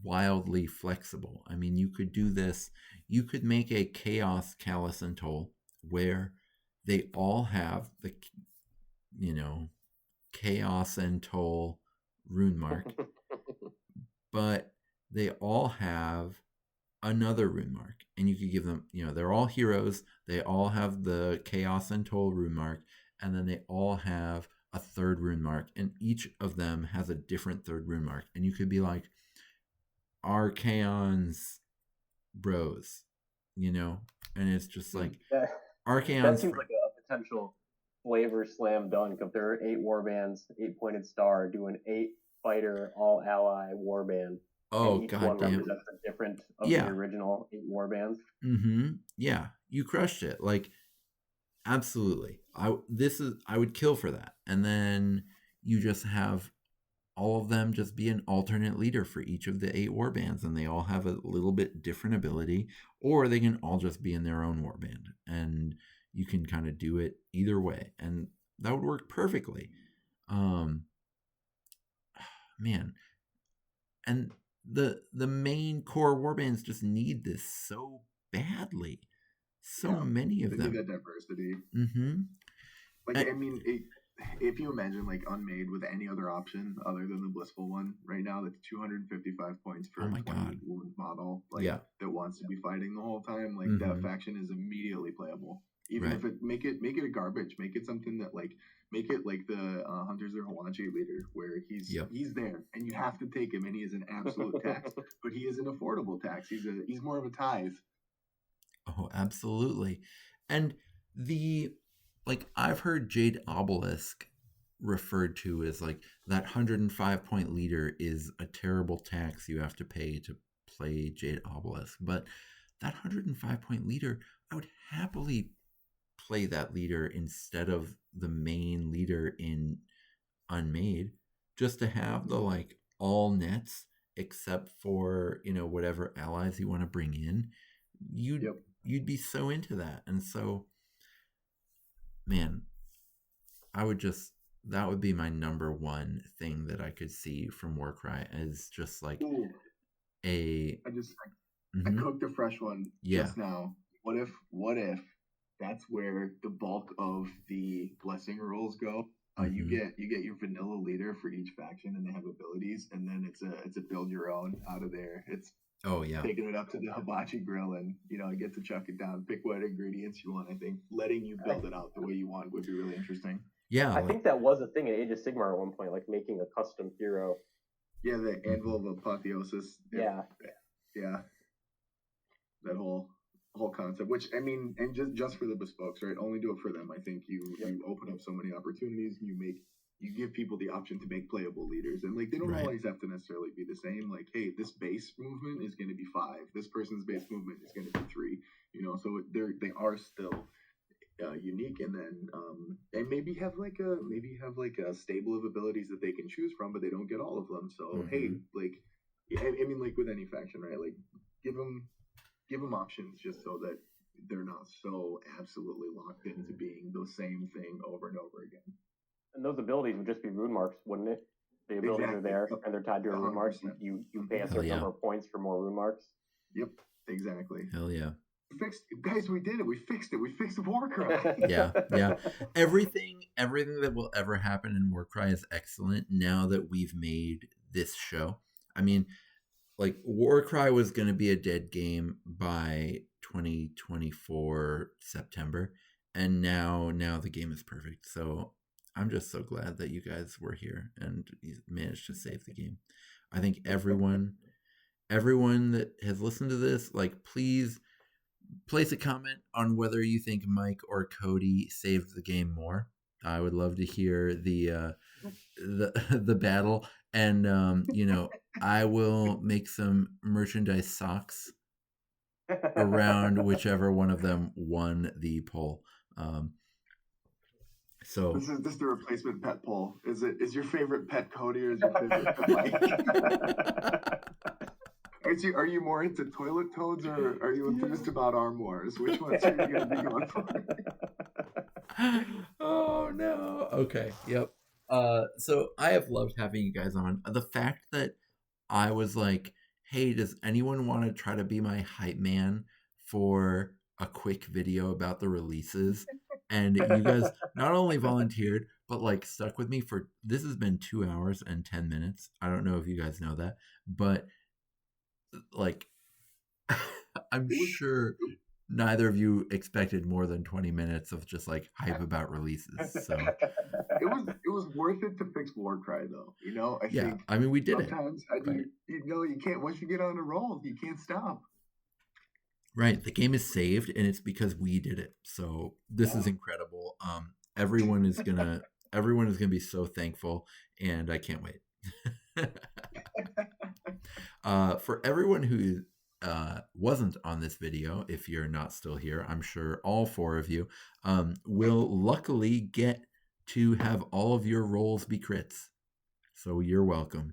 wildly flexible. I mean, you could do this. You could make a Chaos Callus and Toll where they all have the, you know, Chaos and Toll rune mark, but they all have another rune mark, and you could give them, you know, they're all heroes. They all have the Chaos and Toll rune mark, and then they all have a third rune mark, and each of them has a different third rune mark. And you could be like, Archaon's bros, you know, and it's just like Archaon's.
That seems like a potential flavor slam dunk. If there are 8 warbands, 8-pointed star, do an 8-fighter all ally warband.
Oh,
each
god
one
damn.
represents a different of the original 8 warbands.
Yeah, you crushed it. Like, absolutely. I would kill for that. And then you just have all of them just be an alternate leader for each of the 8 warbands, and they all have a little bit different ability, or they can all just be in their own warband, and you can kind of do it either way, and that would work perfectly. Man, and the main core warbands just need this so badly. So many of them.
They need that diversity.
Mm-hmm.
Like, I mean, if you imagine like Unmade with any other option other than the Blissful one right now, that's 255 points for a 20 wound model, like that wants to be fighting the whole time. Like that faction is immediately playable. Even if it make it a garbage, make it something that like make it like the Hunters of Hawaii leader, where he's there and you have to take him, and he is an absolute tax, but he is an affordable tax. He's more of a tithe.
Oh, absolutely. And I've heard Jade Obelisk referred to as like that 105-point leader is a terrible tax you have to pay to play Jade Obelisk. But that 105-point leader, I would happily play that leader instead of the main leader in Unmade, just to have the like all nets except for, you know, whatever allies you want to bring in. You'd be so into that. And so, man, that would be my number one thing that I could see from Warcry, is just like I
cooked a fresh one just now. What if that's where the bulk of the blessing rolls go? You get your vanilla leader for each faction, and they have abilities, and then it's a build your own out of there. It's taking it up to the hibachi grill, and you know, get to chuck it down, pick what ingredients you want. I think letting you build it out the way you want would be really interesting.
Yeah,
I think that was a thing in Age of Sigmar at one point, like making a custom hero.
Yeah, the Anvil of Apotheosis. Yeah. That whole concept, which I mean, and just for the bespokes, right? Only do it for them. I think you open up so many opportunities. You give people the option to make playable leaders, and like they don't always have to necessarily be the same. Like, hey, this base movement is going to be 5. This person's base movement is going to be 3. You know, so they are still unique, and then and maybe have like a stable of abilities that they can choose from, but they don't get all of them. So hey, like I mean, like with any faction, right? Like give them options, just so that they're not so absolutely locked into being the same thing over and over again.
And those abilities would just be rune marks, wouldn't it? The abilities are there, and they're tied to a rune mark. You pay a certain number of points for more rune marks.
Yep, exactly.
Hell yeah.
We did it. We fixed it. We fixed Warcry.
yeah. Everything that will ever happen in Warcry is excellent now that we've made this show. I mean, like, Warcry was going to be a dead game by 2024 September, and now the game is perfect. So I'm just so glad that you guys were here and managed to save the game. I think everyone that has listened to this, like, please place a comment on whether you think Mike or Cody saved the game more. I would love to hear the battle, and you know, I will make some merchandise socks around whichever one of them won the poll. So
This is the replacement pet poll. Is your favorite pet Cody or is your favorite pet Mike? Are you more into toilet toads or are you enthused about Arm Wars? Which ones are you going to be going for?
Oh no. Okay. Yep. So I have loved having you guys on. The fact that I was like, hey, does anyone want to try to be my hype man for a quick video about the releases? And you guys not only volunteered, but like stuck with me for this has been 2 hours and 10 minutes. I don't know if you guys know that, but like I'm sure neither of you expected more than 20 minutes of just like hype about releases. So
it was worth it to fix Warcry though. You know, I
yeah,
think
I mean we did
sometimes
it. Right.
you can't once you get on a roll, you can't stop.
Right. The game is saved and it's because we did it. So this is incredible. Everyone is gonna be so thankful and I can't wait. For everyone who wasn't on this video, if you're not still here, I'm sure all 4 of you will luckily get to have all of your rolls be crits. So you're welcome.